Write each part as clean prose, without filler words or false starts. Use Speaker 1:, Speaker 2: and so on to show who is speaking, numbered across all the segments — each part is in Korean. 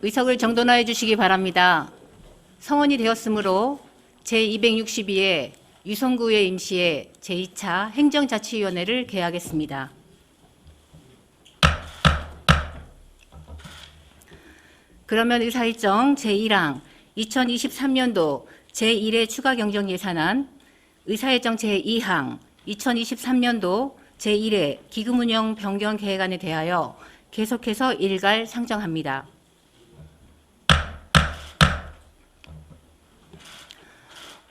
Speaker 1: 의석을 정돈하여 주시기 바랍니다. 성원이 되었으므로 제262회 유성구의 임시회 제2차 행정자치위원회를 개하겠습니다. 그러면 의사일정 제1항 2023년도 제1회 추가경정예산안, 의사일정 제2항 2023년도 제1회 기금운영 변경 계획안에 대하여 계속해서 일괄 상정합니다.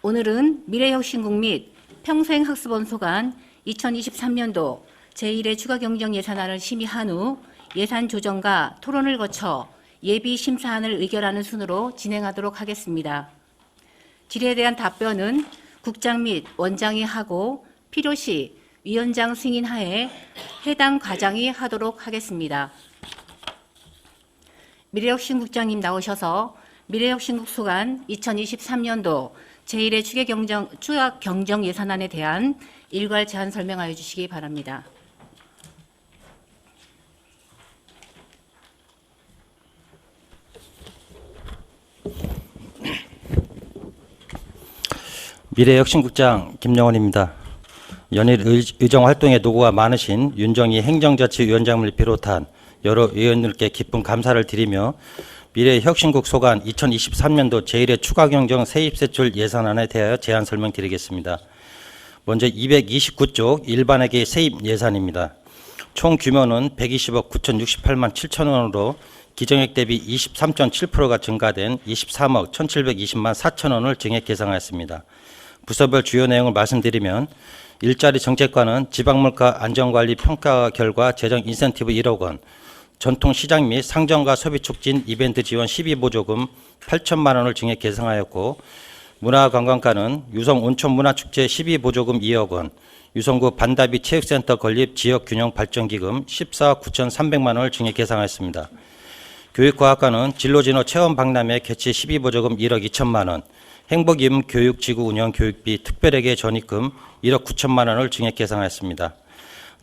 Speaker 1: 오늘은 미래혁신국 및 평생학습원 소관 2023년도 제1회 추가경정예산안을 심의한 후 예산 조정과 토론을 거쳐 예비 심사안을 의결하는 순으로 진행하도록 하겠습니다. 질의에 대한 답변은 국장 및 원장이 하고 필요시 위원장 승인하에 해당 과장이 하도록 하겠습니다. 미래혁신국장님 나오셔서 미래혁신국 소관 2023년도 제1회 추가경정 예산안에 대한 일괄 제안 설명하여 주시기 바랍니다.
Speaker 2: 미래혁신국장 김영원입니다. 연일 의정활동에 노고가 많으신 윤정희 행정자치위원장을 비롯한 여러 의원들께 깊은 감사를 드리며 미래혁신국 소관 2023년도 제1회 추가경정 세입세출 예산안에 대하여 제안 설명드리겠습니다. 먼저 229쪽 일반회계 세입 예산입니다. 총 규모는 120억 9,068만 7천 원으로 기정액 대비 23.7%가 증가된 23억 1,720만 4천 원을 증액 계상하였습니다. 부서별 주요 내용을 말씀드리면 일자리 정책과는 지방물가 안전관리 평가 결과 재정 인센티브 1억 원, 전통시장 및 상점과 소비 촉진 이벤트 지원 12보조금 8천만 원을 증액 계상하였고, 문화관광과는 유성 온천문화축제 12보조금 2억 원, 유성구 반다비 체육센터 건립 지역균형 발전기금 14억 9,300만 원을 증액 계상하였습니다. 교육과학과는 진로진호 체험박람회 개최 12보조금 1억 2천만 원, 행복임 교육지구 운영 교육비 특별회계 전입금 1억 9천만 원을 증액 계상하였습니다.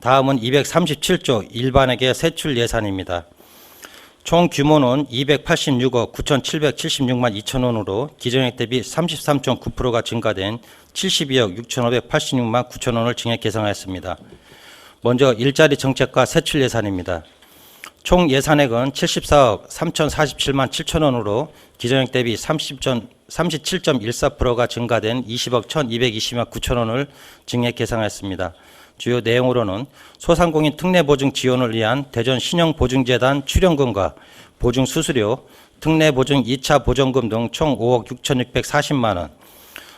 Speaker 2: 다음은 237조 일반회계 세출 예산입니다. 총 규모는 286억 9,776만 2천 원으로 기정액 대비 33.9%가 증가된 72억 6,586만 9천 원을 증액 계상하였습니다. 먼저 일자리 정책과 세출 예산입니다. 총 예산액은 74억 3,047만 7천 원으로 기정액 대비 37.14%가 증가된 20억 1,220만 9천 원을 증액 계상하였습니다. 주요 내용으로는 소상공인 특례보증 지원을 위한 대전 신용보증재단 출연금과 보증수수료, 특례보증 2차 보전금 등 총 5억 6,640만 원,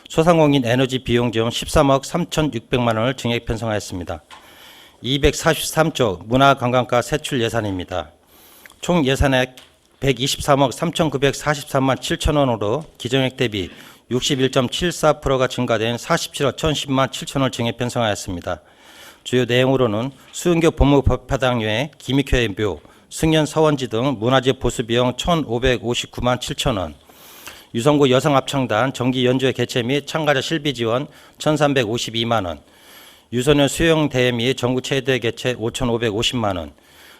Speaker 2: 소상공인 에너지 비용 지원 13억 3,600만 원을 증액 편성하였습니다. 243조 문화관광과 세출 예산입니다. 총 예산액 123억 3,943만 7천 원으로 기정액 대비 61.74%가 증가된 47억 1,010만 7천 원을 증액 편성하였습니다. 주요 내용으로는 수은교 법무법화당회, 기믹회 묘, 승연 서원지 등 문화재 보수 비용 1,559만 7천 원, 유성구 여성합창단 정기 연주회 개최 및 참가자 실비 지원 1,352만 원, 유소년 수영대회 및 전국 체육대회 개최 5,550만 원,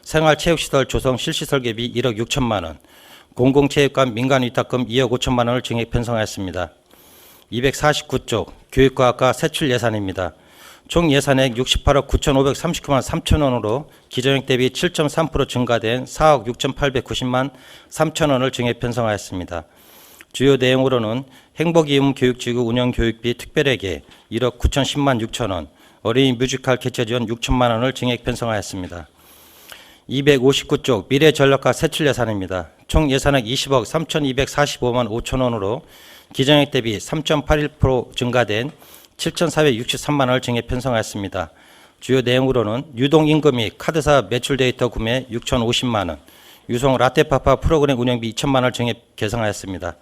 Speaker 2: 생활체육시설 조성 실시 설계비 1억 6천만 원, 공공체육관 민간위탁금 2억 5천만 원을 증액 편성하였습니다. 249조 교육과학과 세출 예산입니다. 총 예산액 68억 9,539만 3천 원으로 기정액 대비 7.3% 증가된 4억 6,890만 3천 원을 증액 편성하였습니다. 주요 내용으로는 행복이음 교육지구 운영 교육비 특별회계 1억 9,010만 6천 원, 어린이 뮤지컬 개최 지원 6천만 원을 증액 편성하였습니다. 259쪽 미래전력과 세출 예산입니다. 총 예산액 20억 3,245만 5천 원으로 기정액 대비 3.81% 증가된 7,463만 원을 증액 편성하였습니다. 주요 내용으로는 유동임금 및 카드사 매출 데이터 구매 6,050만 원, 유성 라떼파파 프로그램 운영비 2천만 원을 증액 계상하였습니다.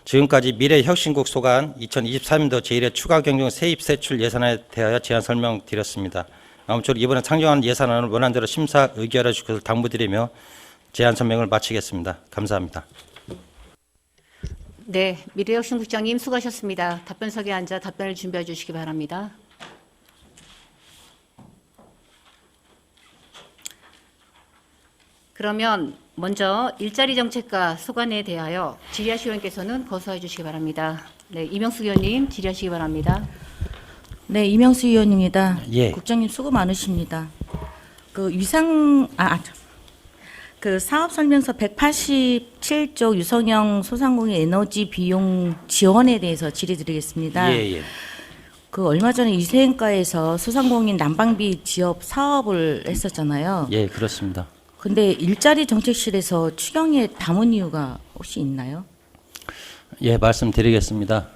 Speaker 2: 지금까지 미래혁신국 소관 2023년도 제1회 추가경정 세입세출 예산에 대하여 제안 설명드렸습니다. 아무쪼록 이번에 상정한 예산안을 원안대로 심사 의결해 주실 것을 당부드리며 제안 설명을 마치겠습니다. 감사합니다.
Speaker 1: 네, 미래혁신국장님 수고하셨습니다. 답변석에 앉아 답변을 준비해 주시기 바랍니다. 그러면 먼저 일자리 정책과 소관에 대하여 질의하실 의원께서는 거수해 주시기 바랍니다. 네, 이명숙 의원님 질의하시기 바랍니다.
Speaker 3: 네, 이명수 의원입니다.
Speaker 2: 예.
Speaker 3: 국장님 수고 많으십니다. 그 사업 설명서 187조 유성형 소상공인 에너지 비용 지원에 대해서 질의드리겠습니다.
Speaker 2: 예, 예.
Speaker 3: 그 얼마 전에 유세행가에서 소상공인 난방비 지업 사업을 했었잖아요.
Speaker 2: 예, 그렇습니다.
Speaker 3: 근데 일자리 정책실에서 추경에 담은 이유가 혹시 있나요?
Speaker 2: 예, 말씀드리겠습니다.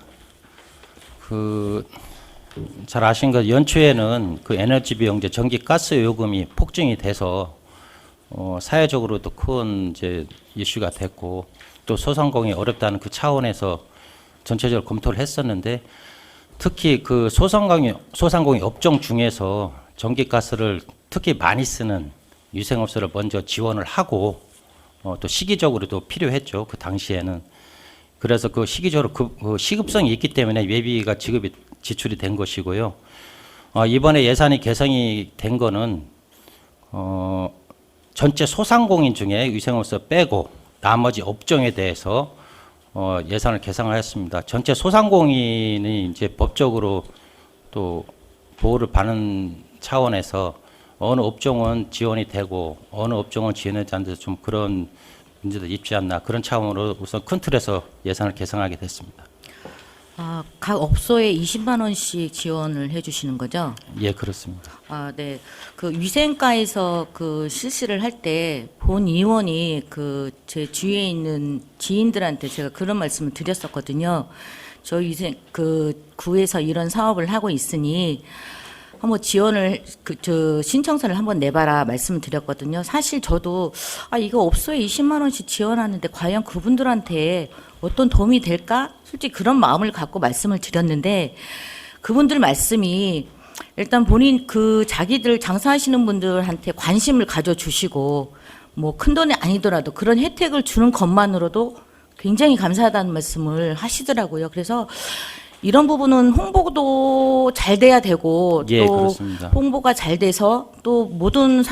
Speaker 2: 잘 아신 것 연초에는 그 에너지 비용제 전기 가스 요금이 폭증이 돼서 사회적으로도 큰 이제 이슈가 됐고 또 소상공인이 어렵다는 그 차원에서 전체적으로 검토를 했었는데 특히 그 소상공인 업종 중에서 전기가스를 특히 많이 쓰는 유생업소를 먼저 지원을 하고 또 시기적으로도 필요했죠. 그 당시에는. 그래서 그 시기적으로 그 시급성이 있기 때문에 예비가 지출이 된 것이고요. 이번에 예산이 개정이 된 거는 전체 소상공인 중에 유생업소 빼고 나머지 업종에 대해서 예산을 계상하였습니다. 전체 소상공인이 이제 법적으로 또 보호를 받는 차원에서 어느 업종은 지원이 되고 어느 업종은 지원하지 않는 좀 그런 문제도 있지 않나 그런 차원으로 우선 큰 틀에서 예산을 계상하게 됐습니다.
Speaker 3: 각 업소에 20만 원씩 지원을 해주시는 거죠?
Speaker 2: 예, 그렇습니다.
Speaker 3: 네. 그 위생과에서 그 실시를 할 때 본 의원이 그 제 주위에 있는 지인들한테 제가 그런 말씀을 드렸었거든요. 저희 위생 그 구에서 이런 사업을 하고 있으니 한번 지원을 신청서를 한번 내봐라 말씀을 드렸거든요. 사실 저도 이거 업소에 20만 원씩 지원하는데 과연 그분들한테 어떤 도움이 될까? 솔직히 그런 마음을 갖고 말씀을 드렸는데 그분들 말씀이 일단 본인 그 자기들 장사하시는 분들한테 관심을 가져주시고 뭐 큰돈이 아니더라도 그런 혜택을 주는 것만으로도 굉장히 감사하다는 말씀을 하시더라고요. 그래서 이런 부분은 홍보도 잘 돼야 되고
Speaker 2: 예,
Speaker 3: 또
Speaker 2: 그렇습니다.
Speaker 3: 홍보가 잘 돼서 또 모든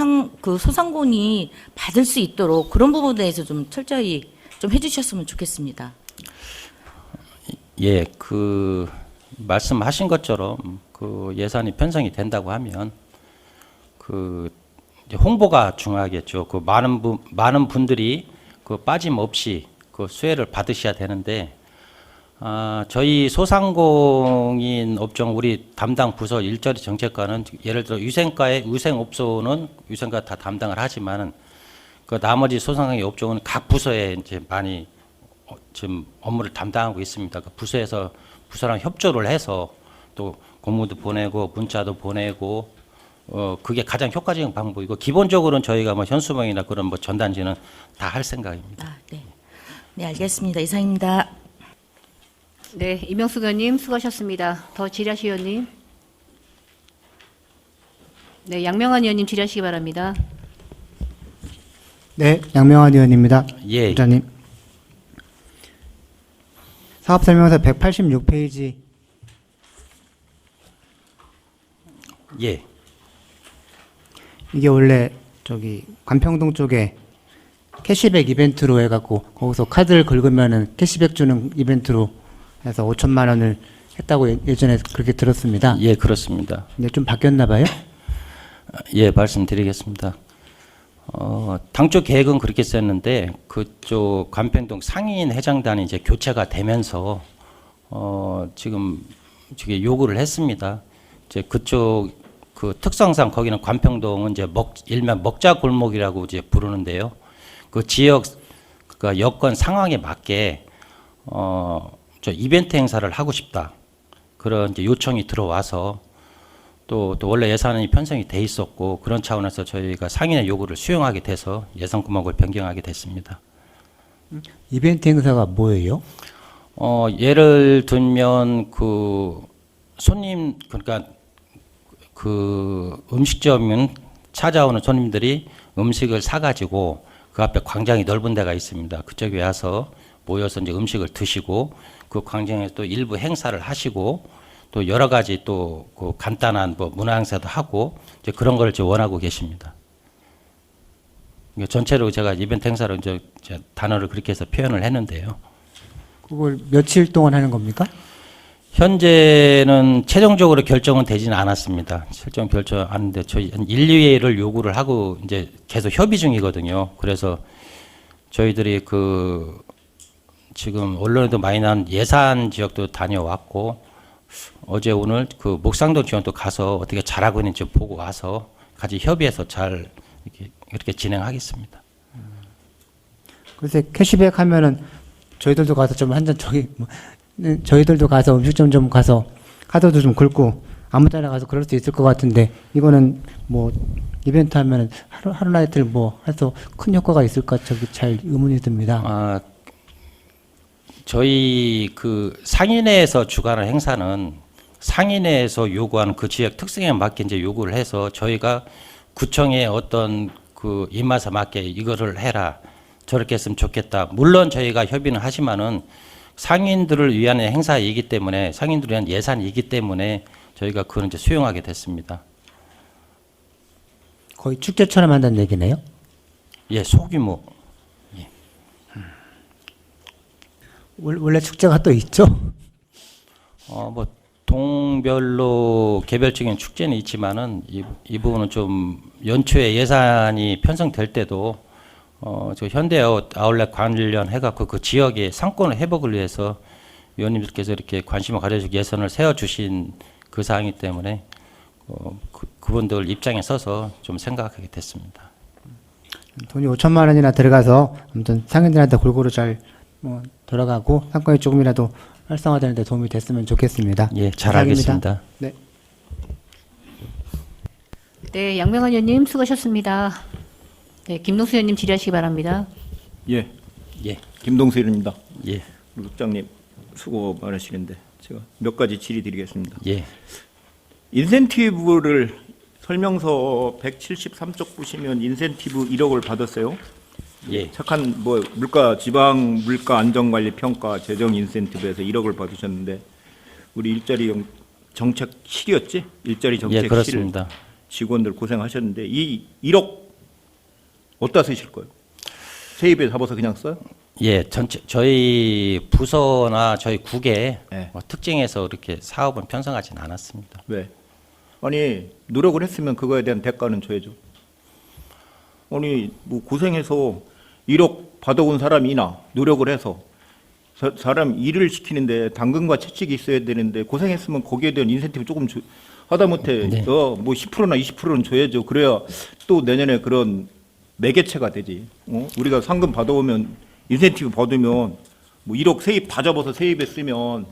Speaker 3: 그 소상공인이 받을 수 있도록 그런 부분에 대해서 좀 철저히 좀 해주셨으면 좋겠습니다.
Speaker 2: 예, 그 말씀하신 것처럼 그 예산이 편성이 된다고 하면 그 이제 홍보가 중요하겠죠. 그 많은 분들이 그 빠짐없이 그 수혜를 받으셔야 되는데 저희 소상공인 업종 우리 담당 부서 일자리 정책과는 예를 들어 위생업소는 위생과 다 담당을 하지만은 그 나머지 소상공인 업종은 각 부서에 이제 많이 지금 업무를 담당하고 있습니다. 그 부서에서 부서랑 협조를 해서 또 공문도 보내고 문자도 보내고 그게 가장 효과적인 방법이고 기본적으로는 저희가 뭐 현수막이나 그런 뭐 전단지는 다 할 생각입니다.
Speaker 3: 네. 네, 알겠습니다. 이상입니다.
Speaker 1: 네, 이명숙 의원님 수고하셨습니다. 더 질의하실 의원님. 네, 양명환 의원님 질의하시기 바랍니다.
Speaker 4: 네, 양명환 의원입니다.
Speaker 2: 예.
Speaker 4: 부장님. 사업 설명서 186페이지.
Speaker 2: 예.
Speaker 4: 이게 원래 저기 관평동 쪽에 캐시백 이벤트로 해갖고 거기서 카드를 긁으면은 캐시백 주는 이벤트로 해서 5천만 원을 했다고 예전에 그렇게 들었습니다.
Speaker 2: 예, 그렇습니다.
Speaker 4: 근데 좀 바뀌었나 봐요?
Speaker 2: 예, 말씀드리겠습니다. 당초 계획은 그렇게 썼는데 그쪽 관평동 상인 회장단이 이제 교체가 되면서 지금 요구를 했습니다. 이제 그쪽 그 특성상 거기는 관평동은 이제 일명 먹자 골목이라고 이제 부르는데요. 그 지역 그 여건 상황에 맞게 저 이벤트 행사를 하고 싶다. 그런 이제 요청이 들어와서 또 원래 예산이 편성이 돼 있었고 그런 차원에서 저희가 상인의 요구를 수용하게 돼서 예산 구멍을 변경하게 됐습니다.
Speaker 4: 이벤트 행사가 뭐예요?
Speaker 2: 예를 들면 그 손님 그러니까 그 음식점은 찾아오는 손님들이 음식을 사가지고 그 앞에 광장이 넓은 데가 있습니다. 그쪽에 와서 모여서 이제 음식을 드시고 그 광장에서 또 일부 행사를 하시고 또 여러 가지 또 그 간단한 뭐 문화 행사도 하고 이제 그런 걸 이제 원하고 계십니다. 전체로 제가 이벤트 행사로 이제 단어를 그렇게 해서 표현을 했는데요.
Speaker 4: 그걸 며칠 동안 하는 겁니까?
Speaker 2: 현재는 최종적으로 결정은 되지는 않았습니다. 실정 결정 안 했는데 저희 한 1, 2회를 요구를 하고 이제 계속 협의 중이거든요. 그래서 저희들이 그 지금 언론에도 많이 나온 예산 지역도 다녀왔고 어제 오늘 그 목상동 지원도 가서 어떻게 잘하고 있는지 보고 와서 같이 협의해서 잘 이렇게 진행하겠습니다.
Speaker 4: 글쎄 캐시백 하면은 저희들도 가서 좀 한 잔 저희들도 가서 음식점 좀 가서 카드도 좀 긁고 아무 때나 가서 그럴 수 있을 것 같은데 이거는 뭐 이벤트 하면은 하루 이틀 뭐 해서 큰 효과가 있을까 저기 잘 의문이 듭니다.
Speaker 2: 아, 저희 그 상인회에서 주관하는 행사는 상인회에서 요구하는 그 지역 특성에 맞게 이제 요구를 해서 저희가 구청의 어떤 그 입맛에 맞게 이거를 해라 저렇게 했으면 좋겠다. 물론 저희가 협의는 하지만은 상인들을 위한 행사이기 때문에 상인들을 위한 예산이기 때문에 저희가 그걸 이제 수용하게 됐습니다.
Speaker 4: 거의 축제처럼 한다는 얘기네요.
Speaker 2: 예, 소규모.
Speaker 4: 원래 축제가 또 있죠?
Speaker 2: 뭐 동별로 개별적인 축제는 있지만은 이 부분은 좀 연초에 예산이 편성될 때도 저 현대 아울렛 관련해 갖고 그 지역의 상권의 회복을 위해서 위원님들께서 이렇게 관심을 가져주고 예산을 세워 주신 그 사항이기 때문에 그분들 입장에 서서 좀 생각하게 됐습니다.
Speaker 4: 돈이 5천만 원이나 들어가서 아무튼 상인들한테 골고루 잘 돌아가고 상권이 조금이라도 활성화되는 데 도움이 됐으면 좋겠습니다.
Speaker 2: 예, 잘
Speaker 4: 이상입니다.
Speaker 2: 알겠습니다.
Speaker 4: 네.
Speaker 1: 네, 양명환 의원님 수고하셨습니다. 네, 김동수 의원님 질의하시기 바랍니다.
Speaker 5: 예,
Speaker 2: 예,
Speaker 5: 김동수 의원입니다.
Speaker 2: 예,
Speaker 5: 우리 국장님 수고 많으시는데 제가 몇 가지 질의드리겠습니다.
Speaker 2: 예,
Speaker 5: 인센티브를 설명서 173쪽 보시면 인센티브 1억을 받았어요.
Speaker 2: 예,
Speaker 5: 착한 뭐 지방 물가 안전관리 평가 재정 인센티브에서 1억을 받으셨는데 우리 일자리 정책 실이었지? 일자리 정책
Speaker 2: 예,
Speaker 5: 실
Speaker 2: 그렇습니다.
Speaker 5: 직원들 고생하셨는데 이 1억 어디다 쓰실 거예요? 세입에 잡아서 그냥 써요?
Speaker 2: 예, 저희 부서나 저희 국에
Speaker 5: 네.
Speaker 2: 뭐 특징에서 이렇게 사업은 편성하지는 않았습니다.
Speaker 5: 왜? 아니 노력을 했으면 그거에 대한 대가는 줘야죠. 아니 뭐 고생해서 1억 받아온 사람이나 노력을 해서 사람 일을 시키는데 당근과 채찍이 있어야 되는데 고생했으면 거기에 대한 인센티브 조금 하다못해
Speaker 2: 네.
Speaker 5: 뭐 10%나 20%는 줘야죠. 그래야 또 내년에 그런 매개체가 되지. 우리가 상금 받아오면 인센티브 받으면 뭐 1억 세입 다 잡아서 세입에 쓰면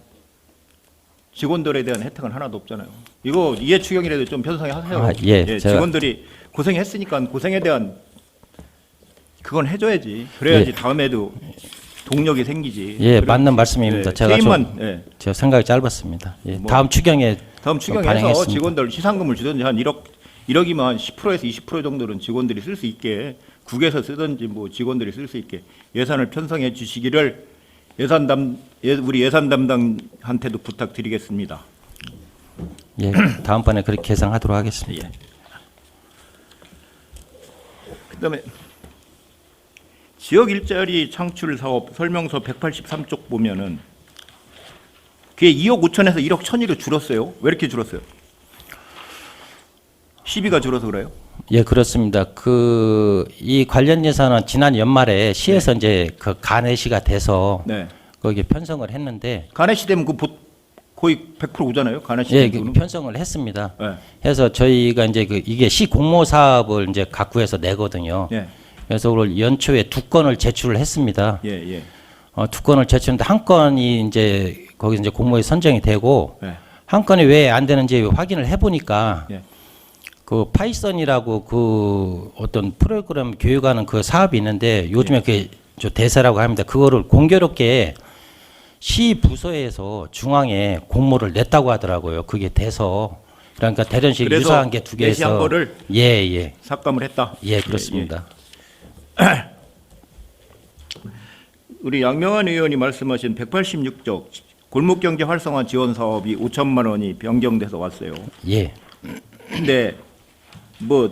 Speaker 5: 직원들에 대한 혜택은 하나도 없잖아요. 이거 이해 추경이라도 좀 편성해 하세요.
Speaker 2: 아, 예, 제가-
Speaker 5: 직원들이 고생했으니까 고생에 대한 그건 해줘야지. 그래야지
Speaker 2: 예.
Speaker 5: 다음에도 동력이 생기지.
Speaker 2: 예, 맞는 말씀입니다. 제가
Speaker 5: 세입만
Speaker 2: 좀 제가 생각이 짧았습니다. 예,
Speaker 5: 뭐,
Speaker 2: 다음 추경에
Speaker 5: 다음
Speaker 2: 좀
Speaker 5: 추경에서
Speaker 2: 반영했습니다.
Speaker 5: 직원들 시상금을 주든지 한 1억이면 10%에서 20% 정도는 직원들이 쓸 수 있게 국에서 쓰든지 뭐 직원들이 쓸 수 있게 예산을 편성해 주시기를 우리 예산 담당한테도 부탁드리겠습니다.
Speaker 2: 예, 다음번에 그렇게 계산하도록 하겠습니다.
Speaker 5: 예. 그다음에 지역 일자리 창출 사업 설명서 183쪽 보면은 그게 2억 5천에서 1억 1,000으로 줄었어요. 왜 이렇게 줄었어요? 시비가 줄어서 그래요?
Speaker 2: 예, 그렇습니다. 이 관련 예산은 지난 연말에 시에서 이제 그 간회시가 돼서
Speaker 5: 네.
Speaker 2: 거기에 편성을 했는데
Speaker 5: 간해시 되면 거의 100% 오잖아요. 간해시
Speaker 2: 예,
Speaker 5: 되면.
Speaker 2: 편성을 했습니다.
Speaker 5: 네.
Speaker 2: 해서 저희가 이제 이게 시 공모 사업을 이제 갖고 해서 내거든요.
Speaker 5: 예.
Speaker 2: 그래서 올 연초에 2건을 제출을 했습니다.
Speaker 5: 예, 예.
Speaker 2: 2건을 제출했는데 한 건이 이제 거기서 이제 공모에 선정이 되고
Speaker 5: 예.
Speaker 2: 한 건이 왜 안 되는지 확인을 해보니까
Speaker 5: 예.
Speaker 2: 그 파이썬이라고 그 어떤 프로그램 교육하는 그 사업이 있는데 요즘에 그게 저 대세라고 합니다. 그거를 공교롭게 시 부서에서 중앙에 공모를 냈다고 하더라고요. 그게 돼서 그러니까 대전시
Speaker 5: 그래서
Speaker 2: 유사한 게 두
Speaker 5: 내시한
Speaker 2: 개에서
Speaker 5: 거를
Speaker 2: 예
Speaker 5: 삭감을 했다.
Speaker 2: 그렇습니다.
Speaker 5: 우리 양명환 의원이 말씀하신 186쪽 골목경제 활성화 지원 사업이 5천만 원이 변경돼서 왔어요.
Speaker 2: 예.
Speaker 5: 근데 뭐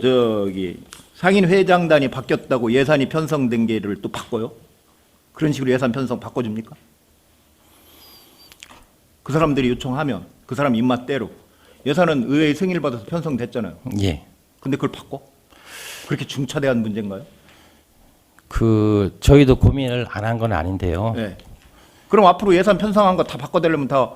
Speaker 5: 상인회장단이 바뀌었다고 예산이 편성된 게를 또 바꿔요? 그런 식으로 예산 편성 바꿔줍니까? 그 사람들이 요청하면 그 사람 입맛대로 예산은 의회의 승인을 받아서 편성됐잖아요.
Speaker 2: 예.
Speaker 5: 근데 그걸 바꿔? 그렇게 중차대한 문제인가요?
Speaker 2: 저희도 고민을 안 한 건 아닌데요.
Speaker 5: 네. 그럼 앞으로 예산 편성한 거 다 바꿔달라면 다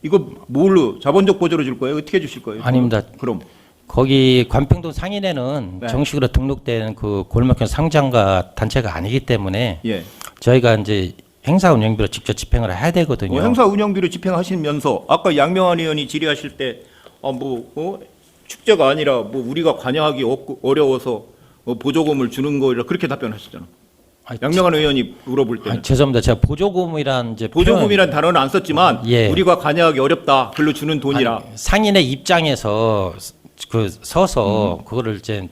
Speaker 5: 이거 뭘로 자본적 보조로 줄 거예요? 어떻게 주실 거예요?
Speaker 2: 아닙니다.
Speaker 5: 그럼
Speaker 2: 거기 관평동 상인회는
Speaker 5: 네.
Speaker 2: 정식으로 등록된 그 골목형 상장가 단체가 아니기 때문에
Speaker 5: 예.
Speaker 2: 저희가 이제 행사 운영비로 직접 집행을 해야 되거든요.
Speaker 5: 행사 운영비로 집행하시면서 아까 양명환 의원이 질의하실 때 축제가 아니라 우리가 관여하기 어려워서 보조금을 주는 거라 그렇게 답변하셨잖아.
Speaker 2: 아니,
Speaker 5: 양명환 의원이 물어볼 때는
Speaker 2: 죄송합니다. 제가 보조금이란 이제
Speaker 5: 보조금이란 단어는 안 썼지만
Speaker 2: 예.
Speaker 5: 우리가 관여하기 어렵다. 글로 주는 돈이라.
Speaker 2: 상인의 입장에서 서서 그거를 이제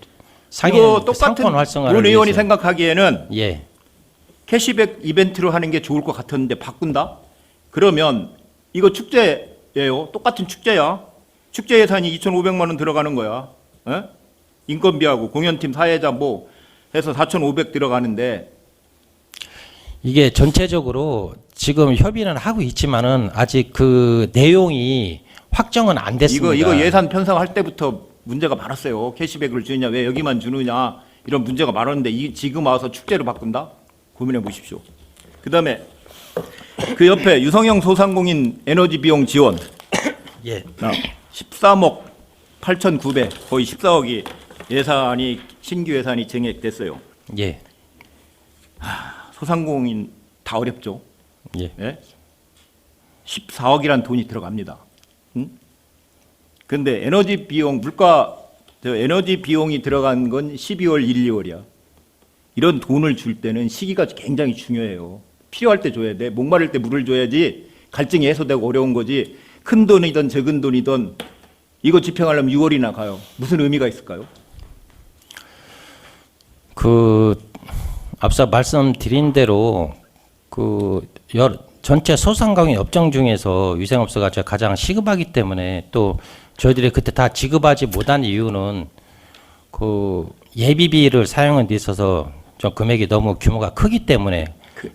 Speaker 2: 상인
Speaker 5: 이거 똑같은
Speaker 2: 상권 활성화를
Speaker 5: 문 의원이
Speaker 2: 위해서.
Speaker 5: 생각하기에는
Speaker 2: 예.
Speaker 5: 캐시백 이벤트로 하는 게 좋을 것 같았는데 바꾼다? 그러면 이거 축제예요. 똑같은 축제야. 축제 예산이 2,500만 원 들어가는 거야. 에? 인건비하고 공연팀 사회자 해서 4,500 들어가는데
Speaker 2: 이게 전체적으로 지금 협의는 하고 있지만은 아직 그 내용이 확정은 안 됐습니다.
Speaker 5: 이거 예산 편성할 때부터 문제가 많았어요. 캐시백을 주느냐 왜 여기만 주느냐 이런 문제가 많았는데 지금 와서 축제로 바꾼다? 고민해 보십시오. 그다음에 그 옆에 유성형 소상공인 에너지 비용 지원
Speaker 2: 예.
Speaker 5: 13억 8,900 거의 14억이 예산이 신규 예산이 증액됐어요.
Speaker 2: 예.
Speaker 5: 소상공인 다 어렵죠.
Speaker 2: 예.
Speaker 5: 예? 14억이란 돈이 들어갑니다. 응? 근데 에너지 비용 에너지 비용이 들어간 건 12월 1, 2월이야. 이런 돈을 줄 때는 시기가 굉장히 중요해요. 필요할 때 줘야 돼. 목마를 때 물을 줘야지 갈증이 해소되고 어려운 거지. 큰 돈이든 적은 돈이든 이거 집행하려면 6월이나 가요. 무슨 의미가 있을까요?
Speaker 2: 앞서 말씀드린 대로 전체 소상공인 업종 중에서 위생업소가 가장 시급하기 때문에 또 저희들이 그때 다 지급하지 못한 이유는 예비비를 사용한 데 있어서 좀 금액이 너무 규모가 크기 때문에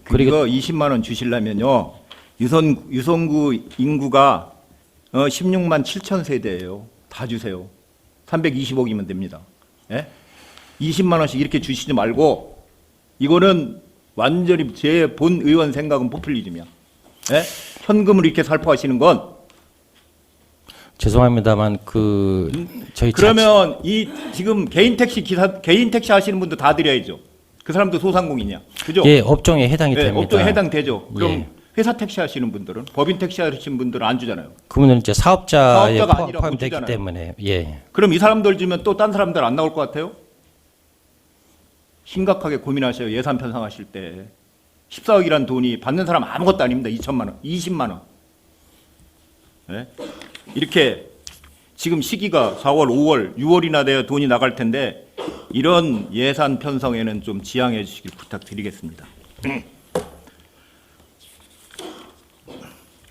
Speaker 5: 그리고 20만 원 주시려면요. 유성구 인구가 16만 7천 세대예요. 다 주세요. 320억이면 됩니다. 예? 20만 원씩 이렇게 주시지 말고 이거는 완전히 제 본 의원 생각은 포퓰리즘이야. 예? 현금을 이렇게 살포하시는 건
Speaker 2: 죄송합니다만 저희
Speaker 5: 그러면 지금 개인 택시 하시는 분도 다 드려야죠. 그 사람도 소상공인이야. 그죠?
Speaker 2: 예, 업종에 해당이
Speaker 5: 네,
Speaker 2: 됩니다.
Speaker 5: 업종에 해당되죠. 그럼
Speaker 2: 예.
Speaker 5: 회사 택시 하시는 분들은 법인 택시 하시는 분들은 안 주잖아요.
Speaker 2: 그분은 이제 사업자에
Speaker 5: 사업자가 아니라 못
Speaker 2: 포함되기
Speaker 5: 주잖아요.
Speaker 2: 때문에 예.
Speaker 5: 그럼 이 사람들 주면 또 딴 사람들 안 나올 것 같아요? 심각하게 고민하셔요. 예산 편성하실 때. 14억이란 돈이 받는 사람 아무것도 아닙니다. 2천만 원, 20만 원. 네? 이렇게 지금 시기가 4월, 5월, 6월이나 돼야 돈이 나갈 텐데 이런 예산 편성에는 좀 지양해 주시길 부탁드리겠습니다.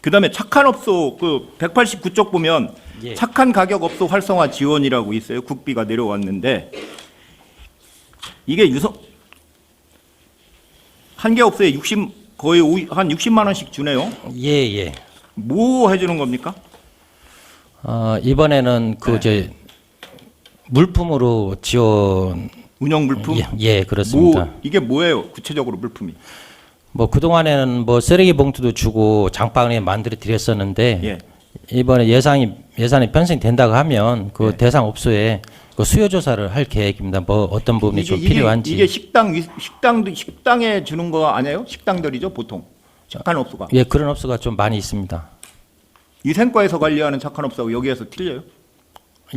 Speaker 5: 그다음에 착한 업소 189쪽 보면
Speaker 2: 예.
Speaker 5: 착한 가격 업소 활성화 지원이라고 있어요. 국비가 내려왔는데 이게 한 개 업소에 거의 한 60만 원씩 주네요.
Speaker 2: 예.
Speaker 5: 뭐 해주는 겁니까?
Speaker 2: 이번에는
Speaker 5: 네.
Speaker 2: 물품으로 지원.
Speaker 5: 운영 물품?
Speaker 2: 예, 그렇습니다.
Speaker 5: 이게 뭐예요? 구체적으로 물품이?
Speaker 2: 그동안에는 쓰레기 봉투도 주고 장바구니 만들어 드렸었는데
Speaker 5: 예.
Speaker 2: 이번에 예산이 편성된다고 하면
Speaker 5: 예.
Speaker 2: 대상 업소에 수요 조사를 할 계획입니다. 어떤 부분이 좀 필요한지.
Speaker 5: 이게 식당에 주는 거 아니에요? 식당들이죠, 보통. 착한 업소가.
Speaker 2: 예, 그런 업소가 좀 많이 있습니다.
Speaker 5: 위생과에서 관리하는 착한 업소하고 여기에서 틀려요?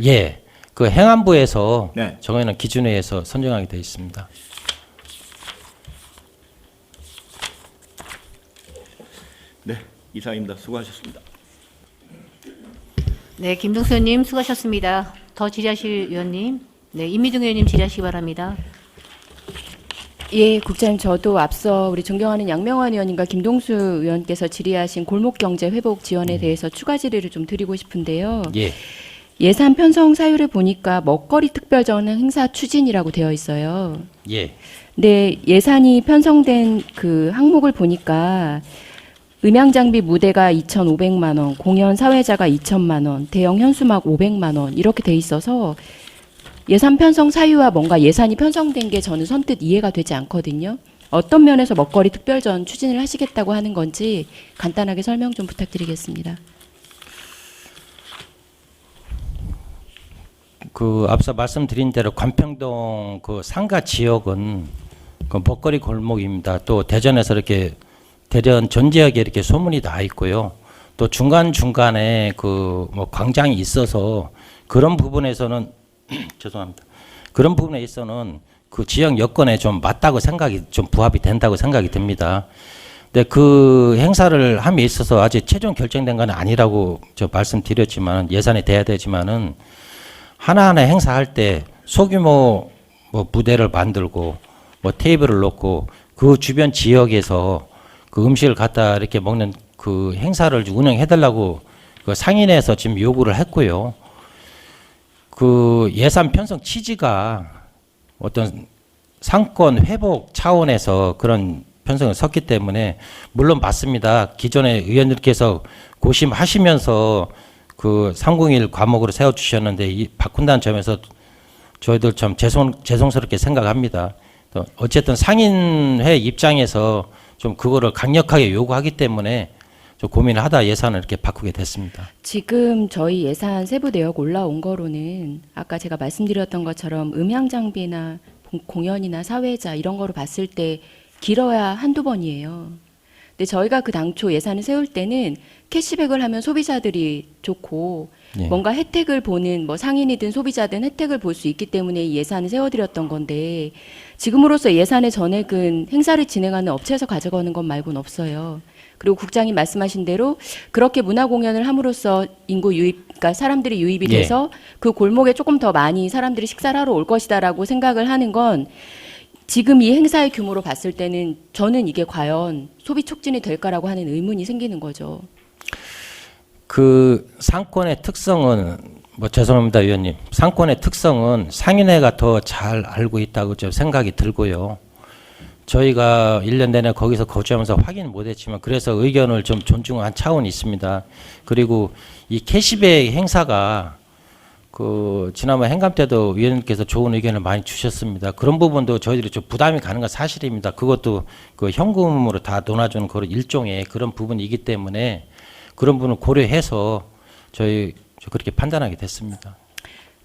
Speaker 2: 예. 행안부에서
Speaker 5: 네.
Speaker 2: 정해놓은 기준에 의해서 선정하게 되어 있습니다.
Speaker 5: 네, 이상입니다. 수고하셨습니다.
Speaker 1: 네, 김동수 의원님 수고하셨습니다. 더 질의하실 의원님. 네, 임미중 의원님 질의하시기 바랍니다.
Speaker 6: 예, 국장님, 저도 앞서 우리 존경하는 양명환 의원님과 김동수 의원께서 질의하신 골목경제 회복 지원에 대해서 추가 질의를 좀 드리고 싶은데요.
Speaker 2: 예.
Speaker 6: 예산 편성 사유를 보니까 먹거리 특별전 행사 추진이라고 되어 있어요.
Speaker 2: 예.
Speaker 6: 근데 예산이 편성된 그 항목을 보니까 음향장비 무대가 2,500만 원, 공연 사회자가 2,000만 원, 대형 현수막 500만 원 이렇게 돼 있어서 예산 편성 사유와 뭔가 예산이 편성된 게 저는 선뜻 이해가 되지 않거든요. 어떤 면에서 먹거리 특별전 추진을 하시겠다고 하는 건지 간단하게 설명 좀 부탁드리겠습니다.
Speaker 2: 그 앞서 말씀드린 대로 관평동 그 상가 지역은 그 먹거리 골목입니다. 또 대전에서 이렇게 대전 전 지역에 이렇게 소문이 나 있고요. 또 중간 중간에 그 뭐 광장이 있어서 그런 부분에서는 죄송합니다. 그런 부분에 있어서는 그 지역 여건에 좀 맞다고 생각이 좀 부합이 된다고 생각이 듭니다. 근데 그 행사를 함에 있어서 아직 최종 결정된 건 아니라고 저 말씀드렸지만 예산이 돼야 되지만은 하나하나 행사할 때 소규모 뭐 무대를 만들고 뭐 테이블을 놓고 그 주변 지역에서 그 음식을 갖다 이렇게 먹는 그 행사를 운영해달라고 그 상인에서 지금 요구를 했고요. 그 예산 편성 취지가 어떤 상권 회복 차원에서 그런 편성을 섰기 때문에 물론 맞습니다. 기존에 의원님께서 고심하시면서 그 301 과목으로 세워주셨는데 이 바꾼다는 점에서 저희들 참 죄송스럽게 생각합니다. 또 어쨌든 상인회 입장에서 좀 그거를 강력하게 요구하기 때문에 좀 고민을 하다 예산을 이렇게 바꾸게 됐습니다.
Speaker 6: 지금 저희 예산 세부 내역 올라온 거로는 아까 제가 말씀드렸던 것처럼 음향 장비나 공연이나 사회자 이런 거로 봤을 때 길어야 한두 번이에요. 근데 저희가 그 당초 예산을 세울 때는 캐시백을 하면 소비자들이 좋고
Speaker 2: 예.
Speaker 6: 뭔가 혜택을 보는 뭐 상인이든 소비자든 혜택을 볼 수 있기 때문에 이 예산을 세워드렸던 건데 지금으로서 예산의 전액은 행사를 진행하는 업체에서 가져가는 것 말고는 없어요. 그리고 국장님 말씀하신 대로 그렇게 문화 공연을 함으로써 인구 유입, 그러니까 사람들이 유입이
Speaker 2: 예.
Speaker 6: 돼서 그 골목에 조금 더 많이 사람들이 식사를 하러 올 것이다라고 생각을 하는 건 지금 이 행사의 규모로 봤을 때는 저는 이게 과연 소비 촉진이 될까라고 하는 의문이 생기는 거죠.
Speaker 2: 그 상권의 특성은 뭐 죄송합니다 위원님. 상권의 특성은 상인회가 더 잘 알고 있다고 저 생각이 들고요. 저희가 1년 내내 거기서 거주하면서 확인 못했지만 그래서 의견을 좀 존중한 차원이 있습니다. 그리고 이 캐시백 행사가 그 지난번 행감 때도 위원님께서 좋은 의견을 많이 주셨습니다. 그런 부분도 저희들이 좀 부담이 가는 건 사실입니다. 그것도 그 현금으로 다 논아주는 그런 일종의 그런 부분이기 때문에 그런 부분을 고려해서 저희 그렇게 판단하게 됐습니다.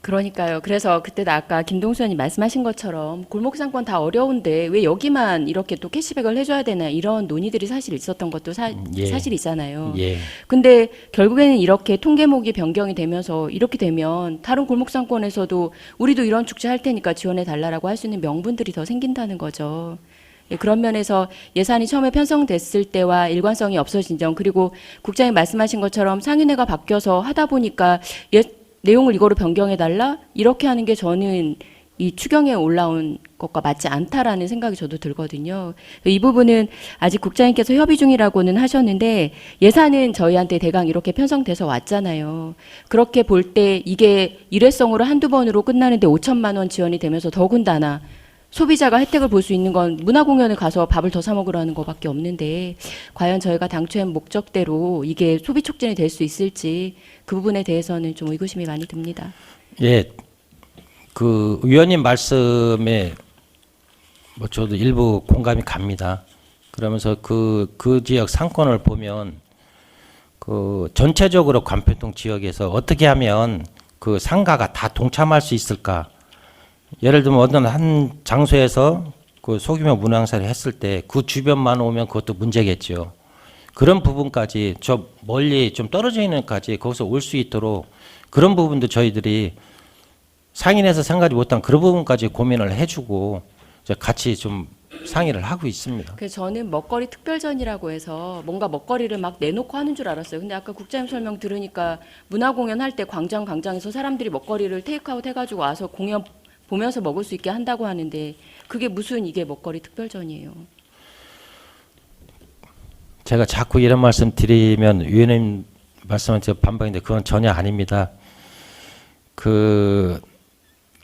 Speaker 6: 그러니까요. 그래서 그때도 아까 김동수 의원님 말씀하신 것처럼 골목상권 다 어려운데 왜 여기만 이렇게 또 캐시백을 해줘야 되나 이런 논의들이 사실 있었던 것도
Speaker 2: 예.
Speaker 6: 사실이잖아요.
Speaker 2: 예.
Speaker 6: 근데 결국에는 이렇게 통계목이 변경이 되면서 이렇게 되면 다른 골목상권에서도 우리도 이런 축제 할 테니까 지원해 달라라고 할 수 있는 명분들이 더 생긴다는 거죠. 예, 그런 면에서 예산이 처음에 편성됐을 때와 일관성이 없어진 점 그리고 국장님 말씀하신 것처럼 상인회가 바뀌어서 하다 보니까 내용을 이거로 변경해달라? 이렇게 하는 게 저는 이 추경에 올라온 것과 맞지 않다라는 생각이 저도 들거든요. 이 부분은 아직 국장님께서 협의 중이라고는 하셨는데 예산은 저희한테 대강 이렇게 편성돼서 왔잖아요. 그렇게 볼 때 이게 일회성으로 한두 번으로 끝나는데 5천만 원 지원이 되면서 더군다나 소비자가 혜택을 볼 수 있는 건 문화공연을 가서 밥을 더 사 먹으라는 것밖에 없는데 과연 저희가 당초의 목적대로 이게 소비 촉진이 될 수 있을지 그 부분에 대해서는 좀 의구심이 많이 듭니다.
Speaker 2: 예, 그 위원님 말씀에 뭐 저도 일부 공감이 갑니다. 그러면서 그 지역 상권을 보면 그 전체적으로 관평동 지역에서 어떻게 하면 그 상가가 다 동참할 수 있을까? 예를 들면 어떤 한 장소에서 그 소규모 문화 행사를 했을 때 그 주변만 오면 그것도 문제겠죠. 그런 부분까지 저 멀리 좀 떨어져 있는 데까지 거기서 올 수 있도록 그런 부분도 저희들이 상인에서 생각하지 못한 그런 부분까지 고민을 해주고 이제 같이 좀 상의를 하고 있습니다.
Speaker 6: 그래서 저는 먹거리 특별전이라고 해서 뭔가 먹거리를 막 내놓고 하는 줄 알았어요. 근데 아까 국장님 설명 들으니까 문화공연 할 때 광장에서 사람들이 먹거리를 테이크아웃 해가지고 와서 공연 보면서 먹을 수 있게 한다고 하는데 그게 무슨 이게 먹거리 특별전이에요.
Speaker 2: 제가 자꾸 이런 말씀 드리면 위원님 말씀한테 반박인데 그건 전혀 아닙니다.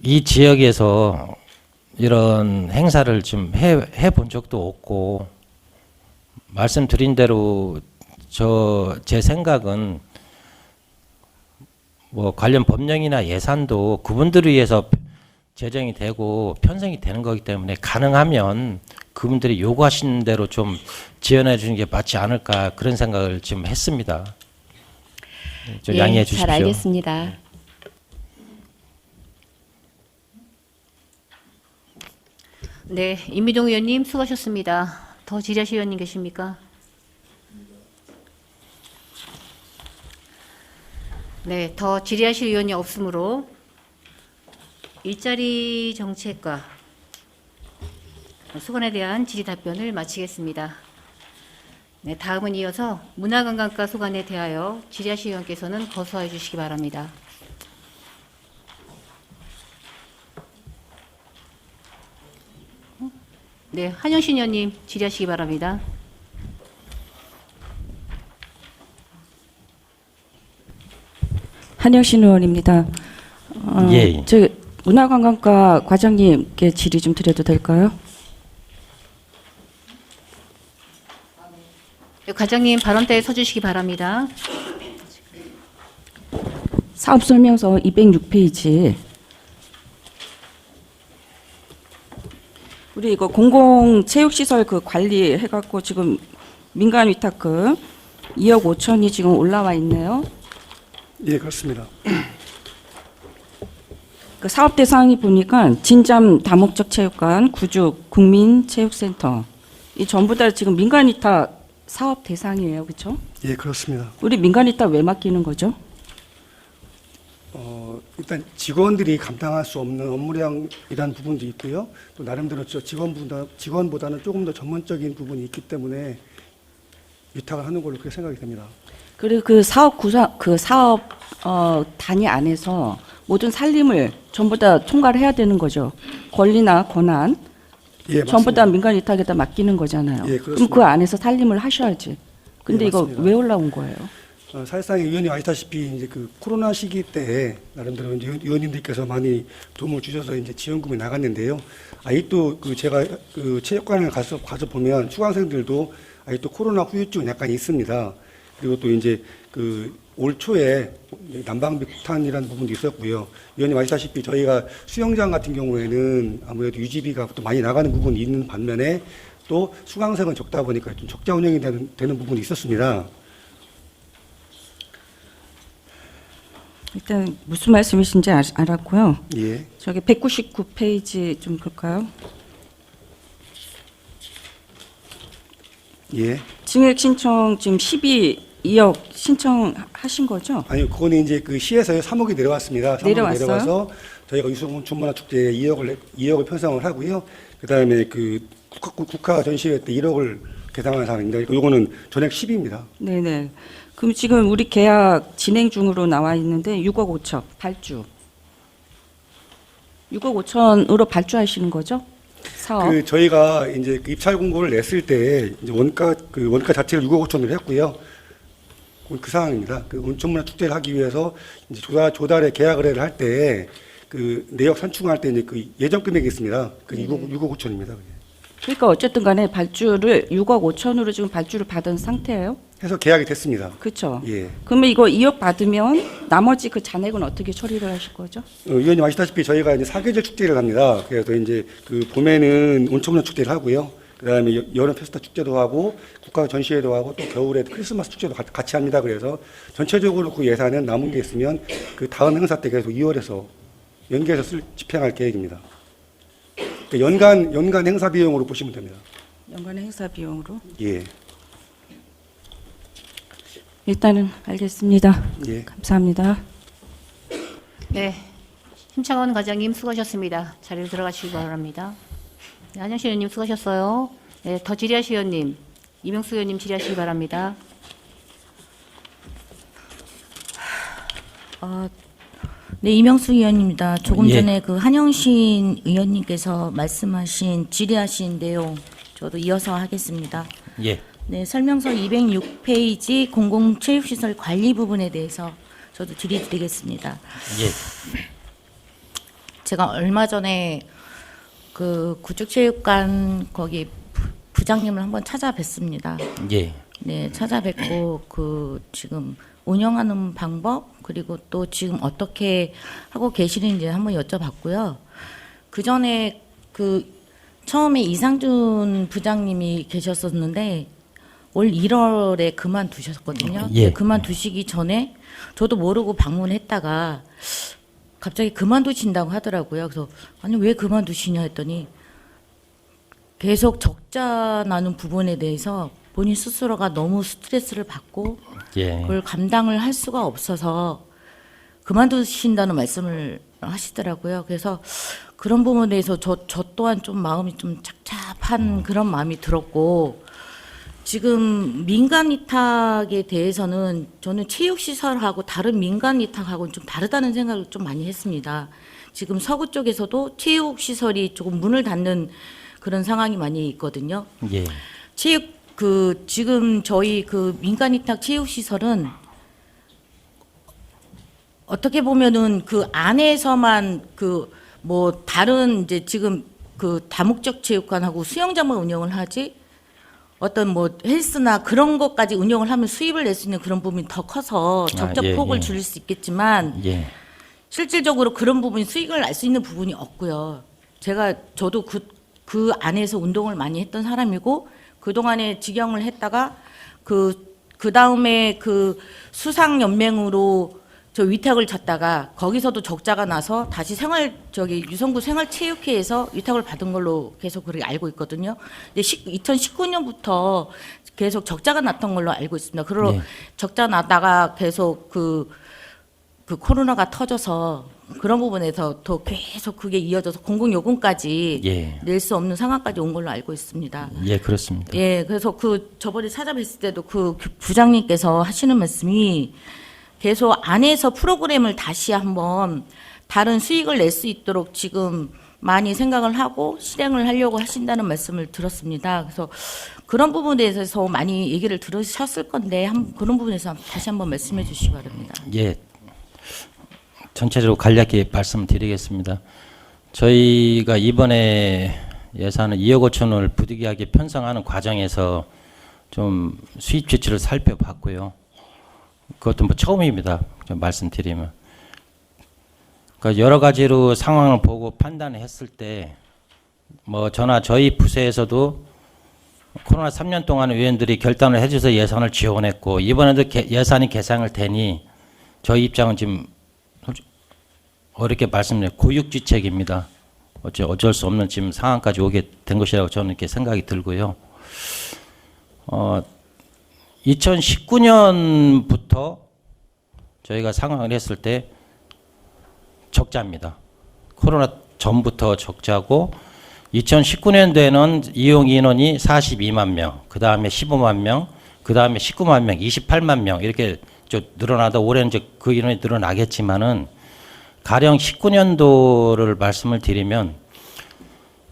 Speaker 2: 이 지역에서 이런 행사를 좀 해본 적도 없고, 말씀드린 대로 제 생각은 뭐 관련 법령이나 예산도 그분들을 위해서 제정이 되고 편성이 되는 거기 때문에 가능하면 그분들이 요구하시는 대로 좀 지원해 주는 게 맞지 않을까 그런 생각을 지금 했습니다. 좀 양해해 주십시오.
Speaker 6: 잘 알겠습니다.
Speaker 1: 네, 임미동 의원님 수고하셨습니다. 더 질의하실 의원님 계십니까? 네, 더 질의하실 의원이 없으므로 일자리 정책과 수건에 대한 질의 답변을 마치겠습니다. 네, 다음은 이어서 문화관광과 소관에 대하여 질의하실 의원께서는 거소해 주시기 바랍니다. 네, 한영신 의원님 질의하시기 바랍니다.
Speaker 6: 한영신 의원입니다.
Speaker 2: 예.
Speaker 6: 저 문화관광과 과장님께 질의 좀 드려도 될까요?
Speaker 1: 네, 과장님 발언대에 서주시기 바랍니다.
Speaker 6: 사업 설명서 206페이지. 우리 이거 공공체육시설 그 관리 해갖고 지금 민간 위탁금 2억 5천이 지금 올라와 있네요.
Speaker 7: 예, 그렇습니다.
Speaker 6: 그 사업 대상이 보니까 진잠 다목적 체육관, 구죽, 국민체육센터 이 전부 다 지금 민간 위탁 사업 대상이에요, 그렇죠?
Speaker 7: 예, 그렇습니다.
Speaker 6: 우리 민간 위탁 왜 맡기는 거죠?
Speaker 7: 일단 직원들이 감당할 수 없는 업무량이라는 부분도 있고요. 또 나름대로 직원보다는 조금 더 전문적인 부분이 있기 때문에 위탁을 하는 걸로 그렇게 생각이 됩니다.
Speaker 6: 그리고 그 사업 단위 안에서 모든 살림을 전부 다 총괄해야 되는 거죠. 권리나 권한
Speaker 7: 예,
Speaker 6: 전부 다
Speaker 7: 맞습니다.
Speaker 6: 민간 위탁에다 맡기는 거잖아요.
Speaker 7: 예,
Speaker 6: 그럼
Speaker 7: 그렇습니다.
Speaker 6: 그 안에서 살림을 하셔야지. 근데
Speaker 7: 예,
Speaker 6: 이거
Speaker 7: 맞습니다.
Speaker 6: 왜 올라온 거예요?
Speaker 7: 사실상 의원님 아시다시피 이제 그 코로나 시기 때 나름대로 이제 의원님들께서 많이 도움을 주셔서 이제 지원금이 나갔는데요. 아직도 제가 체육관을 가서 보면 수강생들도 아직도 코로나 후유증 약간 있습니다. 그리고 또 이제 올 초에 난방비 폭탄이라는 부분도 있었고요. 의원님 아시다시피 저희가 수영장 같은 경우에는 아무래도 유지비가 또 많이 나가는 부분이 있는 반면에 또 수강생은 적다 보니까 좀 적자 운영이 되는 부분이 있었습니다.
Speaker 6: 일단 무슨 말씀이신지 알았고요.
Speaker 7: 예.
Speaker 6: 저기 199페이지 좀 볼까요?
Speaker 7: 예.
Speaker 6: 증액 신청 지금 2억 신청하신 거죠?
Speaker 7: 아니요, 그거는 이제 시에서 3억이 내려왔습니다. 3억이
Speaker 6: 내려왔어요?
Speaker 7: 내려와서 저희가 유성문화축제에 2억을 편성을 하고요. 그 다음에 국가 전시회 때 1억을 계산한 상황입니다. 이거는 전액 10입니다.
Speaker 6: 네네. 그럼 지금 우리 계약 진행 중으로 나와 있는데 6억 5천 발주. 6억 5천으로 발주하시는 거죠? 사업.
Speaker 7: 저희가 이제 입찰 공고를 냈을 때 이제 원가 자체를 6억 5천으로 했고요. 그 상황입니다. 온천문화 축제를 하기 위해서 이제 조달의 계약 의뢰를 할 때 내역 산출할 때 이제 예정 금액이 있습니다. 6억 5천입니다.
Speaker 6: 그러니까 어쨌든 간에 발주를 6억 5천으로 지금 발주를 받은 상태예요?
Speaker 7: 해서 계약이 됐습니다.
Speaker 6: 그렇죠.
Speaker 7: 예.
Speaker 6: 그러면 이거 2억 받으면 나머지 그 잔액은 어떻게 처리를 하실 거죠?
Speaker 7: 의원님 아시다시피 저희가 이제 사계절 축제를 합니다. 그래서 이제 봄에는 온천문화 축제를 하고요. 그다음에 여름 페스타 축제도 하고 국가 전시회도 하고 또 겨울에 크리스마스 축제도 같이 합니다. 그래서 전체적으로 그 예산은 남은 게 있으면 다음 행사 때 계속 2월에서 연계해서 집행할 계획입니다. 그러니까 연간 행사 비용으로 보시면 됩니다.
Speaker 6: 연간 행사 비용으로?
Speaker 7: 예.
Speaker 6: 일단은 알겠습니다.
Speaker 7: 예.
Speaker 6: 감사합니다.
Speaker 1: 네, 심창원 과장님 수고하셨습니다. 자리로 들어가시기 바랍니다. 네, 한영신 의원님 수고하셨어요. 네, 더 질의하실 의원님, 이명수 의원님 질의하시기 바랍니다.
Speaker 3: 네, 이명수 의원입니다. 조금
Speaker 2: 예.
Speaker 3: 전에 한영신 의원님께서 말씀하신 질의하신 내용 저도 이어서 하겠습니다.
Speaker 2: 예.
Speaker 3: 네, 설명서 206페이지 공공체육시설 관리 부분에 대해서 저도 질의드리겠습니다.
Speaker 2: 예.
Speaker 3: 제가 얼마 전에 그 구축체육관 거기 부장님을 한번 찾아뵀습니다.
Speaker 2: 예.
Speaker 3: 네, 찾아뵙고 그 지금 운영하는 방법 그리고 또 지금 어떻게 하고 계시는지 한번 여쭤봤고요. 그 전에 그 처음에 이상준 부장님이 계셨었는데 올 1월에 그만두셨거든요.
Speaker 2: 예.
Speaker 3: 그만두시기 전에 저도 모르고 방문했다가 갑자기 그만두신다고 하더라고요. 그래서 아니 왜 그만두시냐 했더니 계속 적자 나는 부분에 대해서 본인 스스로가 너무 스트레스를 받고
Speaker 2: 예.
Speaker 3: 그걸 감당을 할 수가 없어서 그만두신다는 말씀을 하시더라고요. 그래서 그런 부분에 대해서 저 또한 좀 마음이 좀 착잡한 그런 마음이 들었고 지금 민간 위탁에 대해서는 저는 체육시설하고 다른 민간 위탁하고는 좀 다르다는 생각을 좀 많이 했습니다. 지금 서구 쪽에서도 체육시설이 조금 문을 닫는 그런 상황이 많이 있거든요.
Speaker 2: 예.
Speaker 3: 지금 저희 그 민간 위탁 체육시설은 어떻게 보면은 그 안에서만 그 뭐 다른 이제 지금 그 다목적 체육관하고 수영장만 운영을 하지 어떤 뭐 헬스나 그런 것까지 운영을 하면 수입을 낼 수 있는 그런 부분이 더 커서 적적
Speaker 2: 예,
Speaker 3: 폭을
Speaker 2: 예.
Speaker 3: 줄일 수 있겠지만
Speaker 2: 예.
Speaker 3: 실질적으로 그런 부분이 수익을 낼 수 있는 부분이 없고요. 저도 그 안에서 운동을 많이 했던 사람이고 그동안에 직영을 했다가 그 다음에 그 수상연맹으로 저 위탁을 졌다가 거기서도 적자가 나서 다시 유성구 생활체육회에서 위탁을 받은 걸로 계속 그렇게 알고 있거든요. 근데 2019년부터 계속 적자가 났던 걸로 알고 있습니다. 그리고
Speaker 2: 네.
Speaker 3: 적자 나다가 계속 그 코로나가 터져서 그런 부분에서 더 계속 그게 이어져서 공공요금까지
Speaker 2: 예.
Speaker 3: 낼 수 없는 상황까지 온 걸로 알고 있습니다.
Speaker 2: 예, 그렇습니다.
Speaker 3: 예, 그래서 저번에 찾아뵀을 때도 그 부장님께서 하시는 말씀이 계속 안에서 프로그램을 다시 한번 다른 수익을 낼 수 있도록 지금 많이 생각을 하고 실행을 하려고 하신다는 말씀을 들었습니다. 그래서 그런 부분에 대해서 많이 얘기를 들으셨을 건데 그런 부분에서 다시 한번 말씀해 주시기 바랍니다.
Speaker 2: 예. 전체적으로 간략히 말씀드리겠습니다. 저희가 이번에 예산을 2억 5천을 부득이하게 편성하는 과정에서 좀 수입 지출을 살펴봤고요. 그것도 뭐 처음입니다. 좀 말씀드리면. 그러니까 여러 가지로 상황을 보고 판단했을 때 뭐 저희 부서에서도 코로나 3년 동안 의원들이 결단을 해줘서 예산을 지원했고 이번에도 예산이 계상을 되니 저희 입장은 지금 어렵게 말씀드려요. 고육지책입니다. 어쩔 수 없는 지금 상황까지 오게 된 것이라고 저는 이렇게 생각이 들고요. 2019년부터 저희가 상황을 했을 때 적자입니다. 코로나 전부터 적자고 2019년도에는 이용 인원이 42만 명, 그 다음에 15만 명, 그 다음에 19만 명, 28만 명 이렇게 좀 늘어나다 올해는 이제 그 인원이 늘어나겠지만은 가령 19년도를 말씀을 드리면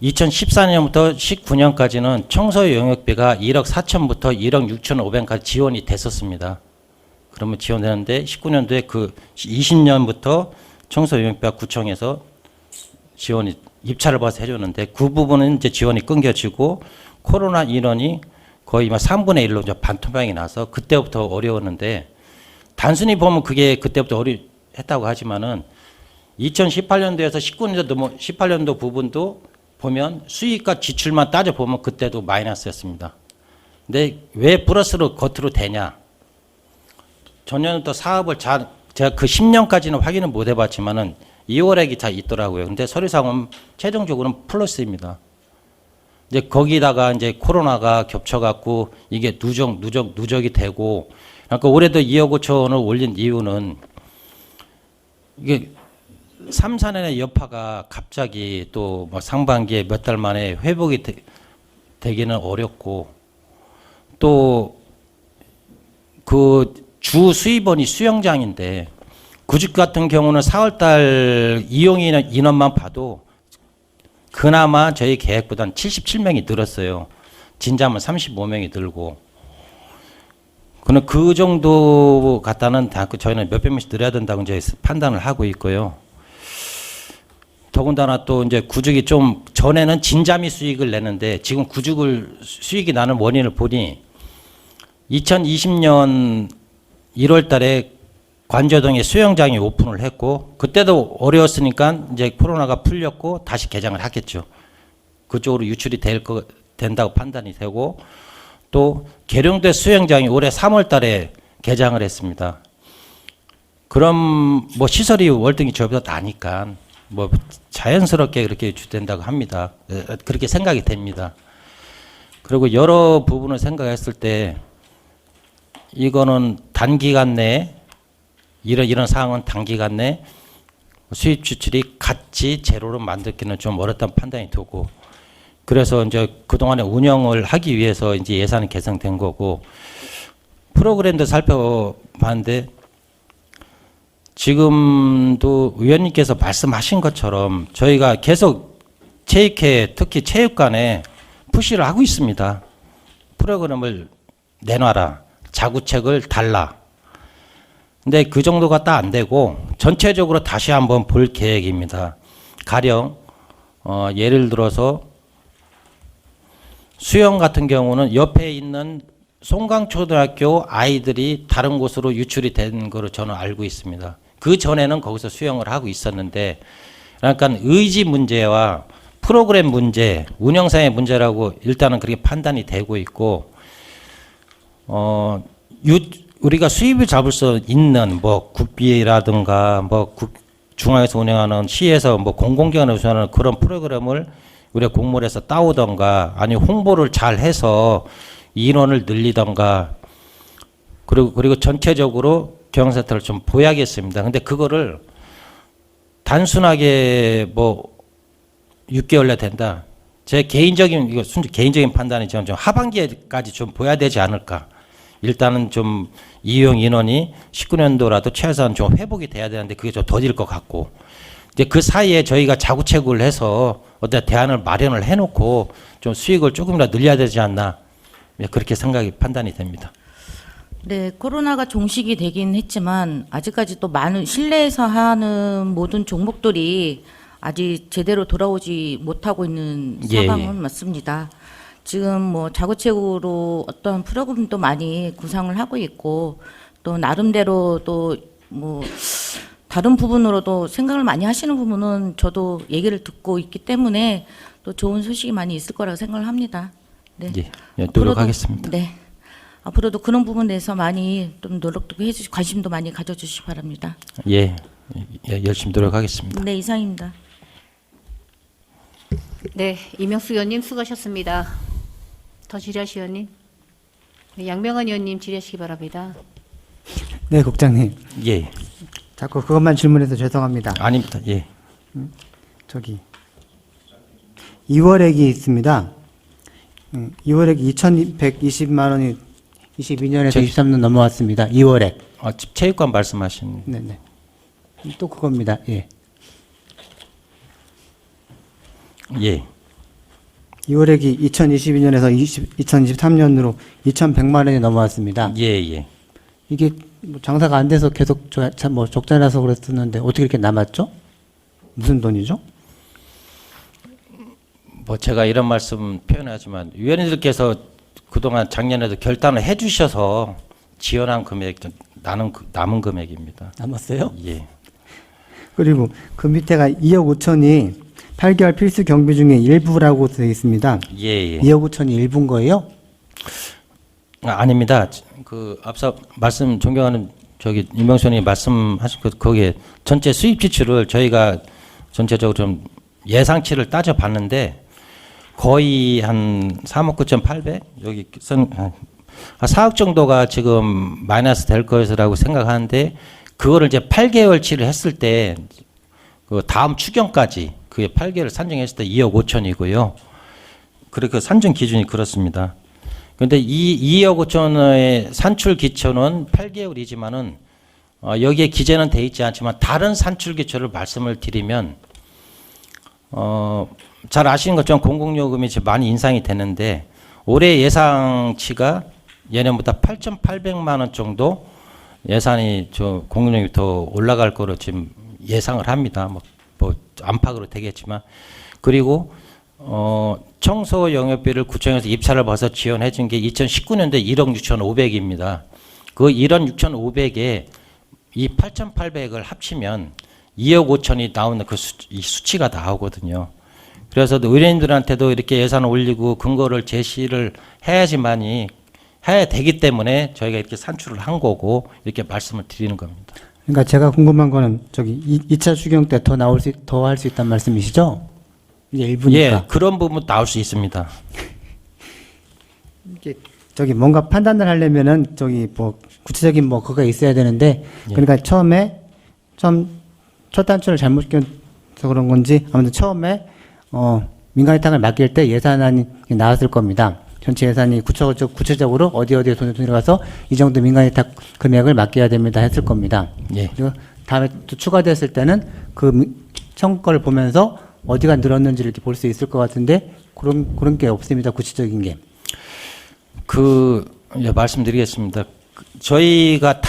Speaker 2: 2014년부터 19년까지는 청소 용역비가 1억 4천부터 1억 6,500까지 지원이 됐었습니다. 그러면 지원되는데 19년도에 그 20년부터 청소 용역비가 구청에서 지원이 입찰을 봐서 해줬는데 그 부분은 이제 지원이 끊겨지고 코로나 인원이 거의 막 3분의 1로 이제 반토막이 나서 그때부터 어려웠는데 단순히 보면 그게 그때부터 했다고 하지만은 2018년도에서 19년도 18년도 부분도 보면 수익과 지출만 따져보면 그때도 마이너스였습니다. 근데 왜 플러스로 겉으로 되냐? 전년부터 사업을 제가 그 10년까지는 확인을 못 해봤지만은 2월액이 다 있더라고요. 근데 서류상은 최종적으로는 플러스입니다. 이제 거기다가 이제 코로나가 겹쳐갖고 이게 누적이 되고 그러니까 올해도 2억 5천원을 올린 이유는 이게 3, 4년의 여파가 갑자기 또 뭐 상반기에 몇 달 만에 회복이 되기는 어렵고 또 그 주 수입원이 수영장인데 구직 같은 경우는 4월달 이용 인원만 봐도 그나마 저희 계획보다는 77명이 늘었어요. 진짜면 35명이 늘고. 그는 그 정도 갖다는 저희는 몇백 명씩 늘어야 된다고 이제 판단을 하고 있고요. 더군다나 또 이제 구죽이 좀 전에는 진자미 수익을 내는데 지금 구죽을 수익이 나는 원인을 보니 2020년 1월 달에 관저동에 수영장이 오픈을 했고 그때도 어려웠으니까 이제 코로나가 풀렸고 다시 개장을 하겠죠. 그쪽으로 유출이 된다고 판단이 되고 또 계룡대 수영장이 올해 3월 달에 개장을 했습니다. 그럼 뭐 시설이 월등히 저보다 나니까 뭐 자연스럽게 그렇게 유출된다고 합니다. 그렇게 생각이 됩니다. 그리고 여러 부분을 생각했을 때 이거는 단기간 내에 이런 상황은 단기간 내 수입 추출이 같이 제로로 만들기는 좀 어렵다는 판단이 들고 그래서 이제 그동안에 운영을 하기 위해서 이제 예산이 개정된 거고 프로그램도 살펴봤는데 지금도 의원님께서 말씀하신 것처럼 저희가 계속 체육회 특히 체육관에 푸시를 하고 있습니다. 프로그램을 내놔라. 자구책을 달라. 근데 그 정도가 딱 안 되고 전체적으로 다시 한번 볼 계획입니다. 가령 예를 들어서 수영 같은 경우는 옆에 있는 송강초등학교 아이들이 다른 곳으로 유출이 된 거로 저는 알고 있습니다. 그 전에는 거기서 수영을 하고 있었는데 그러니까 의지 문제와 프로그램 문제, 운영상의 문제라고 일단은 그렇게 판단이 되고 있고 우리가 수입을 잡을 수 있는 뭐 국비라든가 뭐 중앙에서 운영하는 시에서 뭐 공공기관에서 운영하는 그런 프로그램을 우리가 공모해서 따오던가 아니 홍보를 잘 해서 인원을 늘리던가 그리고 전체적으로 경영센터를 좀 보야겠습니다. 근데 그거를 단순하게 뭐 6개월 내 된다. 제 개인적인 이거 순전 개인적인 판단이지만 좀 하반기에까지 좀 보야 되지 않을까. 일단은 좀 이용 인원이 19년도라도 최소한 좀 회복이 돼야 되는데 그게 좀 더딜 것 같고 이제 그 사이에 저희가 자구책을 해서 어떤 대안을 마련을 해놓고 좀 수익을 조금이라도 늘려야 되지 않나 그렇게 생각이 판단이 됩니다.
Speaker 3: 네, 코로나가 종식이 되긴 했지만 아직까지 또 많은 실내에서 하는 모든 종목들이 아직 제대로 돌아오지 못하고 있는
Speaker 2: 예,
Speaker 3: 상황은
Speaker 2: 예.
Speaker 3: 맞습니다. 지금 뭐 자구책으로 어떤 프로그램도 많이 구상을 하고 있고 또 나름대로 또 뭐 다른 부분으로도 생각을 많이 하시는 부분은 저도 얘기를 듣고 있기 때문에 또 좋은 소식이 많이 있을 거라고 생각을 합니다. 네.
Speaker 2: 예, 노력하겠습니다.
Speaker 3: 네. 앞으로도 그런 부분에 대해서 많이 좀 노력도 해주시고 관심도 많이 가져주시기 바랍니다.
Speaker 2: 예, 열심히 노력하겠습니다.
Speaker 3: 네, 이상입니다.
Speaker 1: 네, 이명수 의원님 수고하셨습니다. 더 질의하실 의원님. 네, 양명환 의원님 질의하시기 바랍니다.
Speaker 4: 네, 국장님.
Speaker 2: 예,
Speaker 4: 자꾸 그것만 질문해서 죄송합니다.
Speaker 2: 아닙니다. 예,
Speaker 4: 저기 2월액이 있습니다. 2월액 2,120만 원이 22년에서 23년 넘어왔습니다. 2월액.
Speaker 2: 체육관 말씀하신.
Speaker 4: 네네. 또 그겁니다. 예.
Speaker 2: 예,
Speaker 4: 2월액이 2022년에서 2023년으로 2,100만 원이 넘어왔습니다.
Speaker 2: 예.
Speaker 4: 이게 뭐 장사가 안 돼서 계속 뭐 적자라서 그랬었는데 어떻게 이렇게 남았죠? 무슨 돈이죠?
Speaker 2: 뭐 제가 이런 말씀 표현하지만 위원님들께서 그동안 작년에도 결단을 해주셔서 지원한 금액 남은 금액입니다.
Speaker 4: 남았어요?
Speaker 2: 예,
Speaker 4: 그리고 그 밑에가 2억 5천이 8개월 필수 경비 중에 일부라고 되어 있습니다.
Speaker 2: 예.
Speaker 4: 2억 5천이 일부인 거예요?
Speaker 2: 아닙니다. 그 앞서 말씀 존경하는 저기 이명수 의원님 말씀하신 거기에 전체 수입 지출을 저희가 전체적으로 좀 예상치를 따져 봤는데 거의 한 3억 9,800 여기 선 4억 정도가 지금 마이너스 될 것이라고 생각하는데 그거를 이제 8개월치를 했을 때 그 다음 추경까지 그게 8개월 산정했을 때 2억 5천이고요. 그리고 산정 기준이 그렇습니다. 그런데 이 2억 5천의 산출 기초는 8개월이지만은 여기에 기재는 돼 있지 않지만 다른 산출 기초를 말씀을 드리면 잘 아시는 것처럼 공공요금이 지금 많이 인상이 되는데 올해 예상치가 예년보다 8,800만 원 정도 예산이 저 공공요금이 더 올라갈 거로 지금 예상을 합니다. 뭐 안팎으로 되겠지만 그리고 청소 영업비를 구청에서 입찰을 봐서 지원해 준 게 2019년도에 1억 6,500입니다. 그 1억 6,500에 이 8,800을 합치면 2억 5천이 나오는 이 수치가 나오거든요. 그래서 의뢰인들한테도 이렇게 예산을 올리고 근거를 제시를 해야지만이 해야 되기 때문에 저희가 이렇게 산출을 한 거고 이렇게 말씀을 드리는 겁니다.
Speaker 4: 그러니까 제가 궁금한 거는 저기 2차 추경 때 더 할 수 있다는 말씀이시죠? 이제 일부니까.
Speaker 2: 예, 그런 부분 나올 수 있습니다.
Speaker 4: 이게 저기 뭔가 판단을 하려면은 저기 뭐 구체적인 뭐 그거가 있어야 되는데 그러니까 첫 단추를 잘못 껴서 그런 건지 아무튼 처음에 민간 위탁을 맡길 때 예산안이 나왔을 겁니다. 전체 예산이 구체적으로 어디에 돈이 들어가서 이 정도 민간 위탁 금액을 맡겨야 됩니다 했을 겁니다.
Speaker 2: 예.
Speaker 4: 그리고 다음에 또 추가됐을 때는 그 청구를 보면서 어디가 늘었는지를 이렇게 볼 수 있을 것 같은데 그런 게 없습니다. 구체적인 게.
Speaker 2: 이제 말씀드리겠습니다. 저희가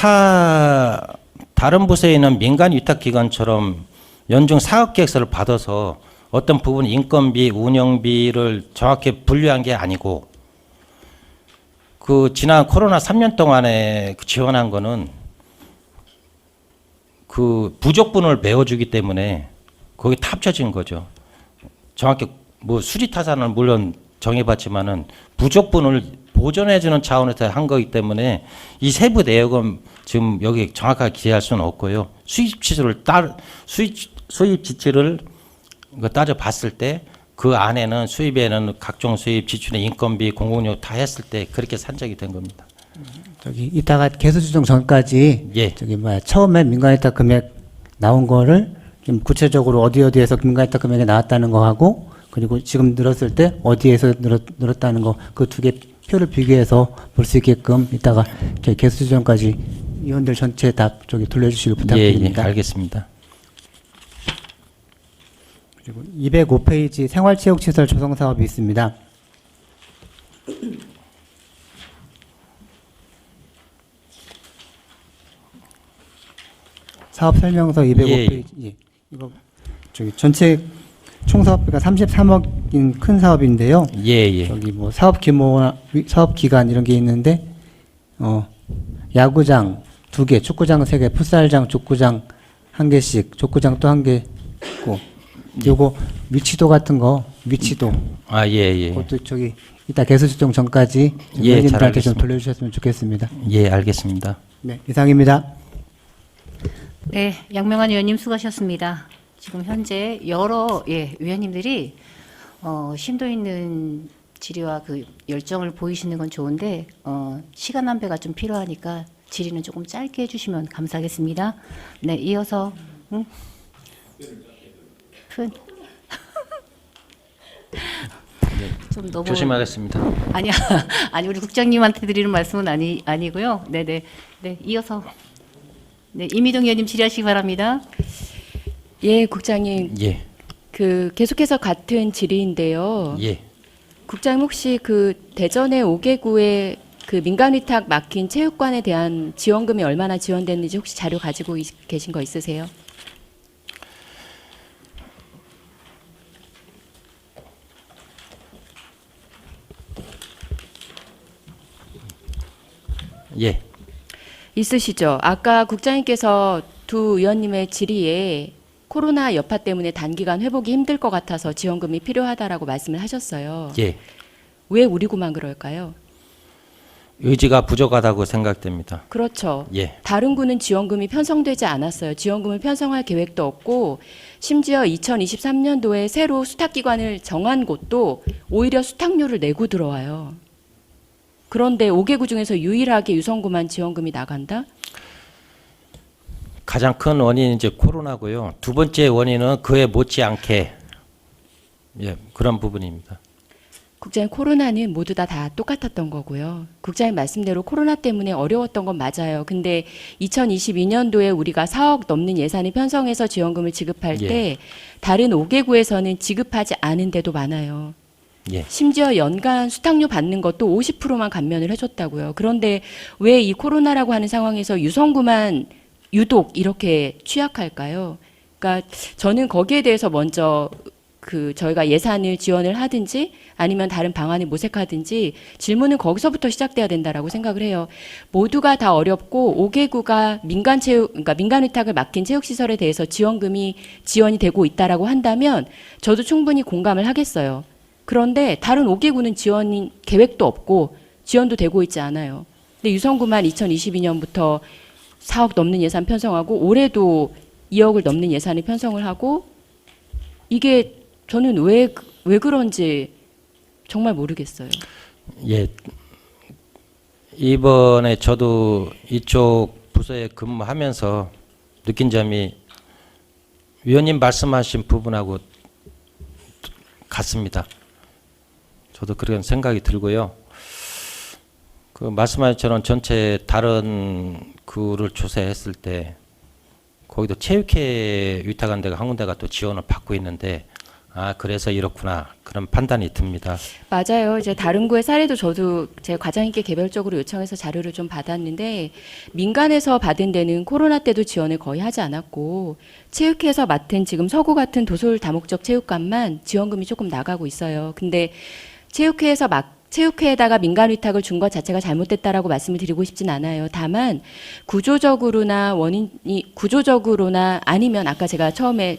Speaker 2: 다른 부서에 있는 민간 위탁 기관처럼 연중 사업 계획서를 받아서 어떤 부분 인건비, 운영비를 정확히 분류한 게 아니고 그 지난 코로나 3년 동안에 지원한 거는 그 부족분을 메워주기 때문에 거기 다 합쳐진 거죠. 정확히 뭐 수리타산을 물론 정해봤지만은 부족분을 보존해주는 차원에서 한 거기 때문에 이 세부 내역은 지금 여기 정확하게 기재할 수는 없고요. 수입 지출을 따져봤을 때 그 안에는 수입에는 각종 수입 지출의 인건비, 공공요금 다 했을 때 그렇게 산정이 된 겁니다.
Speaker 4: 저기 이따가 개수 조정 전까지
Speaker 2: 예.
Speaker 4: 저기 처음에 민간 위탁 금액 나온 거를 좀 구체적으로 어디에서 민간 위탁 금액이 나왔다는 거 하고 그리고 지금 늘었을 때 어디에서 늘었다는 거 그 두 개 표를 비교해서 볼 수 있게끔 이따가 저희 개수 조정까지 위원들 전체 다 저기 돌려주시길 부탁드립니다.
Speaker 2: 예, 알겠습니다.
Speaker 4: 그리고 205페이지 생활체육시설 조성 사업이 있습니다. 사업 설명서 205페이지. 예. 이거 저기 전체 총 사업비가 33억인 큰 사업인데요.
Speaker 2: 예.
Speaker 4: 저기 뭐 사업 규모나 사업 기간 이런 게 있는데 야구장 2개, 축구장 3개, 풋살장, 족구장 1개씩, 족구장 또 1개 있고 요거 위치도 같은 거 위치도
Speaker 2: 예.
Speaker 4: 그것도 저기 이따 개수 조정 전까지
Speaker 2: 예,
Speaker 4: 의원님들한테
Speaker 2: 잘
Speaker 4: 좀
Speaker 2: 알겠습니다.
Speaker 4: 돌려주셨으면 좋겠습니다.
Speaker 2: 예, 알겠습니다.
Speaker 4: 네, 이상입니다.
Speaker 1: 네, 양명환 의원님 수고하셨습니다. 지금 현재 여러 위원님들이 심도 있는 질의와 그 열정을 보이시는 건 좋은데 시간 안배가 좀 필요하니까 질의는 조금 짧게 해주시면 감사하겠습니다. 네, 이어서 좀 너무
Speaker 2: 조심하겠습니다.
Speaker 1: 아니야, 아니 우리 국장님한테 드리는 말씀은 아니고요. 네, 이어서 이미동 의원님 질의하시기 바랍니다.
Speaker 6: 예, 국장님.
Speaker 2: 예.
Speaker 6: 계속해서 같은 질의인데요.
Speaker 2: 예.
Speaker 6: 국장님 혹시 대전의 5개구에 민간 위탁 맡긴 체육관에 대한 지원금이 얼마나 지원됐는지 혹시 자료 가지고 계신 거 있으세요?
Speaker 2: 예.
Speaker 6: 있으시죠? 아까 국장님께서 두 의원님의 질의에 코로나 여파 때문에 단기간 회복이 힘들 것 같아서 지원금이 필요하다라고 말씀을 하셨어요.
Speaker 2: 예.
Speaker 6: 왜 우리 구만 그럴까요?
Speaker 2: 의지가 부족하다고 생각됩니다.
Speaker 6: 그렇죠.
Speaker 2: 예.
Speaker 6: 다른 구는 지원금이 편성되지 않았어요. 지원금을 편성할 계획도 없고 심지어 2023년도에 새로 수탁기관을 정한 곳도 오히려 수탁료를 내고 들어와요. 그런데 5개구 중에서 유일하게 유성구만 지원금이 나간다?
Speaker 2: 가장 큰 원인은 이제 코로나고요. 두 번째 원인은 그에 못지않게 그런 부분입니다.
Speaker 6: 국장님, 코로나는 모두 다 똑같았던 거고요. 국장님 말씀대로 코로나 때문에 어려웠던 건 맞아요. 근데 2022년도에 우리가 4억 넘는 예산을 편성해서 지원금을 지급할 때 다른 5개구에서는 지급하지 않은 데도 많아요.
Speaker 2: 예.
Speaker 6: 심지어 연간 수탁료 받는 것도 50%만 감면을 해줬다고요. 그런데 왜 이 코로나라고 하는 상황에서 유성구만 유독 이렇게 취약할까요? 그러니까 저는 거기에 대해서 먼저 저희가 예산을 지원을 하든지 아니면 다른 방안을 모색하든지 질문은 거기서부터 시작돼야 된다라고 생각을 해요. 모두가 다 어렵고 5개구가 그러니까 민간 위탁을 맡긴 체육시설에 대해서 지원금이 지원이 되고 있다라고 한다면 저도 충분히 공감을 하겠어요. 그런데 다른 5개구는 지원 계획도 없고 지원도 되고 있지 않아요. 근데 유성구만 2022년부터 4억 넘는 예산 편성하고 올해도 2억을 넘는 예산을 편성을 하고 이게 저는 왜 그런지 정말 모르겠어요.
Speaker 2: 예. 이번에 저도 이쪽 부서에 근무하면서 느낀 점이 위원님 말씀하신 부분하고 같습니다. 저도 그런 생각이 들고요. 그 말씀하신 것처럼 전체 다른 그를 조사했을 때 거기도 체육회 위탁한 데가 한 군데가 또 지원을 받고 있는데 아 그래서 이렇구나 그런 판단이 듭니다.
Speaker 6: 맞아요. 이제 다른 구의 사례도 저도 제 과장님께 개별적으로 요청해서 자료를 좀 받았는데 민간에서 받은 데는 코로나 때도 지원을 거의 하지 않았고 체육회에서 맡은 지금 서구 같은 도솔 다목적 체육관만 지원금이 조금 나가고 있어요. 근데 체육회에다가 민간 위탁을 준 것 자체가 잘못됐다라고 말씀을 드리고 싶진 않아요. 다만 구조적으로나 아니면 아까 제가 처음에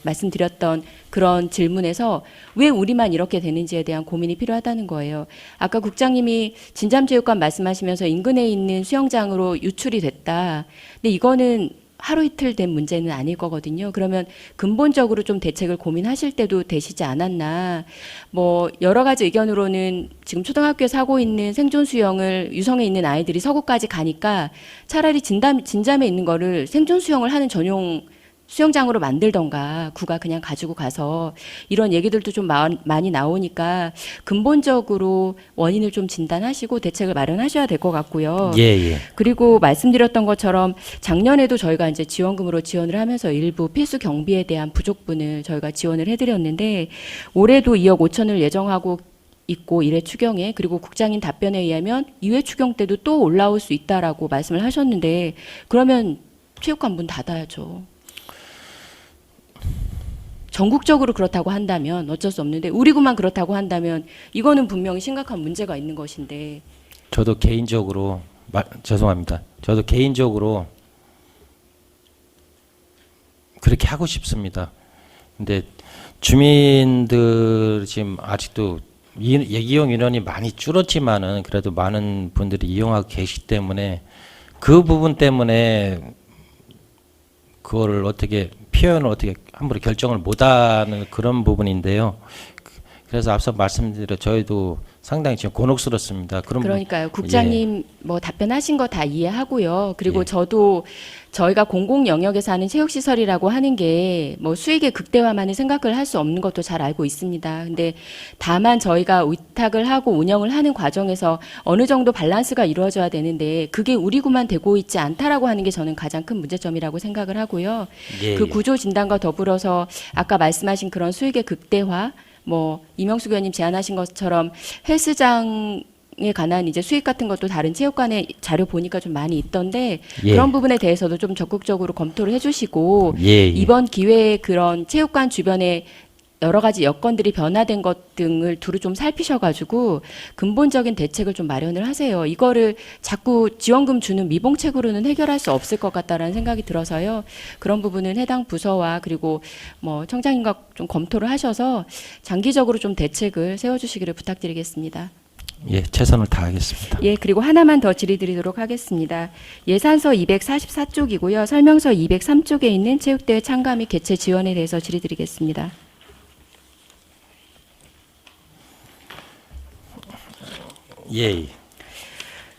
Speaker 6: 말씀드렸던 그런 질문에서 왜 우리만 이렇게 되는지에 대한 고민이 필요하다는 거예요. 아까 국장님이 진잠체육관 말씀하시면서 인근에 있는 수영장으로 유출이 됐다. 근데 이거는 하루 이틀 된 문제는 아닐 거거든요. 그러면 근본적으로 좀 대책을 고민하실 때도 되시지 않았나. 뭐 여러 가지 의견으로는 지금 초등학교에서 하고 있는 생존 수영을 유성에 있는 아이들이 서구까지 가니까 차라리 진잠에 있는 거를 생존 수영을 하는 전용 수영장으로 만들던가 구가 그냥 가지고 가서 이런 얘기들도 좀 많이 나오니까 근본적으로 원인을 좀 진단하시고 대책을 마련하셔야 될 것 같고요.
Speaker 2: 예.
Speaker 6: 그리고 말씀드렸던 것처럼 작년에도 저희가 이제 지원금으로 지원을 하면서 일부 필수 경비에 대한 부족분을 저희가 지원을 해드렸는데 올해도 2억 5천을 예정하고 있고 1회 추경에 그리고 국장님 답변에 의하면 2회 추경 때도 또 올라올 수 있다라고 말씀을 하셨는데 그러면 체육관 문 닫아야죠. 전국적으로 그렇다고 한다면 어쩔 수 없는데 우리 구만 그렇다고 한다면 이거는 분명히 심각한 문제가 있는 것인데
Speaker 2: 저도 개인적으로 죄송합니다. 저도 개인적으로 그렇게 하고 싶습니다. 근데 주민들 지금 아직도 이용 인원이 많이 줄었지만은 그래도 많은 분들이 이용하고 계시기 때문에 그 부분 때문에 그거를 어떻게 표현을 어떻게 함부로 결정을 못하는 그런 부분인데요. 그래서 앞서 말씀드린 저희도 상당히 지금 곤혹스럽습니다.
Speaker 6: 그러니까요. 국장님 뭐 답변하신 거 다 이해하고요. 그리고
Speaker 2: 예.
Speaker 6: 저도 저희가 공공 영역에서 하는 체육시설이라고 하는 게 뭐 수익의 극대화만을 생각을 할 수 없는 것도 잘 알고 있습니다. 근데 다만 저희가 위탁을 하고 운영을 하는 과정에서 어느 정도 밸런스가 이루어져야 되는데 그게 우리 구만 되고 있지 않다라고 하는 게 저는 가장 큰 문제점이라고 생각을 하고요.
Speaker 2: 예,
Speaker 6: 그
Speaker 2: 예.
Speaker 6: 구조 진단과 더불어서 아까 말씀하신 그런 수익의 극대화 뭐 이명숙 의원님 제안하신 것처럼 헬스장에 관한 이제 수익 같은 것도 다른 체육관에 자료 보니까 좀 많이 있던데
Speaker 2: 예.
Speaker 6: 그런 부분에 대해서도 좀 적극적으로 검토를 해주시고
Speaker 2: 예.
Speaker 6: 이번 기회에 그런 체육관 주변에 여러 가지 여건들이 변화된 것 등을 두루 좀 살피셔가지고 근본적인 대책을 좀 마련을 하세요. 이거를 자꾸 지원금 주는 미봉책으로는 해결할 수 없을 것 같다라는 생각이 들어서요. 그런 부분은 해당 부서와 그리고 뭐 청장님과 좀 검토를 하셔서 장기적으로 좀 대책을 세워주시기를 부탁드리겠습니다.
Speaker 2: 예, 최선을 다하겠습니다.
Speaker 6: 예, 그리고 하나만 더 질의드리도록 하겠습니다. 예산서 244쪽이고요. 설명서 203쪽에 있는 체육대회 참가 및 개최 지원에 대해서 질의드리겠습니다.
Speaker 2: 예.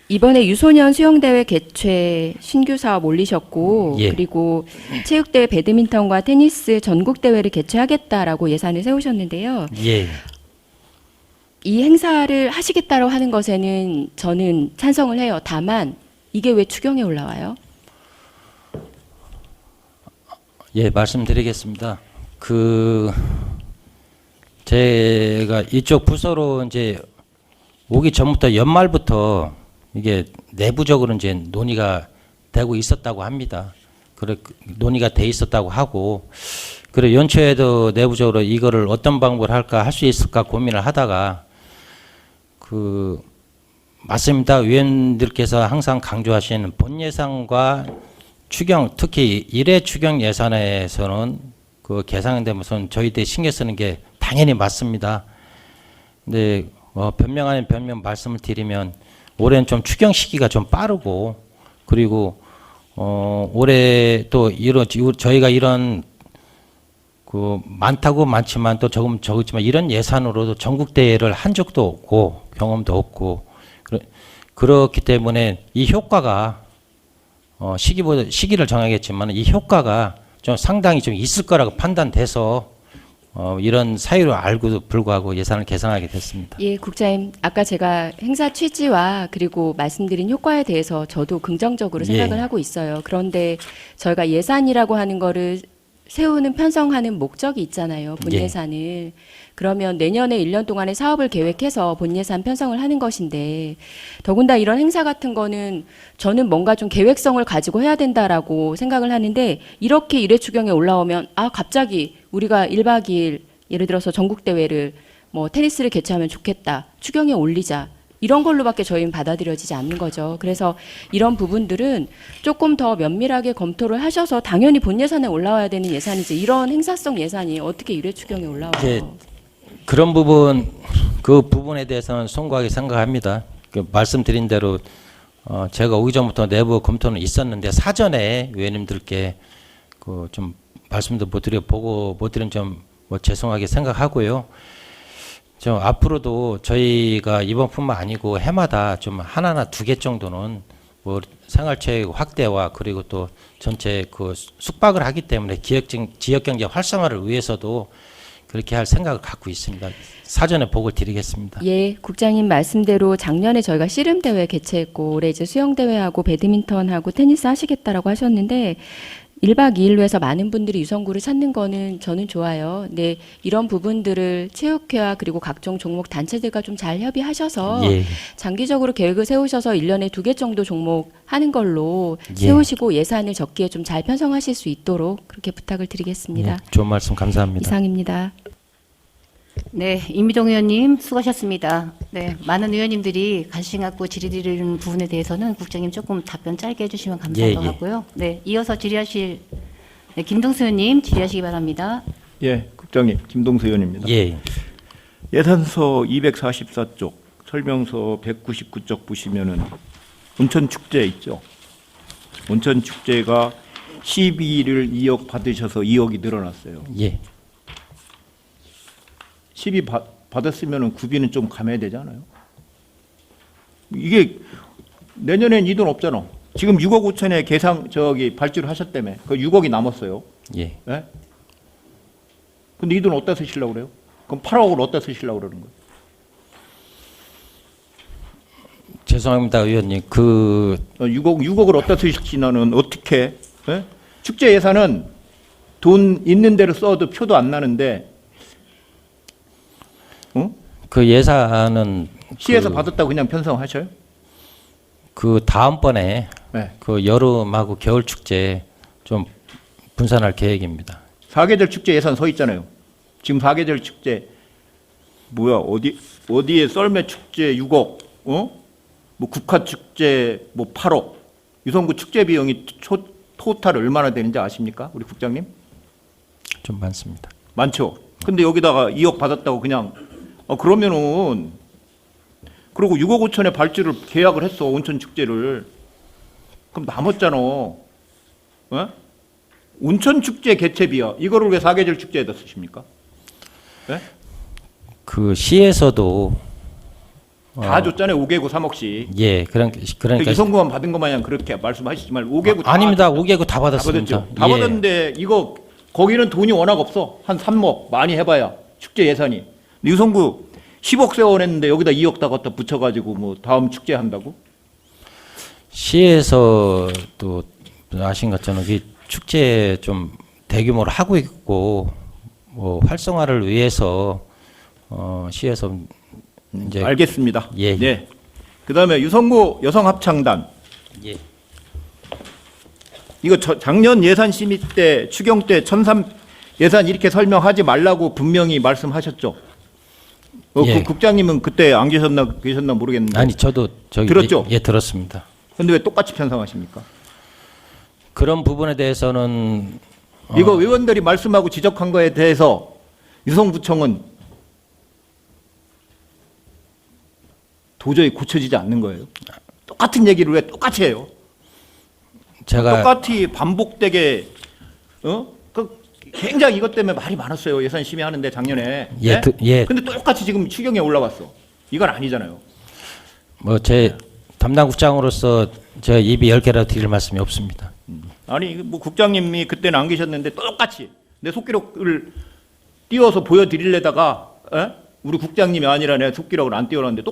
Speaker 6: 이번에 유소년 수영대회 개최 신규 사업 올리셨고
Speaker 2: 예.
Speaker 6: 그리고 체육대회 배드민턴과 테니스 전국대회를 개최하겠다라고 예산을 세우셨는데요.
Speaker 2: 예.
Speaker 6: 이 행사를 하시겠다고 하는 것에는 저는 찬성을 해요. 다만 이게 왜 추경에 올라와요?
Speaker 2: 예, 말씀드리겠습니다. 제가 이쪽 부서로 이제 오기 전부터 연말부터 이게 내부적으로 이제 논의가 되고 있었다고 합니다. 논의가 돼 있었다고 하고, 그래 연초에도 내부적으로 이거를 어떤 방법을 할까 할 수 있을까 고민을 하다가 맞습니다. 위원님들께서 항상 강조하시는 본 예산과 추경, 특히 1회 추경 예산에서는 그 계산되면서 저희들이 신경 쓰는 게 당연히 맞습니다. 근데 변명 아닌 변명 말씀을 드리면 올해는 좀 추경 시기가 좀 빠르고, 그리고 올해 또 저희가 이런 많다고 많지만 또 조금 적었지만 이런 예산으로도 전국 대회를 한 적도 없고 경험도 없고, 그렇기 때문에 이 효과가 시기를 정하겠지만 이 효과가 좀 상당히 좀 있을 거라고 판단돼서 이런 사유를 알고도 불구하고 예산을 계산하게 됐습니다.
Speaker 6: 예, 국장님, 아까 제가 행사 취지와 그리고 말씀드린 효과에 대해서 저도 긍정적으로 생각을
Speaker 2: 예.
Speaker 6: 하고 있어요. 그런데 저희가 예산이라고 하는 거를 세우는 편성하는 목적이 있잖아요. 본
Speaker 2: 예.
Speaker 6: 예산을. 그러면 내년에 1년 동안의 사업을 계획해서 본 예산 편성을 하는 것인데, 더군다나 이런 행사 같은 거는 저는 뭔가 좀 계획성을 가지고 해야 된다라고 생각을 하는데, 이렇게 1회 추경에 올라오면 갑자기 우리가 1박 2일 예를 들어서 전국대회를 뭐 테니스를 개최하면 좋겠다, 추경에 올리자, 이런 걸로밖에 저희는 받아들여지지 않는 거죠. 그래서 이런 부분들은 조금 더 면밀하게 검토를 하셔서, 당연히 본 예산에 올라와야 되는 예산이지 이런 행사성 예산이 어떻게 1회 추경에 올라와요.
Speaker 2: 그런 그 부분에 대해서는 송구하게 생각합니다. 말씀드린 대로 제가 오기 전부터 내부 검토는 있었는데 사전에 위원님들께 좀 말씀도 못 드린 점 죄송하게 생각하고요. 저 앞으로도 저희가 이번뿐만 아니고 해마다 좀 하나나 2개 정도는 생활체육 확대와 그리고 또 전체 숙박을 하기 때문에 지역경제 활성화를 위해서도 그렇게 할 생각을 갖고 있습니다. 사전에 보고를 드리겠습니다.
Speaker 6: 예, 국장님 말씀대로 작년에 저희가 씨름대회 개최했고 올해 이제 수영대회하고 배드민턴하고 테니스 하시겠다라고 하셨는데 1박 2일로 해서 많은 분들이 유성구를 찾는 거는 저는 좋아요. 네, 이런 부분들을 체육회와 그리고 각종 종목 단체들과 좀 잘 협의하셔서
Speaker 2: 예.
Speaker 6: 장기적으로 계획을 세우셔서 1년에 2개 정도 종목 하는 걸로
Speaker 2: 예.
Speaker 6: 세우시고 예산을 적기에 좀 잘 편성하실 수 있도록 그렇게 부탁을 드리겠습니다.
Speaker 2: 예, 좋은 말씀 감사합니다.
Speaker 6: 이상입니다.
Speaker 1: 네, 임미동 의원님 수고하셨습니다. 네, 많은 의원님들이 관심 갖고 질의드리는 부분에 대해서는 국장님 조금 답변 짧게 해주시면 감사할 것
Speaker 2: 예.
Speaker 1: 같고요. 네, 이어서 질의하실 김동수 의원님 질의하시기 바랍니다.
Speaker 5: 예, 국장님 김동수 의원입니다.
Speaker 2: 예.
Speaker 5: 예산서 244쪽 설명서 199쪽 보시면은 온천 축제 있죠. 온천 축제가 12를 2억 받으셔서 2억이 늘어났어요.
Speaker 2: 예.
Speaker 5: 10이 받았으면은 구비는 좀 감해야 되지 않아요? 이게 내년엔 이 돈 없잖아. 지금 6억 5천에 발주를 하셨다며. 그 6억이 남았어요.
Speaker 2: 예.
Speaker 5: 예? 근데 이 돈 어디다 쓰시려고 그래요? 그럼 8억을 어디다 쓰시려고 그러는 거예요?
Speaker 2: 죄송합니다, 의원님.
Speaker 5: 6억을 어디다 쓰시나는 어떻게? 예? 축제 예산은 돈 있는 대로 써도 표도 안 나는데,
Speaker 2: 그 예산은
Speaker 5: 시에서 받았다고 그냥 편성하셔요?
Speaker 2: 다음번에
Speaker 5: 네.
Speaker 2: 여름하고 겨울 축제 좀 분산할 계획입니다.
Speaker 5: 사계절 축제 예산 서 있잖아요. 지금 사계절 축제 어디에 썰매 축제 6억, 뭐 국화 축제 뭐 8억, 유성구 축제 비용이 토탈 얼마나 되는지 아십니까, 우리 국장님?
Speaker 2: 좀 많습니다.
Speaker 5: 많죠. 근데 여기다가 2억 받았다고 그냥 그러면은 그리고 6억 5천에 발주를 계약을 했어, 온천 축제를. 그럼 남았잖아. 온천 축제 개최비야. 이거를 왜 사계절 축제에다 쓰십니까? 네?
Speaker 2: 시에서도
Speaker 5: 다 줬잖아요. 5개구 3억씩.
Speaker 2: 예, 그러니까
Speaker 5: 이성구만 받은 것 마냥 그렇게 말씀하시지 말고 5개구 다
Speaker 2: 아닙니다. 5개구 다
Speaker 5: 다
Speaker 2: 받았습니다.
Speaker 5: 받았죠. 다
Speaker 2: 예.
Speaker 5: 받았는데 이거 거기는 돈이 워낙 없어. 한 3억 많이 해봐야 축제 예산이. 근데 유성구 10억 세원했는데 여기다 2억 다 갖다 붙여가지고 뭐 다음 축제 한다고?
Speaker 2: 시에서도 아신 것처럼 이 축제 좀 대규모로 하고 있고 활성화를 위해서 시에서 이제
Speaker 5: 알겠습니다.
Speaker 2: 예.
Speaker 5: 네. 그다음에 유성구 여성합창단.
Speaker 2: 예.
Speaker 5: 이거 작년 예산 심의 때 추경 때 1,300 예산 이렇게 설명하지 말라고 분명히 말씀하셨죠.
Speaker 2: 예.
Speaker 5: 그 국장님은 그때 안 계셨나 모르겠는데.
Speaker 2: 아니 저도 저기
Speaker 5: 들었죠?
Speaker 2: 예, 들었습니다.
Speaker 5: 근데 왜 똑같이 편성하십니까?
Speaker 2: 그런 부분에 대해서는
Speaker 5: 이거 의원들이 말씀하고 지적한 거에 대해서 유성구청은 도저히 고쳐지지 않는 거예요. 똑같은 얘기를 왜 똑같이 해요?
Speaker 2: 제가
Speaker 5: 똑같이 반복되게 굉장히 이것 때문에 말이 많았어요. 예산 심의하는데 작년에.
Speaker 2: 예, 예.
Speaker 5: 근데 똑같이 지금 추경에 올라왔어. 이건 아니잖아요.
Speaker 2: 뭐 제 담당 국장으로서 제가 입이 10개라도 드릴 말씀이 없습니다.
Speaker 5: 아니 뭐 국장님이 그때는 안 계셨는데 똑같이 내 속기록을 띄워서 보여드리려다가 우리 국장님이 아니라 내 속기록을 안 띄워놨는데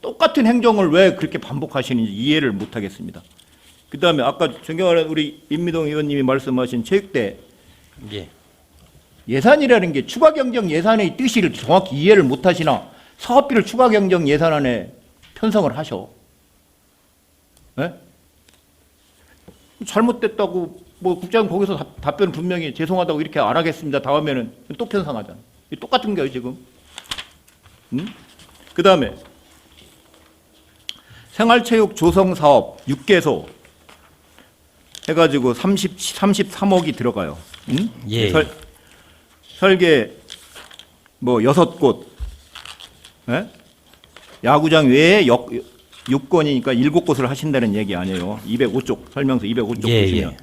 Speaker 5: 똑같은 행정을 왜 그렇게 반복하시는지 이해를 못하겠습니다. 그다음에 아까 존경하는 우리 임미동 의원님이 말씀하신 체육대
Speaker 2: 예.
Speaker 5: 예산이라는 게 추가 경정 예산의 뜻을 정확히 이해를 못하시나 사업비를 추가 경정 예산안에 편성을 하셔. 예? 잘못됐다고 뭐 국장님 거기서 답변 분명히 죄송하다고 이렇게 안 하겠습니다. 다음에는 또 편성하잖아. 똑같은 거예요 지금. 그 다음에 생활체육 조성 사업 6개소 해가지고 33억이 들어가요.
Speaker 2: 예.
Speaker 5: 설계 뭐 6곳, 예? 야구장 외에 요건이니까 7곳을 하신다는 얘기 아니에요. 205쪽 설명서 205쪽
Speaker 2: 예,
Speaker 5: 보시면
Speaker 2: 예.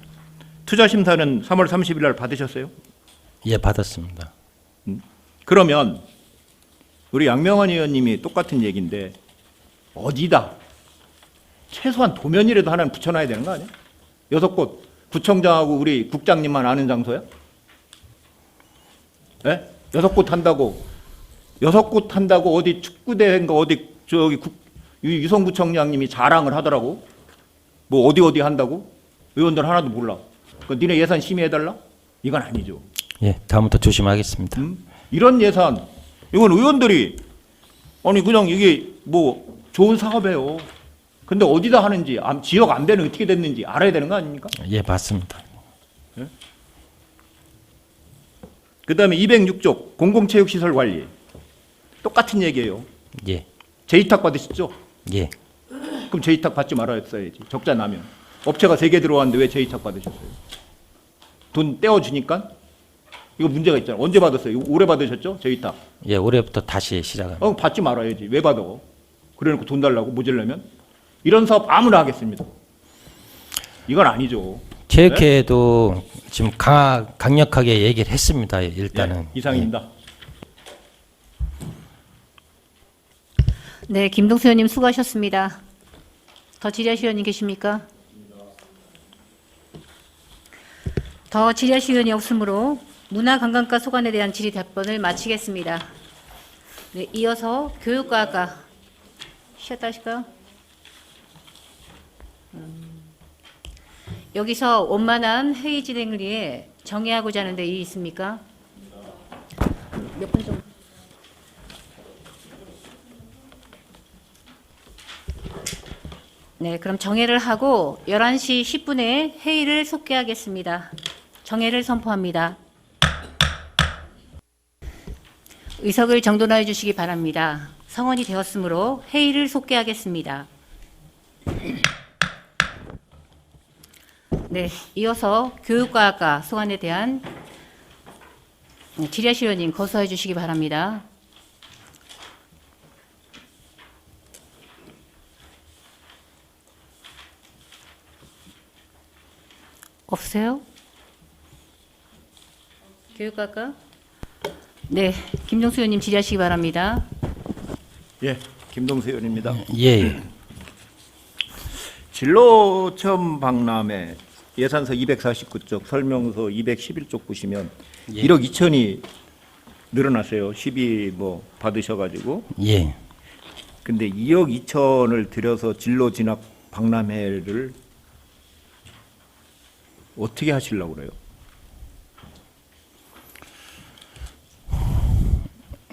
Speaker 5: 투자 심사는 3월 30일 날 받으셨어요?
Speaker 2: 예, 받았습니다.
Speaker 5: 그러면 우리 양명환 의원님이 똑같은 얘기인데 어디다 최소한 도면이라도 하나는 붙여놔야 되는 거 아니야? 6곳 구청장하고 우리 국장님만 아는 장소야? 예? 6곳 한다고 어디 축구대회인가 어디 저기 유성구청장님이 자랑을 하더라고. 뭐 어디 한다고? 의원들 하나도 몰라. 그 니네 예산 심의해달라? 이건 아니죠.
Speaker 2: 예, 다음부터 조심하겠습니다.
Speaker 5: 이런 예산, 이건 의원들이 아니 그냥 이게 뭐 좋은 사업이에요. 근데 어디다 하는지, 지역 안배는 어떻게 됐는지 알아야 되는 거 아닙니까?
Speaker 2: 예, 맞습니다.
Speaker 5: 그 다음에 206쪽 공공체육시설 관리. 똑같은 얘기예요.
Speaker 2: 예,
Speaker 5: 재위탁 받으시죠?
Speaker 2: 예.
Speaker 5: 그럼 재위탁 받지 말았어야지. 적자 나면. 업체가 3개 들어왔는데 왜 재위탁 받으셨어요? 돈 떼어주니까? 이거 문제가 있잖아요. 언제 받았어요? 이거 올해 받으셨죠? 재위탁.
Speaker 2: 예, 올해부터 다시 시작합니다.
Speaker 5: 받지 말아야지. 왜 받아? 그래놓고 돈 달라고 모질려면? 이런 사업 아무나 하겠습니다. 이건 아니죠.
Speaker 2: 체육회에도 지금 강력하게 얘기를 했습니다. 일단은.
Speaker 5: 네, 이상입니다.
Speaker 1: 네, 김동수 의원님 수고하셨습니다. 더 질의하실 의원님 계십니까? 더 질의하실 의원이 없으므로 문화관광과 소관에 대한 질의 답변을 마치겠습니다. 네, 이어서 교육과학과 쉬었다 하실까요? 여기서 원만한 회의 진행을 위해 정의하고자 하는데 이의 있습니까? 몇 분 정도? 네, 그럼 정회를 하고 11시 10분에 회의를 속개하겠습니다. 정회를 선포합니다. 의석을 정돈하여 주시기 바랍니다. 성원이 되었으므로 회의를 속개하겠습니다. 네, 이어서 교육과학과 소관에 대한 질의하실 의원님 거소해 주시기 바랍니다. 없으세요? 교육과학과? 네, 김종수 의원님 질의하시기 바랍니다.
Speaker 5: 예, 김동수 의원입니다.
Speaker 2: 예.
Speaker 5: 진로체험 박람회 예산서 249쪽 설명서 211쪽 보시면
Speaker 2: 예.
Speaker 5: 1억 2천이 늘어났어요. 10이 뭐 받으셔가지고.
Speaker 2: 예.
Speaker 5: 근데 2억 2천을 들여서 진로 진학 박람회를 어떻게 하시려고 그래요?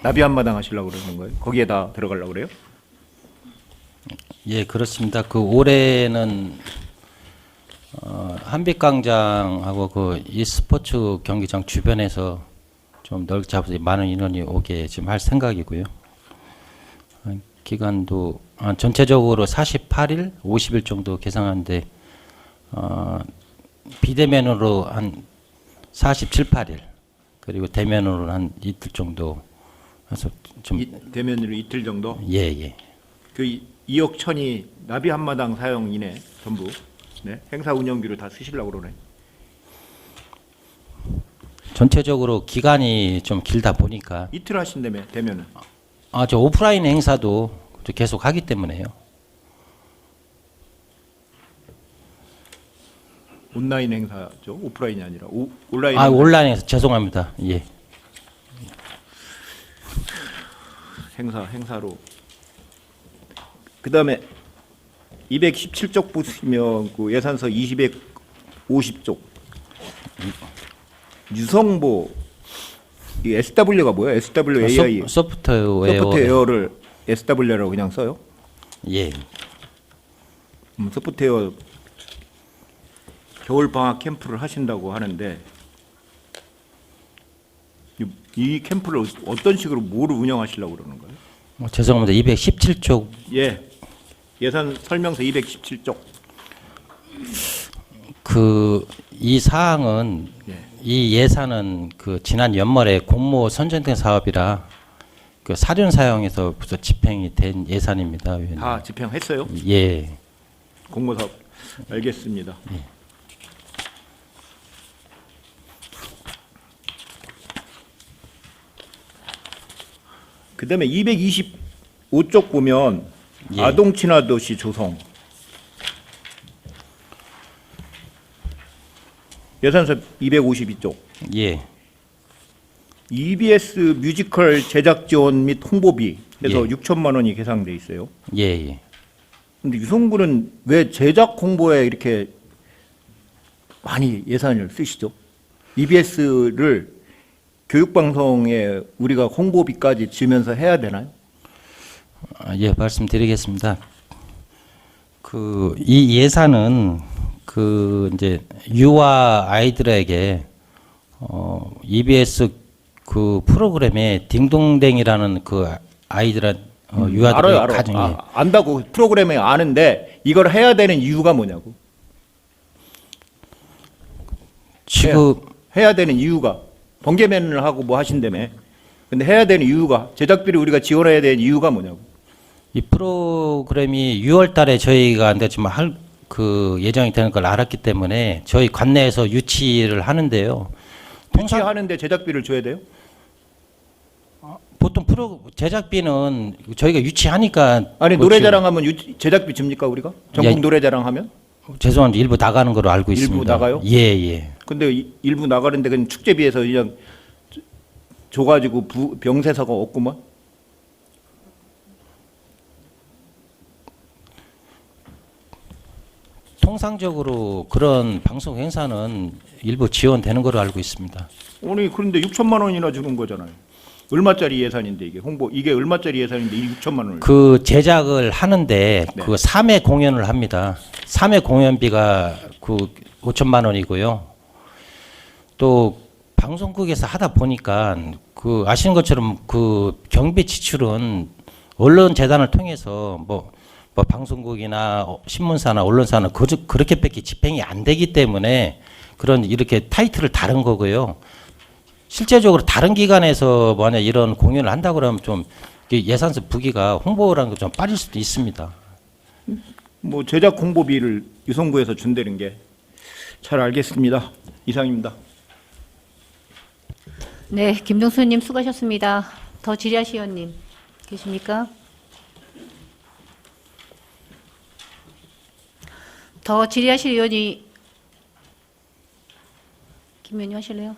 Speaker 5: 나비 한마당 하시려고 그러는 거예요? 거기에 다 들어가려고 그래요?
Speaker 2: 예, 그렇습니다. 그 올해는 한빛광장하고 그 e스포츠 경기장 주변에서 좀 넓게 잡아서 많은 인원이 오게 지금 할 생각이고요. 기간도 전체적으로 48일, 50일 정도 계상하는데 비대면으로 한 47, 8일 그리고 대면으로 한 이틀 정도 해서 좀
Speaker 5: 대면으로 이틀 정도.
Speaker 2: 예.
Speaker 5: 그 2억 천이 나비 한마당 사용 이내 전부 네? 행사 운영비로 다 쓰시려고 그러네.
Speaker 2: 전체적으로 기간이 좀 길다 보니까
Speaker 5: 이틀 하신다며 대면은.
Speaker 2: 저 오프라인 행사도 계속 하기 때문에요.
Speaker 5: 온라인 행사죠. 오프라인이 아니라 온라인.
Speaker 2: 온라인에서 죄송합니다. 예.
Speaker 5: 행사로. 그다음에 217쪽 보시면 그 예산서 250쪽 유성보 이 SW가 뭐예요? SWAI 소프트웨어를 SW라고 그냥 써요?
Speaker 2: 예.
Speaker 5: 소프트웨어 겨울 방학 캠프를 하신다고 하는데 이 캠프를 어떤 식으로 뭐를 운영하시려고 그러는 거예요?
Speaker 2: 죄송합니다. 217쪽
Speaker 5: 예. 예산 설명서 217쪽.
Speaker 2: 이 사항은
Speaker 5: 예.
Speaker 2: 이 예산은 그 지난 연말에 공모 선정된 사업이라 그 사륜 사용에서 벌써 집행이 된 예산입니다. 위원님.
Speaker 5: 다 집행했어요?
Speaker 2: 예.
Speaker 5: 공모사업. 알겠습니다. 그다음에 225쪽 보면
Speaker 2: 예.
Speaker 5: 아동 친화 도시 조성. 예산서 252쪽.
Speaker 2: 예.
Speaker 5: EBS 뮤지컬 제작 지원 및 홍보비 해서
Speaker 2: 예.
Speaker 5: 6천만 원이 계상돼 있어요.
Speaker 2: 예.
Speaker 5: 근데 유성군은 왜 제작 홍보에 이렇게 많이 예산을 쓰시죠? EBS를 교육방송에 우리가 홍보비까지 지면서 해야 되나요?
Speaker 2: 예, 말씀드리겠습니다. 이 예산은 이제 유아 아이들에게 EBS 그 프로그램에 딩동댕이라는 그 아이들한 유아들의
Speaker 5: 알아요.
Speaker 2: 가정에
Speaker 5: 안다고 프로그램에 아는데 이걸 해야 되는 이유가 뭐냐고.
Speaker 2: 지금
Speaker 5: 해야 되는 이유가 번개맨을 하고 뭐 하신다며. 근데 해야 되는 이유가 제작비를 우리가 지원해야 되는 이유가 뭐냐고.
Speaker 2: 이 프로그램이 6월 달에 저희가 안 됐지만 예정이 되는 걸 알았기 때문에 저희 관내에서 유치를 하는데요.
Speaker 5: 유치하는데 제작비를 줘야 돼요?
Speaker 2: 보통 제작비는 저희가 유치하니까
Speaker 5: 아니
Speaker 2: 뭐
Speaker 5: 노래자랑 하면 제작비 줍니까 우리가? 전국
Speaker 2: 예.
Speaker 5: 노래자랑 하면?
Speaker 2: 죄송한데 일부 나가는 걸로 알고
Speaker 5: 일부
Speaker 2: 있습니다.
Speaker 5: 나가요?
Speaker 2: 예.
Speaker 5: 근데 일부 나가는데 그냥 축제비에서 그냥 줘가지고 병세서가 없구만.
Speaker 2: 통상적으로 그런 방송 행사는 일부 지원되는 걸로 알고 있습니다.
Speaker 5: 아니 그런데 6천만 원이나 주는 거잖아요. 얼마짜리 예산인데 이게 얼마짜리 예산인데 이 6천만 원을.
Speaker 2: 그 제작을 하는데
Speaker 5: 네.
Speaker 2: 3회 공연을 합니다. 3회 공연비가 5천만 원이고요. 또 방송국에서 하다 보니까 아시는 것처럼 경비 지출은 언론재단을 통해서 뭐 방송국이나 신문사나 언론사는 그렇게밖에 집행이 안 되기 때문에 이렇게 타이틀을 다른 거고요. 실제적으로 다른 기관에서 만약 이런 공연을 한다 그러면 좀 예산서 부기가 홍보라는 거 좀 빠질 수도 있습니다.
Speaker 5: 뭐 제작 홍보비를 유성구에서 준다는 게 잘 알겠습니다. 이상입니다.
Speaker 1: 네, 김동수님 수고하셨습니다. 더 질의하실 의원님 계십니까? 더 질의하실 의원이 김 의원님 하실래요?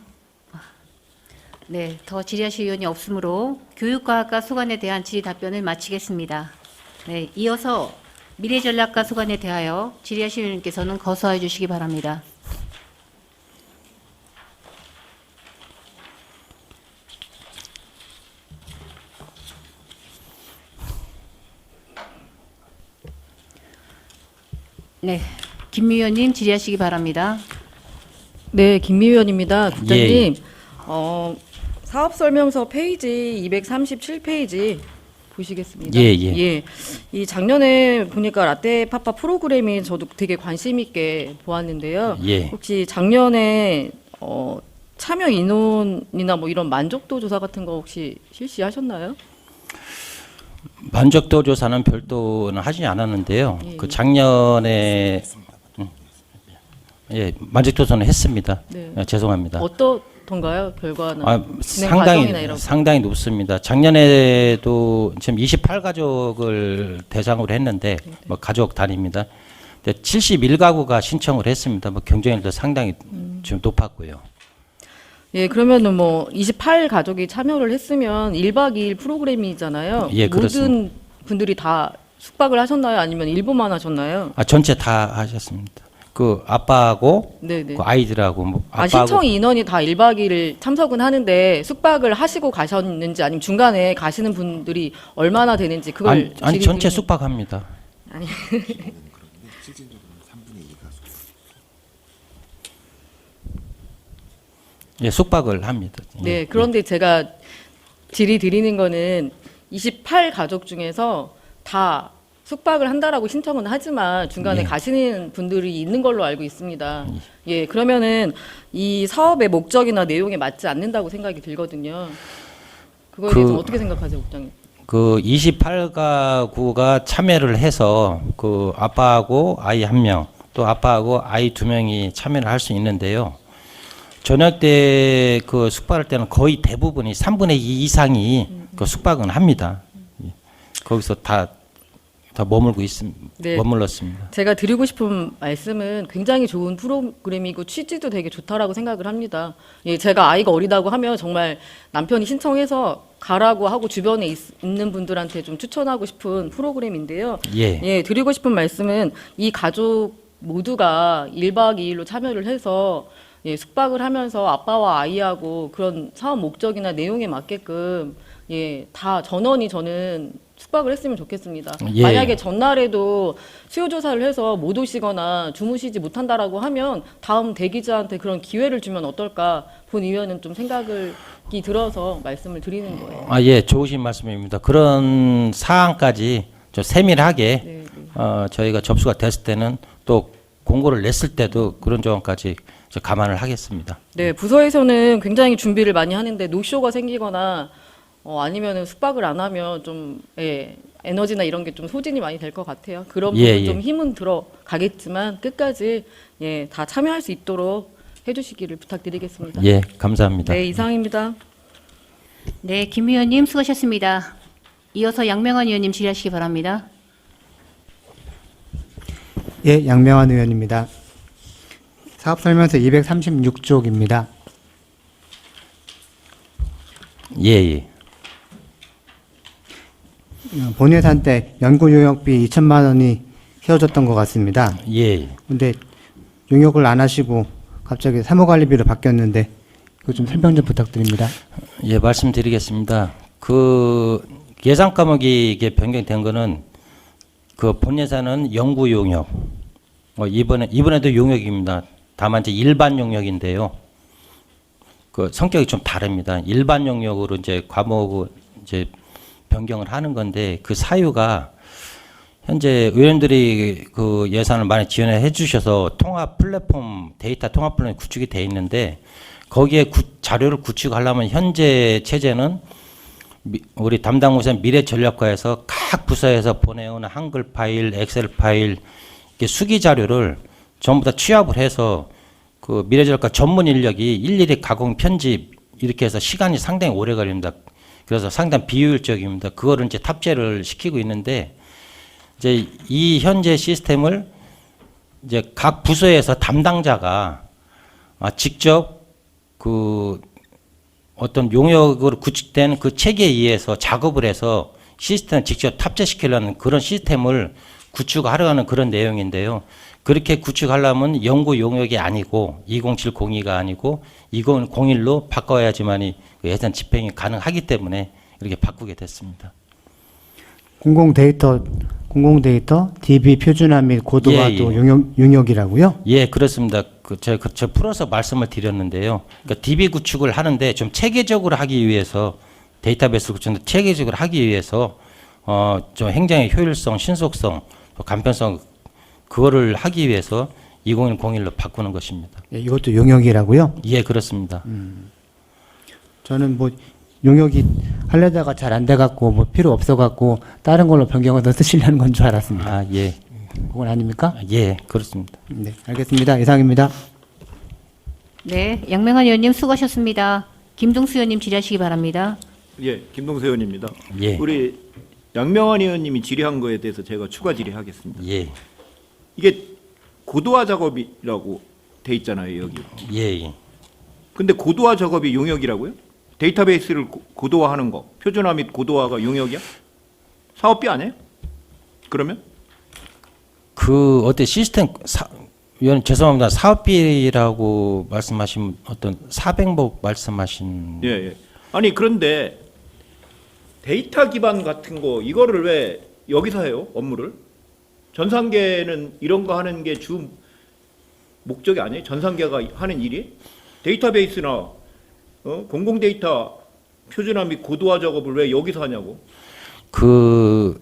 Speaker 1: 네, 더 질의하실 의원이 없으므로 교육과학과 수관에 대한 질의 답변을 마치겠습니다. 네, 이어서 미래전략과 수관에 대하여 질의하실 의원님께서는 거소해 주시기 바랍니다. 네, 김미연님 질의하시기 바랍니다.
Speaker 8: 네, 김미연입니다. 국장님,
Speaker 2: 예.
Speaker 8: 사업 설명서 페이지 237페이지 보시겠습니다.
Speaker 2: 예, 예.
Speaker 8: 이 작년에 보니까 라떼파파 프로그램이 저도 되게 관심 있게 보았는데요.
Speaker 2: 예.
Speaker 8: 혹시 작년에 참여 인원이나 뭐 이런 만족도 조사 같은 거 혹시 실시하셨나요?
Speaker 2: 만족도 조사는 별도는 하지 않았는데요.
Speaker 8: 예,
Speaker 2: 그
Speaker 8: 예.
Speaker 2: 작년에 만족도 조사는 했습니다.
Speaker 8: 네.
Speaker 2: 죄송합니다.
Speaker 8: 어떻던가요? 결과나 진행 과정이나
Speaker 2: 상당히
Speaker 8: 이런 거.
Speaker 2: 상당히 높습니다. 작년에도 지금 28가족을 대상으로 했는데 뭐 가족 단위입니다. 71가구가 신청을 했습니다. 뭐 경쟁률도 상당히 지금 높았고요.
Speaker 8: 예, 그러면은 뭐 28가족이 참여를 했으면 1박 2일 프로그램이잖아요.
Speaker 2: 예,
Speaker 8: 모든
Speaker 2: 그렇습니다.
Speaker 8: 분들이 다 숙박을 하셨나요? 아니면 일부만 하셨나요?
Speaker 2: 전체 다 하셨습니다. 그 아빠하고
Speaker 8: 네네.
Speaker 2: 그 아이들하고 뭐
Speaker 8: 신청 인원이 다 1박 2일 참석은 하는데 숙박을 하시고 가셨는지 아니면 중간에 가시는 분들이 얼마나 되는지 그걸
Speaker 2: 아니 전체
Speaker 8: 질의드리는-
Speaker 2: 숙박합니다.
Speaker 8: 아니.
Speaker 2: 예, 숙박을 합니다. 예.
Speaker 8: 네, 그런데 제가 질의 드리는 거는 28가족 중에서 다 숙박을 한다라고 신청은 하지만 중간에
Speaker 2: 예.
Speaker 8: 가시는 분들이 있는 걸로 알고 있습니다. 예, 그러면은 이 사업의 목적이나 내용에 맞지 않는다고 생각이 들거든요. 그거에 대해서 어떻게 생각하세요, 국장님?
Speaker 2: 그 28가구가 참여를 해서 그 아빠하고 아이 1명, 또 아빠하고 아이 2명이 참여를 할 수 있는데요. 저녁 때 그 숙박할 때는 거의 대부분이 3분의 2 이상이 그 숙박은 합니다. 예. 거기서 다 머물고
Speaker 8: 네.
Speaker 2: 머물렀습니다.
Speaker 8: 제가 드리고 싶은 말씀은 굉장히 좋은 프로그램이고 취지도 되게 좋다라고 생각을 합니다. 예, 제가 아이가 어리다고 하면 정말 남편이 신청해서 가라고 하고 주변에 있는 분들한테 좀 추천하고 싶은 프로그램인데요.
Speaker 2: 예.
Speaker 8: 드리고 싶은 말씀은 이 가족 모두가 1박 2일로 참여를 해서 예, 숙박을 하면서 아빠와 아이하고 그런 사업 목적이나 내용에 맞게끔 예, 다 전원이 저는 숙박을 했으면 좋겠습니다.
Speaker 2: 예.
Speaker 8: 만약에 전날에도 수요 조사를 해서 못 오시거나 주무시지 못한다라고 하면 다음 대기자한테 그런 기회를 주면 어떨까 본 의원은 좀 생각이 들어서 말씀을 드리는 거예요.
Speaker 2: 예, 좋으신 말씀입니다. 그런 사항까지 좀 세밀하게
Speaker 8: 네, 네.
Speaker 2: 저희가 접수가 됐을 때는 또 공고를 냈을 때도 그런 조항까지 감안을 하겠습니다.
Speaker 8: 네, 부서에서는 굉장히 준비를 많이 하는데 노쇼가 생기거나 아니면은 숙박을 안 하면 좀 예, 에너지나 이런 게 좀 소진이 많이 될 것 같아요. 그런 부분
Speaker 2: 예.
Speaker 8: 좀 힘은 들어가겠지만 끝까지 예, 다 참여할 수 있도록 해주시기를 부탁드리겠습니다.
Speaker 2: 예, 감사합니다.
Speaker 8: 네, 이상입니다.
Speaker 1: 네, 김 의원님 수고하셨습니다. 이어서 양명환 의원님 질의하시기 바랍니다.
Speaker 4: 예, 양명환 의원입니다. 사업 설명서 236쪽입니다.
Speaker 2: 예.
Speaker 4: 본 예산 때 연구 용역비 2천만 원이 세워졌던 것 같습니다.
Speaker 2: 예.
Speaker 4: 근데 용역을 안 하시고 갑자기 사무관리비로 바뀌었는데 그거 좀 설명 좀 부탁드립니다.
Speaker 2: 예, 말씀드리겠습니다. 그 예산 과목이 이게 변경된 거는 그 본 예산은 연구 용역. 이번에도 용역입니다. 다만 이제 일반 용역인데요. 그 성격이 좀 다릅니다. 일반 용역으로 이제 과목을 이제 변경을 하는 건데 그 사유가 현재 의원들이 그 예산을 많이 지원해 주셔서 통합 플랫폼 데이터 통합 플랫폼이 구축이 돼 있는데 거기에 자료를 구축하려면 현재 체제는 우리 담당 부서인 미래전략과에서 각 부서에서 보내오는 한글 파일, 엑셀 파일 이렇게 수기 자료를 전부 다 취합을 해서 그 미래전략과 전문 인력이 일일이 가공 편집 이렇게 해서 시간이 상당히 오래 걸립니다. 그래서 상당히 비효율적입니다. 그거를 이제 탑재를 시키고 있는데 이제 이 현재 시스템을 이제 각 부서에서 담당자가 직접 그 어떤 용역으로 구축된 그 체계에 의해서 작업을 해서 시스템을 직접 탑재시키려는 그런 시스템을 구축하려는 그런 내용인데요. 그렇게 구축하려면 연구 용역이 아니고 20702가 아니고 2001로 바꿔야지만이 예산 집행이 가능하기 때문에 이렇게 바꾸게 됐습니다.
Speaker 4: 공공 데이터 공공데이터 DB 표준화 및 고도화도
Speaker 2: 예.
Speaker 4: 용역이라고요?
Speaker 2: 예, 그렇습니다. 제가 풀어서 말씀을 드렸는데요. 그러니까 DB 구축을 하는데 좀 체계적으로 하기 위해서 데이터베이스 구축을 체계적으로 하기 위해서 좀 행정의 효율성, 신속성, 또 간편성 그거를 하기 위해서 2001-01로 바꾸는 것입니다.
Speaker 4: 예, 이것도 용역이라고요?
Speaker 2: 예, 그렇습니다.
Speaker 4: 저는 뭐 용역이 하려다가 잘 안 돼갖고 뭐 필요 없어갖고 다른 걸로 변경해서 쓰시려는 건 줄 알았습니다.
Speaker 2: 아, 예.
Speaker 4: 그건 아닙니까?
Speaker 2: 예, 그렇습니다.
Speaker 4: 네, 알겠습니다. 이상입니다.
Speaker 1: 네, 양명환 의원님 수고하셨습니다. 김동수 의원님 질의하시기 바랍니다.
Speaker 5: 예, 김동수 의원입니다.
Speaker 2: 예.
Speaker 5: 우리 양명환 의원님이 질의한 거에 대해서 제가 추가 질의하겠습니다.
Speaker 2: 예.
Speaker 5: 이게 고도화 작업이라고 돼 있잖아요, 여기.
Speaker 2: 예, 예.
Speaker 5: 근데 고도화 작업이 용역이라고요? 데이터베이스를 고도화하는 거, 표준화 및 고도화가 용역이야? 사업비 아니에요? 그러면?
Speaker 2: 그 어때 시스템 위원 죄송합니다. 사업비라고 말씀하신 어떤 사백목 말씀하신
Speaker 5: 예, 예. 아니 그런데 데이터 기반 같은 거 이거를 왜 여기서 해요? 업무를? 전산계는 이런 거 하는 게 주 목적이 아니에요? 전산계가 하는 일이? 데이터베이스나 공공 데이터 표준화 및 고도화 작업을 왜 여기서 하냐고?
Speaker 2: 그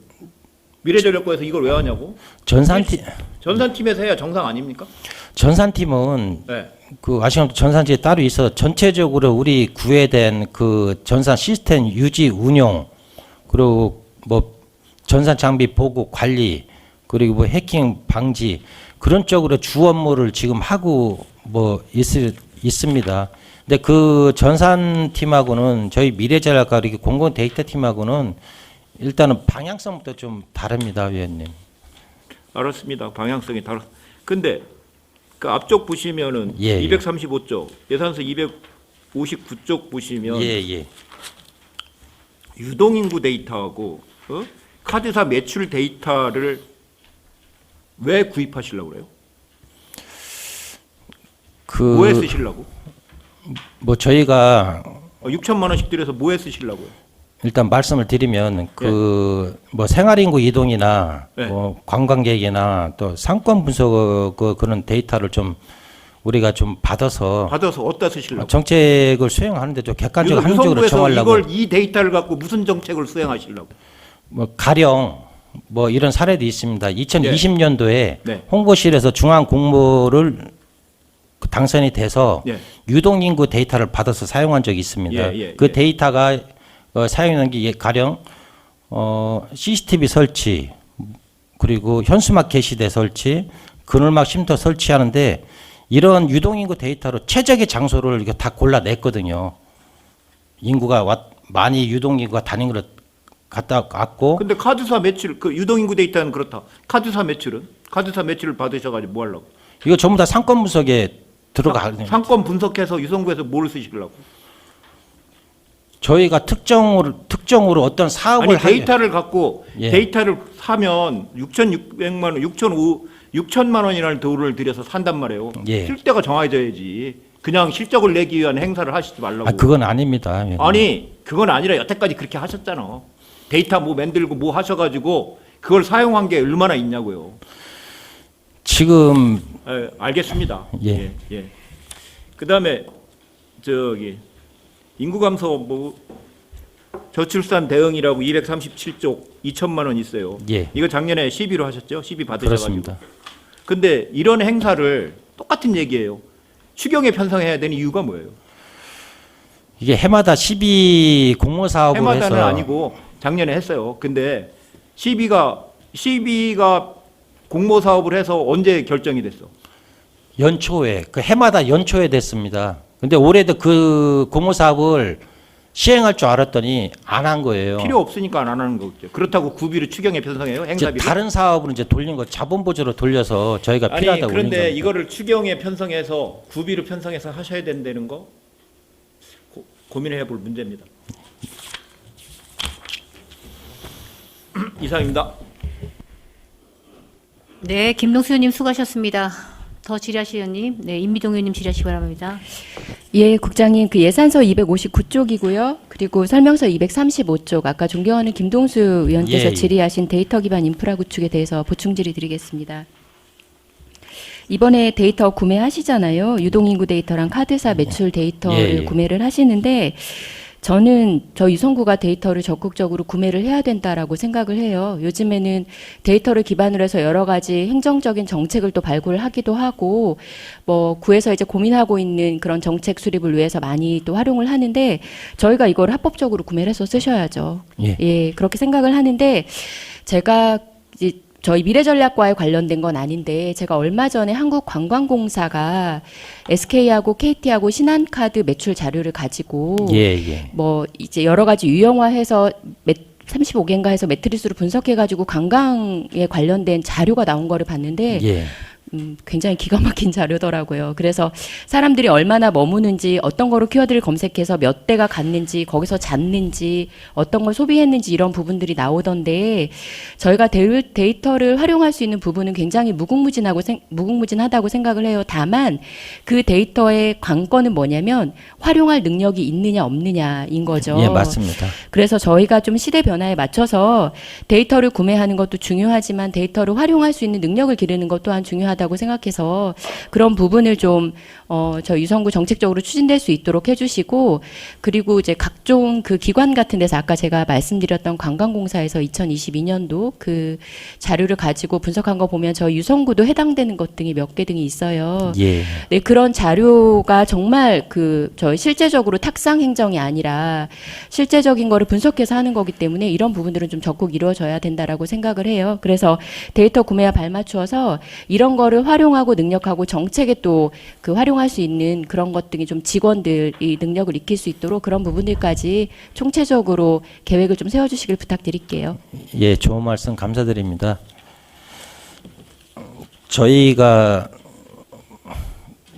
Speaker 5: 미래전력부에서 이걸 왜 하냐고? 전산팀에서 해야 정상 아닙니까?
Speaker 2: 전산팀은
Speaker 5: 네.
Speaker 2: 그 아시는 전산팀에 따로 있어 전체적으로 우리 구해된 그 전산 시스템 유지 운용 그리고 뭐 전산 장비 보고 관리 그리고 뭐 해킹 방지 그런 쪽으로 주 업무를 지금 하고 뭐 있습니다. 근데 그 전산팀하고는 저희 미래전략과 이렇게 공공 데이터 팀하고는 일단은 방향성부터 좀 다릅니다, 위원님.
Speaker 5: 알았습니다. 방향성이 다르. 근데 그 앞쪽 보시면은
Speaker 2: 예, 예.
Speaker 5: 235쪽 예산서 259쪽 보시면
Speaker 2: 예, 예.
Speaker 5: 유동인구 데이터하고 카드사 매출 데이터를 왜 구입하시려고 그래요? 뭐에 쓰시려고?
Speaker 2: 뭐 저희가
Speaker 5: 6천만 원씩 들여서 뭐에 쓰시려고요?
Speaker 2: 일단 말씀을 드리면 그 뭐 생활인구 이동이나
Speaker 5: 네.
Speaker 2: 뭐 관광객이나 또 상권 분석 그런 데이터를 좀 우리가 좀 받아서
Speaker 5: 어디다 쓰시려고?
Speaker 2: 정책을 수행하는데 좀 객관적으로 합리적으로
Speaker 5: 유성부에서
Speaker 2: 정하려고
Speaker 5: 이걸 이 데이터를 갖고 무슨 정책을 수행하시려고?
Speaker 2: 뭐 가령 뭐 이런 사례도 있습니다. 2020년도에
Speaker 5: 네.
Speaker 2: 홍보실에서 중앙 공모를 당선이 돼서
Speaker 5: 예.
Speaker 2: 유동인구 데이터를 받아서 사용한 적이 있습니다.
Speaker 5: 예,
Speaker 2: 그
Speaker 5: 예.
Speaker 2: 데이터가 사용한 게 가령 CCTV 설치 그리고 현수막 게시대 설치, 그늘막 쉼터 설치하는데 이런 유동인구 데이터로 최적의 장소를 이거 다 골라냈거든요. 인구가 많이 유동인구가 다닌 걸 갖다 왔고.
Speaker 5: 근데 카드사 매출 그 유동인구 데이터는 그렇다. 카드사 매출을 받으셔가지고 뭐 하려고?
Speaker 2: 이거 전부 다 상권 분석에 들어가.
Speaker 5: 상권 분석해서 유성구에서 뭘 쓰시려고?
Speaker 2: 저희가 특정으로 어떤 사업을
Speaker 5: 아니 데이터를 갖고
Speaker 2: 예.
Speaker 5: 데이터를 사면 6,600만 원, 6천만 원이라는 돈을 들여서 산단 말이에요.
Speaker 2: 예.
Speaker 5: 실대가 정해져야지. 그냥 실적을 내기 위한 행사를 하시지 말라고.
Speaker 2: 그건 아닙니다.
Speaker 5: 아니 그건 아니라 여태까지 그렇게 하셨잖아. 데이터 뭐 만들고 뭐 하셔가지고 그걸 사용한 게 얼마나 있냐고요.
Speaker 2: 지금
Speaker 5: 알겠습니다.
Speaker 2: 예.
Speaker 5: 예. 그다음에 저기 인구 감소 뭐 저출산 대응이라고 237쪽 2천만 원 있어요.
Speaker 2: 예.
Speaker 5: 이거 작년에 시비로 하셨죠? 시비 받으셔가지고.
Speaker 2: 그렇습니다.
Speaker 5: 근데 이런 행사를 똑같은 얘기예요. 추경에 편성해야 되는 이유가 뭐예요?
Speaker 2: 이게 해마다 12 공모 사업을
Speaker 5: 해마다는
Speaker 2: 해서
Speaker 5: 아니고 작년에 했어요. 근데 시비가 공모 사업을 해서 언제 결정이 됐어?
Speaker 2: 연초에 그 해마다 연초에 됐습니다. 근데 올해도 그 공모 사업을 시행할 줄 알았더니 안 한 거예요.
Speaker 5: 필요 없으니까 안 하는 거겠죠. 그렇다고 구비를 추경에 편성해요?
Speaker 2: 이제
Speaker 5: 행사비를?
Speaker 2: 다른 사업으로 이제 돌린 거 자본 보조로 돌려서 저희가
Speaker 5: 아니
Speaker 2: 필요하다고 올린
Speaker 5: 그런데
Speaker 2: 겁니다.
Speaker 5: 이거를 추경에 편성해서 구비로 편성해서 하셔야 된다는 거 고민해 볼 문제입니다. 이상입니다.
Speaker 1: 네, 김동수 의원님 수고하셨습니다. 더 질의하실 의원님, 네, 임미동 의원님 질의하시기 바랍니다.
Speaker 6: 예, 국장님, 그 예산서 259쪽이고요. 그리고 설명서 235쪽, 아까 존경하는 김동수 의원께서
Speaker 2: 예, 예.
Speaker 6: 질의하신 데이터 기반 인프라 구축에 대해서 보충 질의 드리겠습니다. 이번에 데이터 구매하시잖아요. 유동인구 데이터랑 카드사 매출 데이터를
Speaker 2: 예, 예.
Speaker 6: 구매를 하시는데, 저는 저 유성구가 데이터를 적극적으로 구매를 해야 된다라고 생각을 해요. 요즘에는 데이터를 기반으로 해서 여러 가지 행정적인 정책을 또 발굴하기도 하고, 뭐 구에서 이제 고민하고 있는 그런 정책 수립을 위해서 많이 또 활용을 하는데, 저희가 이걸 합법적으로 구매를 해서 쓰셔야죠.
Speaker 2: 예.
Speaker 6: 그렇게 생각을 하는데, 제가 이제 저희 미래전략과에 관련된 건 아닌데, 제가 얼마 전에 한국관광공사가 SK하고 KT하고 신한카드 매출 자료를 가지고
Speaker 2: 예.
Speaker 6: 뭐 이제 여러 가지 유형화해서 35개인가 해서 매트리스로 분석해가지고 관광에 관련된 자료가 나온 거를 봤는데,
Speaker 2: 예.
Speaker 6: 굉장히 기가 막힌 자료더라고요. 그래서 사람들이 얼마나 머무는지, 어떤 거로 키워드를 검색해서 몇 대가 갔는지, 거기서 잤는지, 어떤 걸 소비했는지 이런 부분들이 나오던데, 저희가 데이터를 활용할 수 있는 부분은 굉장히 무궁무진하다고 생각을 해요. 다만 그 데이터의 관건은 뭐냐면 활용할 능력이 있느냐 없느냐인 거죠.
Speaker 2: 예, 맞습니다.
Speaker 6: 그래서 저희가 좀 시대 변화에 맞춰서 데이터를 구매하는 것도 중요하지만 데이터를 활용할 수 있는 능력을 기르는 것 또한 중요하다고 생각해서 그런 부분을 좀 저 유성구 정책적으로 추진될 수 있도록 해주시고, 그리고 이제 각종 그 기관 같은 데서 아까 제가 말씀드렸던 관광공사에서 2022년도 그 자료를 가지고 분석한 거 보면 저 유성구도 해당되는 것 등이 몇 개 등이 있어요.
Speaker 2: 예.
Speaker 6: 네, 그런 자료가 정말 저 실제적으로 탁상 행정이 아니라 실제적인 거를 분석해서 하는 거기 때문에 이런 부분들은 좀 적극 이루어져야 된다라고 생각을 해요. 그래서 데이터 구매와 발맞추어서 이런 거를 활용하고 능력하고 정책에 또 그 활용할 수 있는 그런 것 등이 좀 직원들이 능력을 익힐 수 있도록 그런 부분들까지 총체적으로 계획을 좀 세워주시길 부탁드릴게요.
Speaker 2: 예, 좋은 말씀 감사드립니다. 저희가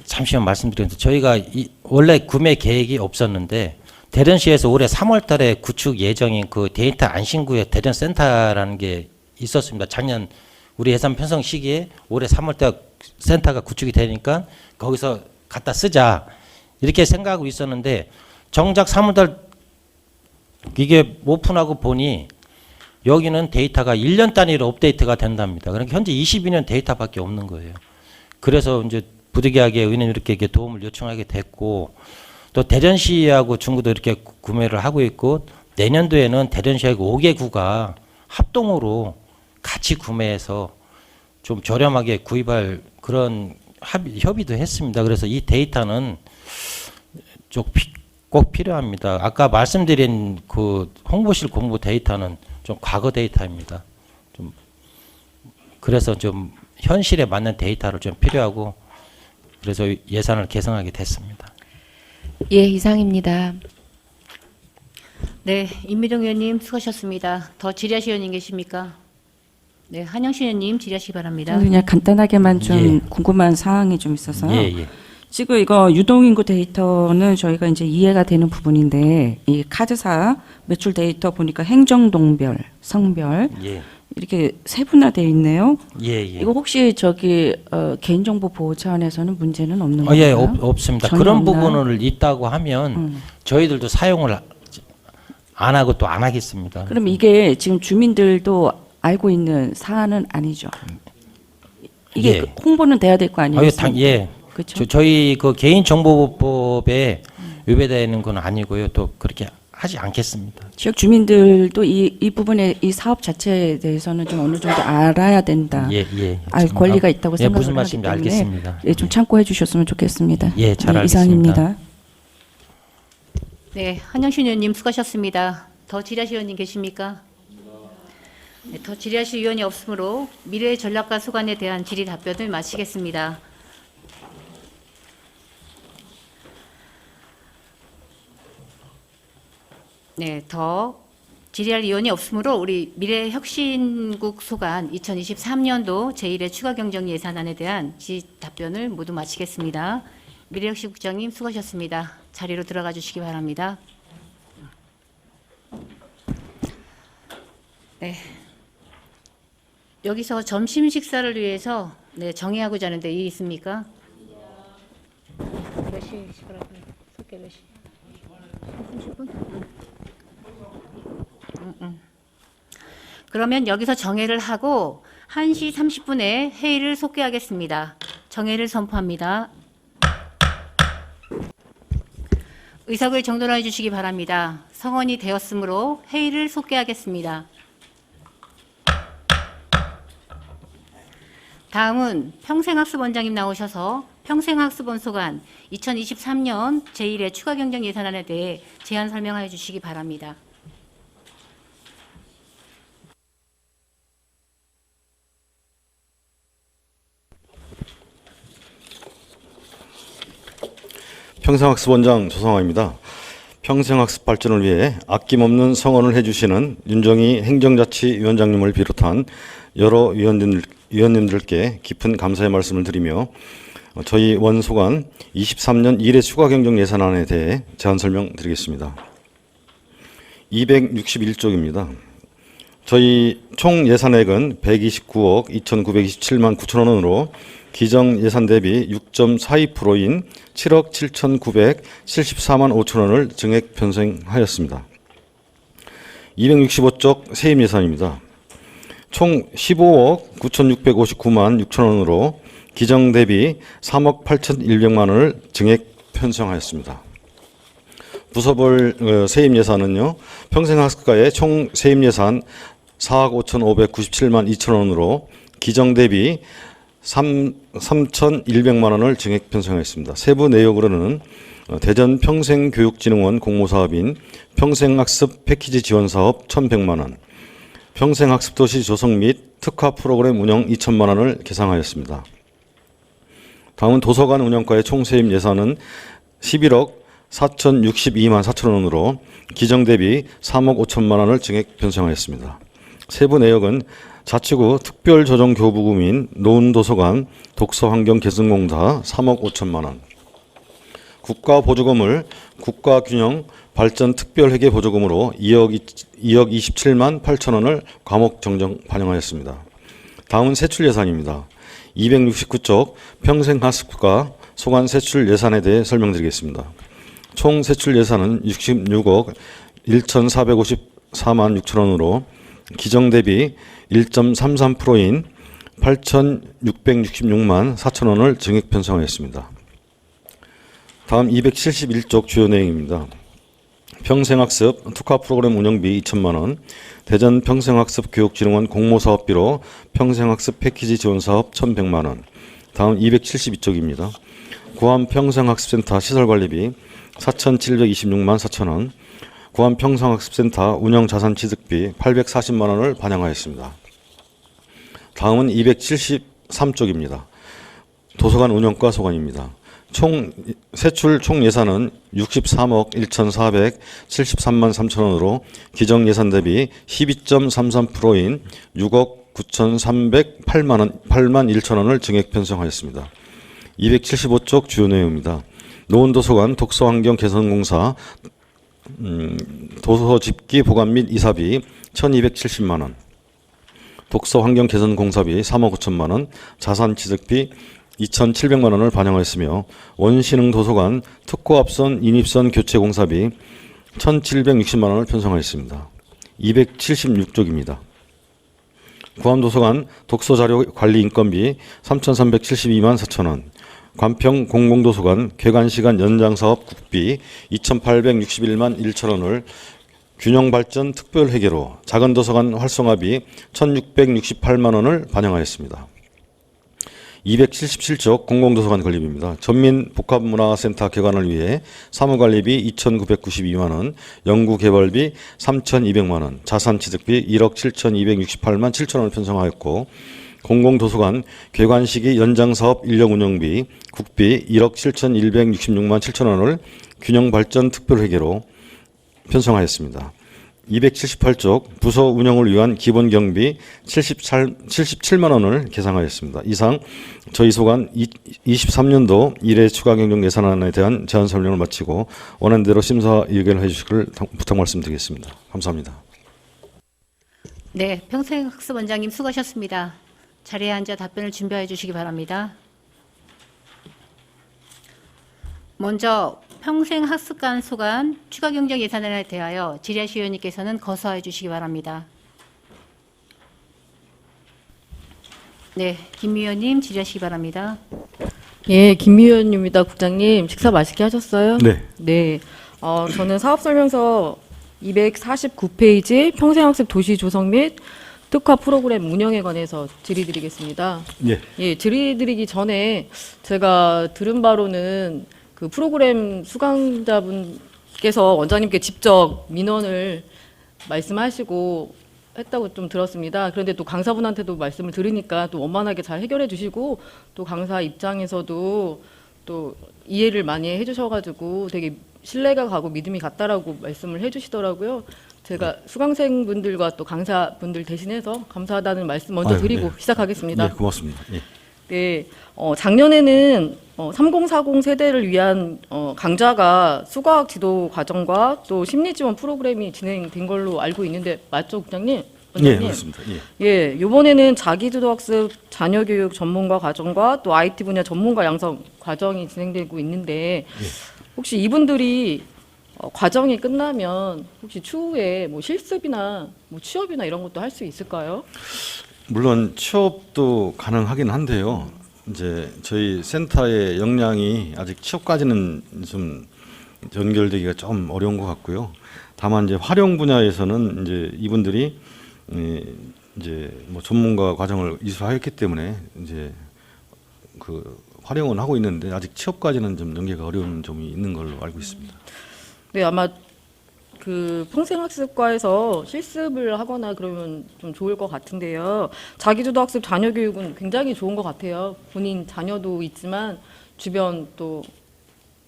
Speaker 2: 잠시만 말씀드렸는데 저희가 원래 구매 계획이 없었는데 대전시에서 올해 3월 달에 구축 예정인 그 데이터 안신구의 대전센터라는 게 있었습니다. 작년 우리 예산 편성 시기에 올해 3월 달 센터가 구축이 되니까 거기서 갖다 쓰자 이렇게 생각하고 있었는데 정작 3월 달 이게 오픈하고 보니 여기는 데이터가 1년 단위로 업데이트가 된답니다. 그러니까 현재 22년 데이터밖에 없는 거예요. 그래서 이제 부득이하게 의원님께 이렇게 도움을 요청하게 됐고, 또 대전시하고 중구도 이렇게 구매를 하고 있고, 내년도에는 대전시하고 5개 구가 합동으로 같이 구매해서 좀 저렴하게 구입할 그런 협의도 했습니다. 그래서 이 데이터는 꼭 필요합니다. 아까 말씀드린 그 홍보실 공부 데이터는 좀 과거 데이터입니다. 좀 그래서 좀 현실에 맞는 데이터를 좀 필요하고 그래서 예산을 개정하게 됐습니다.
Speaker 6: 예, 이상입니다.
Speaker 1: 네, 임미동 의원님 수고하셨습니다. 더 질의하실 의원님 계십니까? 네, 한영신 의원님 질의하시기 바랍니다.
Speaker 9: 저는 그냥 간단하게만 좀
Speaker 2: 예.
Speaker 9: 궁금한 사항이 좀 있어서요.
Speaker 2: 예.
Speaker 9: 지금 이거 유동인구 데이터는 저희가 이제 이해가 되는 부분인데 이 카드사 매출 데이터 보니까 행정동별, 성별
Speaker 2: 예.
Speaker 9: 이렇게 세분화되어 있네요.
Speaker 2: 예.
Speaker 9: 이거 혹시 개인정보 보호 차원에서는 문제는 없는
Speaker 2: 예,
Speaker 9: 건가요?
Speaker 2: 없습니다.
Speaker 9: 전혀
Speaker 2: 그런
Speaker 9: 없나요?
Speaker 2: 부분을 있다고 하면 저희들도 사용을 안 하고 또 안 하겠습니다.
Speaker 9: 그럼 이게 지금 주민들도 알고 있는 사안은 아니죠. 이게
Speaker 2: 예.
Speaker 9: 홍보는 돼야 될 거 아니에요?
Speaker 2: 예.
Speaker 9: 그렇죠.
Speaker 2: 저희 그 개인정보법에 위배되는 건 아니고요. 또 그렇게 하지 않겠습니다.
Speaker 9: 지역 주민들도 이 부분에 이 사업 자체에 대해서는 좀 어느 정도 알아야 된다.
Speaker 2: 예.
Speaker 9: 알 권리가 있다고
Speaker 2: 예,
Speaker 9: 생각을
Speaker 2: 무슨
Speaker 9: 하기
Speaker 2: 말씀인지
Speaker 9: 때문에
Speaker 2: 알겠습니다.
Speaker 9: 예, 좀 참고해 주셨으면 좋겠습니다.
Speaker 2: 예, 잘
Speaker 9: 네,
Speaker 2: 알겠습니다.
Speaker 9: 이상입니다.
Speaker 1: 네, 한영신 의원님 수고하셨습니다. 더 질의하실 의원님 계십니까? 네, 더 질의하실 의원이 없으므로 미래 전략과 수관에 대한 질의 답변을 마치겠습니다. 네, 더 질의할 의원이 없으므로 우리 미래혁신국 소관 2023년도 제1회 추가경정 예산안에 대한 질의 답변을 모두 마치겠습니다. 미래혁신 국장님 수고하셨습니다. 자리로 들어가 주시기 바랍니다. 네. 여기서 점심 식사를 위해서 정의하고자 하는데 이의 있습니까? 몇 시 시끄러워요? 속개 몇 시? 30분? 그러면 여기서 정회를 하고 1시 30분에 회의를 속개하겠습니다. 정회를 선포합니다. 의석을 정돈해 주시기 바랍니다. 성원이 되었으므로 회의를 속개하겠습니다. 다음은 평생학습원장님 나오셔서 평생학습원 소관 2023년 제1회 추가경정 예산안에 대해 제안 설명하여 주시기 바랍니다.
Speaker 10: 평생학습원장 조성화입니다. 평생학습 발전을 위해 아낌없는 성원을 해주시는 윤정희 행정자치위원장님을 비롯한 여러 위원님들께 깊은 감사의 말씀을 드리며 저희 원소관 23년 1회 추가경정 예산안에 대해 제안 설명드리겠습니다. 261쪽입니다. 저희 총 예산액은 129억 2,927만 9천 원으로 기정 예산 대비 6.42%인 7억 7,974만 5천 원을 증액 편성하였습니다. 265쪽 세임 예산입니다. 총 15억 9,659만 6천 원으로 기정 대비 3억 8,100만 원을 증액 편성하였습니다. 부서별 세임 예산은요. 평생학습과의 총 세임 예산 4억 5,597만 2천 원으로 기정 대비 3,100만 원을 증액 편성했습니다. 세부 내역으로는 대전 평생교육진흥원 공모사업인 평생학습 패키지 지원사업 1,100만 원, 평생학습도시 조성 및 특화 프로그램 운영 2천만 원을 계상하였습니다. 다음은 도서관 운영과의 총 세임 예산은 11억 4,062만 4천 원으로 기정 대비 3억 5천만 원을 증액 편성하였습니다. 세부 내역은 자치구 특별조정교부금인 노은도서관 독서환경개선공사 3억 5천만 원, 국가보조금을 국가균형 발전 특별회계보조금으로 2억 27만 8천 원을 과목 정정 반영하였습니다. 다음은 세출 예산입니다. 269쪽 평생학습과 소관 세출 예산에 대해 설명드리겠습니다. 총 세출 예산은 66억 1,454만 6천 원으로 기정 대비 1.33%인 8,666만 4천 원을 증액 편성하였습니다. 다음 271쪽 주요 내용입니다. 평생학습 특화 프로그램 운영비 2천만 원, 대전 평생학습교육진흥원 공모사업비로 평생학습 패키지 지원사업 1,100만 원. 다음 272쪽입니다. 구암 평생학습센터 시설관리비 4,726만 4천 원, 구암 평생학습센터 운영자산취득비 840만 원을 반영하였습니다. 다음은 273쪽입니다. 도서관 운영과 소관입니다. 세출 총 예산은 63억 1,473만 3천 원으로 기정 예산 대비 12.33%인 6억 9,308만 1천 원을 증액 편성하였습니다. 275쪽 주요 내용입니다. 노원도서관 독서환경개선공사 도서집기 보관 및 이사비 1,270만 원, 독서환경개선공사비 3억 5천만 원, 자산취득비 2,700만 원을 반영하였으며 원신흥도서관 특고합선 인입선 교체공사비 1,760만 원을 편성하였습니다. 276쪽입니다. 구암도서관 독서자료관리인건비 3,372만 4천 원, 관평 공공도서관 개관시간 연장사업 국비 2,861만 1천 원을 균형발전 특별회계로 작은도서관 활성화비 1,668만 원을 반영하였습니다. 277쪽 공공도서관 건립입니다. 전민복합문화센터 개관을 위해 사무관리비 2,992만 원, 연구개발비 3,200만 원, 자산취득비 1억 7,268만 7천 원을 편성하였고 공공도서관 개관시기 연장사업 인력운영비 국비 1억 7,166만 7천 원을 균형발전 특별회계로 편성하였습니다. 278쪽 부서 운영을 위한 기본경비 77만 원을 계상하였습니다. 이상 저희 소관 23년도 1회 추가경정 예산안에 대한 제안 설명을 마치고 원안대로 심사 의견을 해주시기를 부탁 말씀드리겠습니다. 감사합니다.
Speaker 1: 네, 평생학습원장님 수고하셨습니다. 자리에 앉아 답변을 준비해 주시기 바랍니다. 먼저 평생학습관 소관 추가경정 예산안에 대하여 지리하시 의원님께서는 거서해 주시기 바랍니다. 네, 김 의원님 질의하시기 바랍니다.
Speaker 8: 예, 김미 의원입니다. 국장님 식사 맛있게 하셨어요?
Speaker 10: 네.
Speaker 8: 네. 저는 사업설명서 249페이지 평생학습 도시 조성 및 특화 프로그램 운영에 관해서 질의드리겠습니다.
Speaker 10: 예.
Speaker 8: 예, 질의드리기 전에 제가 들은 바로는 그 프로그램 수강자분께서 원장님께 직접 민원을 말씀하시고 했다고 좀 들었습니다. 그런데 또 강사분한테도 말씀을 들으니까 또 원만하게 잘 해결해 주시고 또 강사 입장에서도 또 이해를 많이 해주셔가지고 되게 신뢰가 가고 믿음이 갔다라고 말씀을 해주시더라고요. 제가 수강생분들과 또 강사분들 대신해서 감사하다는 말씀 먼저
Speaker 10: 아유,
Speaker 8: 드리고
Speaker 10: 네.
Speaker 8: 시작하겠습니다.
Speaker 10: 네, 고맙습니다. 예.
Speaker 8: 네, 작년에는 3040 세대를 위한 강좌가 수과학 지도 과정과 또 심리 지원 프로그램이 진행된 걸로 알고 있는데 맞죠, 국장님?
Speaker 10: 예,
Speaker 8: 원장님?
Speaker 10: 그렇습니다. 예.
Speaker 8: 예, 이번에는 자기주도학습 자녀교육 전문가 과정과 또 IT 분야 전문가 양성 과정이 진행되고 있는데 혹시 이분들이 과정이 끝나면 혹시 추후에 뭐 실습이나 뭐 취업이나 이런 것도 할 수 있을까요?
Speaker 10: 물론 취업도 가능하긴 한데요. 이제 저희 센터의 역량이 아직 취업까지는 좀 연결되기가 좀 어려운 것 같고요. 다만 이제 활용 분야에서는 이제 이분들이 이제 뭐 전문가 과정을 이수하였기 때문에 이제 그 활용은 하고 있는데 아직 취업까지는 좀 연계가 어려운 점이 있는 걸로 알고 있습니다.
Speaker 8: 네, 아마 그 평생학습과에서 실습을 하거나 그러면 좀 좋을 것 같은데요. 자기주도학습 자녀교육은 굉장히 좋은 것 같아요. 본인 자녀도 있지만 주변 또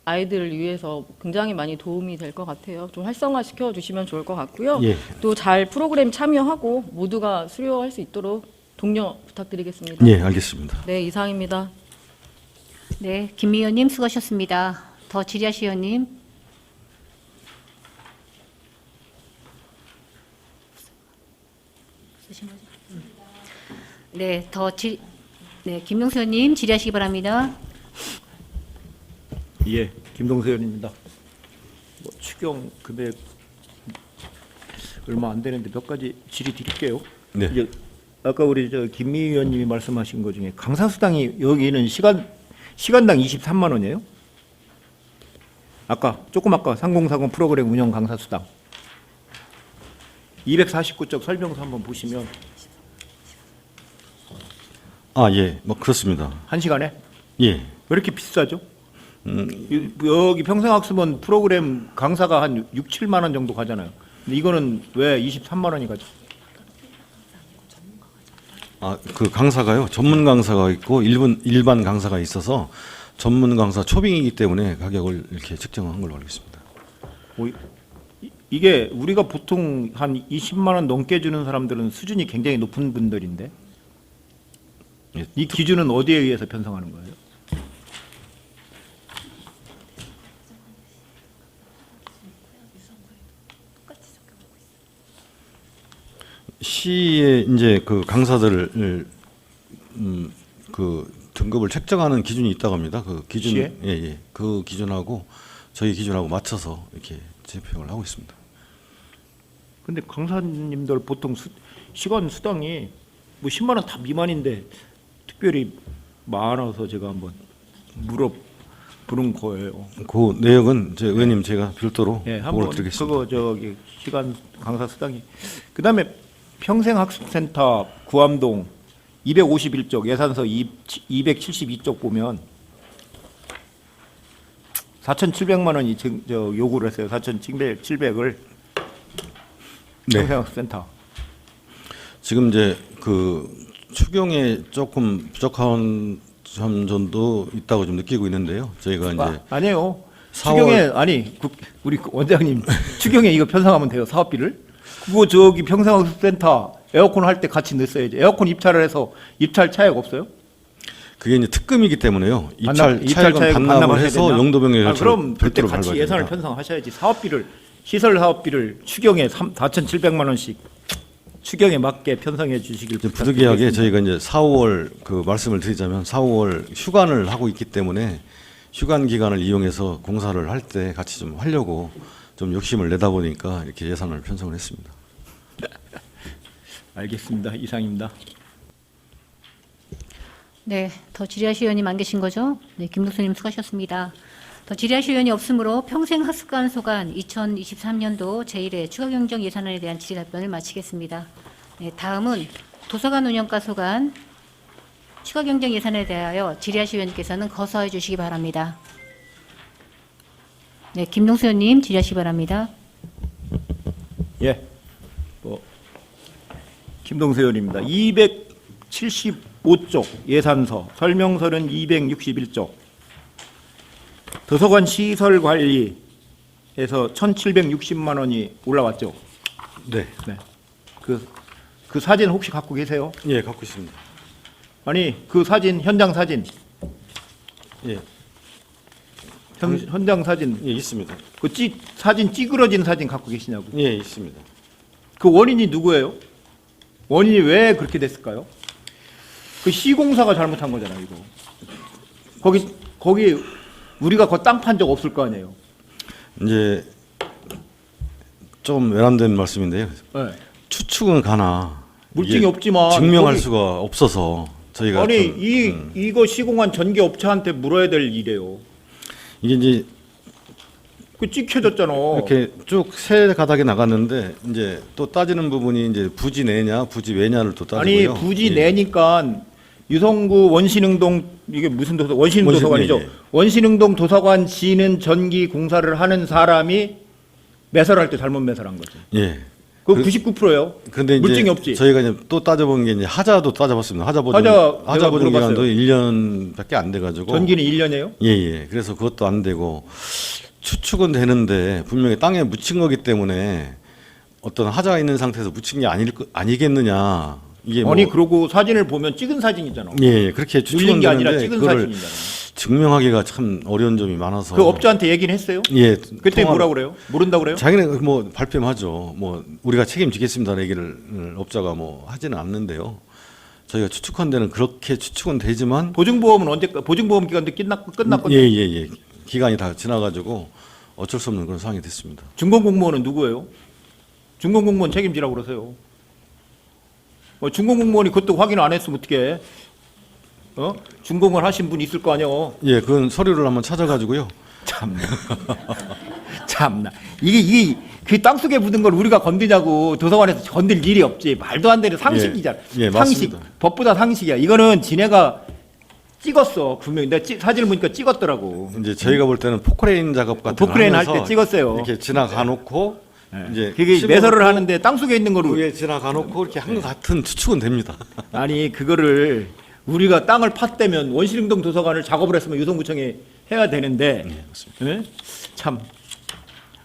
Speaker 8: 아이들을 위해서 굉장히 많이 도움이 될 것 같아요. 좀 활성화시켜 주시면 좋을 것 같고요.
Speaker 10: 예.
Speaker 8: 또 잘 프로그램 참여하고 모두가 수료할 수 있도록 독려 부탁드리겠습니다.
Speaker 10: 예, 알겠습니다.
Speaker 8: 네, 이상입니다.
Speaker 1: 네, 김 의원님 수고하셨습니다. 더 질의하시 의원님. 네, 네, 김동수 의원님 질의하시기 바랍니다.
Speaker 5: 예, 김동수 의원입니다. 뭐 추경 금액 얼마 안 되는데 몇 가지 질의 드릴게요.
Speaker 10: 네.
Speaker 5: 이제 아까 우리 저 김미 의원님이 말씀하신 것 중에 강사 수당이 여기는 시간당 23만 원이에요? 조금 아까 3040 프로그램 운영 강사 수당 249쪽 설명서 한번 보시면
Speaker 10: 아, 예, 뭐 그렇습니다.
Speaker 5: 한 시간에
Speaker 10: 예.
Speaker 5: 왜 이렇게 비싸죠? 여기 평생학습원 프로그램 강사가 한 6, 7만 원 정도 가잖아요. 근데 이거는 왜 23만 원이 가죠?
Speaker 10: 아, 그 강사가요. 전문 강사가 있고 일반 강사가 있어서 전문 강사 초빙이기 때문에 가격을 이렇게 책정한 걸로 알고 있습니다.
Speaker 5: 이게 우리가 보통 한 20만 원 넘게 주는 사람들은 수준이 굉장히 높은 분들인데
Speaker 10: 예.
Speaker 5: 이 기준은 어디에 의해서 편성하는 거예요?
Speaker 10: 시에 이제 그 강사들을 그 등급을 책정하는 기준이 있다고 합니다. 그 기준
Speaker 5: 시에?
Speaker 10: 예, 예. 그 기준하고 저희 기준하고 맞춰서 이렇게 집행을 하고 있습니다.
Speaker 5: 근데 강사님들 보통 시간 수당이 뭐 10만 원 다 미만인데 특별히 많아서 제가 한번 물어보는 거예요.
Speaker 10: 그 내역은 제 의원님 제가 별도로
Speaker 5: 예,
Speaker 10: 보고를
Speaker 5: 한번
Speaker 10: 드리겠습니다.
Speaker 5: 그거 저기 시간 강사 수당이 그다음에 평생학습센터 구암동 251쪽 예산서 272쪽 보면 4,700만 원이 요구를 했어요. 4,700을
Speaker 10: 네.
Speaker 5: 평생학습센터.
Speaker 10: 지금 이제 그 추경에 조금 부족한 점 정도 있다고 좀 느끼고 있는데요. 저희가 이제
Speaker 5: 아니에요.
Speaker 10: 4월
Speaker 5: 추경에 아니 우리 원장님 추경에 이거 편성하면 돼요. 사업비를. 그거 저기 평생학습센터 에어컨 할 때 같이 넣었어야지. 에어컨 입찰을 해서 입찰 차액 없어요?
Speaker 10: 그게 이제 특금이기 때문에요.
Speaker 5: 입찰
Speaker 10: 입찰 차액은 반납을
Speaker 5: 반납하셔야
Speaker 10: 해서
Speaker 5: 되나?
Speaker 10: 용도병역
Speaker 5: 아, 그럼 그때
Speaker 10: 별도로
Speaker 5: 같이
Speaker 10: 발급합니다.
Speaker 5: 예산을 편성하셔야지. 사업비를 시설 사업비를 추경에 4,700만 원씩 추경에 맞게 편성해 주시길
Speaker 10: 이제 부득이하게
Speaker 5: 부탁드리겠습니다.
Speaker 10: 저희가 이제 4, 5월 그 말씀을 드리자면 4, 5월 휴관을 하고 있기 때문에 휴관 기간을 이용해서 공사를 할 때 같이 좀 하려고 좀 욕심을 내다 보니까 이렇게 예산을 편성을 했습니다.
Speaker 5: 알겠습니다. 이상입니다.
Speaker 1: 네, 더 질의하실 의원님 안 계신 거죠? 네, 김동수님 수고하셨습니다. 더 질의하실 의원이 없으므로 평생학습관소관 2023년도 제1회 추가경정 예산안에 대한 질의 답변을 마치겠습니다. 네, 다음은 도서관 운영과소관 추가경정 예산에 대하여 질의하실 의원님께서는 거서해 주시기 바랍니다. 네, 김동수 의원님 질의하시기 바랍니다.
Speaker 5: 예. 김동수 의원입니다. 275쪽 예산서, 설명서는 261쪽. 도서관 시설 관리에서 1,760만 원이 올라왔죠.
Speaker 10: 네.
Speaker 5: 네. 그 사진 혹시 갖고 계세요?
Speaker 10: 예, 갖고 있습니다.
Speaker 5: 아니, 그 사진, 현장 사진.
Speaker 10: 예.
Speaker 5: 현장 사진.
Speaker 10: 예, 있습니다.
Speaker 5: 그 사진 찌그러진 사진 갖고 계시냐고.
Speaker 10: 예, 있습니다.
Speaker 5: 그 원인이 누구예요? 원인이 왜 그렇게 됐을까요? 그 시공사가 잘못한 거잖아요, 이거. 거기 우리가 그 땅 판 적 없을 거 아니에요.
Speaker 10: 이제 좀 외람된 말씀인데요.
Speaker 5: 네.
Speaker 10: 추측은 가나
Speaker 5: 물증이
Speaker 10: 이게
Speaker 5: 없지만
Speaker 10: 증명할
Speaker 5: 거기-
Speaker 10: 수가 없어서 저희가
Speaker 5: 아니
Speaker 10: 좀,
Speaker 5: 이거 시공한 전기 업체한테 물어야 될 일이에요.
Speaker 10: 이게 이제
Speaker 5: 그 찍혀졌잖아.
Speaker 10: 이렇게 쭉 세 가닥이 나갔는데 이제 또 따지는 부분이 이제 부지 내냐 부지 외냐를 또
Speaker 5: 아니
Speaker 10: 따지고요.
Speaker 5: 부지
Speaker 10: 예.
Speaker 5: 내니까 유성구 원신흥동 이게 무슨 원신흥
Speaker 10: 원신-
Speaker 5: 도서관이죠.
Speaker 10: 예, 예.
Speaker 5: 원신흥동 도서관 지는 전기 공사를 하는 사람이 매설할 때 잘못 매설한 거죠.
Speaker 10: 예.
Speaker 5: 그거 99%예요.
Speaker 10: 그런데 이제
Speaker 5: 물증이 없지.
Speaker 10: 저희가 이제 또 따져본 게 이제 하자도 따져봤습니다. 하자 보증
Speaker 5: 내가
Speaker 10: 보증 기간도
Speaker 5: 물어봤어요.
Speaker 10: 1년밖에 안 돼가지고
Speaker 5: 전기는 1년이에요?
Speaker 10: 예. 그래서 그것도 안 되고 추측은 되는데 분명히 땅에 묻힌 거기 때문에 어떤 하자가 있는 상태에서 묻힌 게 아니겠느냐. 이게 뭐
Speaker 5: 아니 그러고 사진을 보면 찍은 사진이잖아.
Speaker 10: 예, 그렇게
Speaker 5: 눌린
Speaker 10: 추측은
Speaker 5: 게 아니라
Speaker 10: 되는데
Speaker 5: 찍은
Speaker 10: 그거를
Speaker 5: 사진이잖아.
Speaker 10: 증명하기가 참 어려운 점이 많아서
Speaker 5: 그 업자한테 얘기는 했어요?
Speaker 10: 예,
Speaker 5: 그때
Speaker 10: 통화를-
Speaker 5: 뭐라 그래요? 모른다 그래요?
Speaker 10: 자기는 뭐 발뺌하죠. 뭐 우리가 책임지겠습니다 얘기를 업자가 뭐 하지는 않는데요. 저희가 추측한 데는 그렇게 추측은 되지만
Speaker 5: 보증보험은 언제 보증보험 기간도 끝났거든요.
Speaker 10: 예. 기간이 다 지나가지고 어쩔 수 없는 그런 상황이 됐습니다.
Speaker 5: 중공공무원은 누구예요? 중공공무원 책임지라고 그러세요. 중공공무원이 그것도 확인 안 했으면 어떻게? 중공을 하신 분 있을 거 아니에요.
Speaker 10: 예, 그건 서류를 한번 찾아가지고요.
Speaker 5: 참나. 이게 그 땅속에 묻은 걸 우리가 건드냐고 도서관에서 건들 일이 없지. 말도 안 되는 상식이잖아.
Speaker 10: 예,
Speaker 5: 상식.
Speaker 10: 맞습니다.
Speaker 5: 법보다 상식이야. 이거는 지네가 찍었어. 분명히 내가 사진을 보니까 찍었더라고.
Speaker 10: 이제 저희가 볼 때는 포크레인 작업 같은 거
Speaker 5: 포크레인 할 때
Speaker 10: 하면서
Speaker 5: 찍었어요.
Speaker 10: 이렇게 지나가놓고 이제
Speaker 5: 그게
Speaker 10: 씹어놓고
Speaker 5: 매설을 하는데 땅속에 있는 거를
Speaker 10: 위에 지나가놓고 이렇게 한 것 같은 추측은 됩니다.
Speaker 5: 아니 그거를 우리가 땅을 팠다면 원시릉동 도서관을 작업을 했으면 유성구청에 해야 되는데 예? 참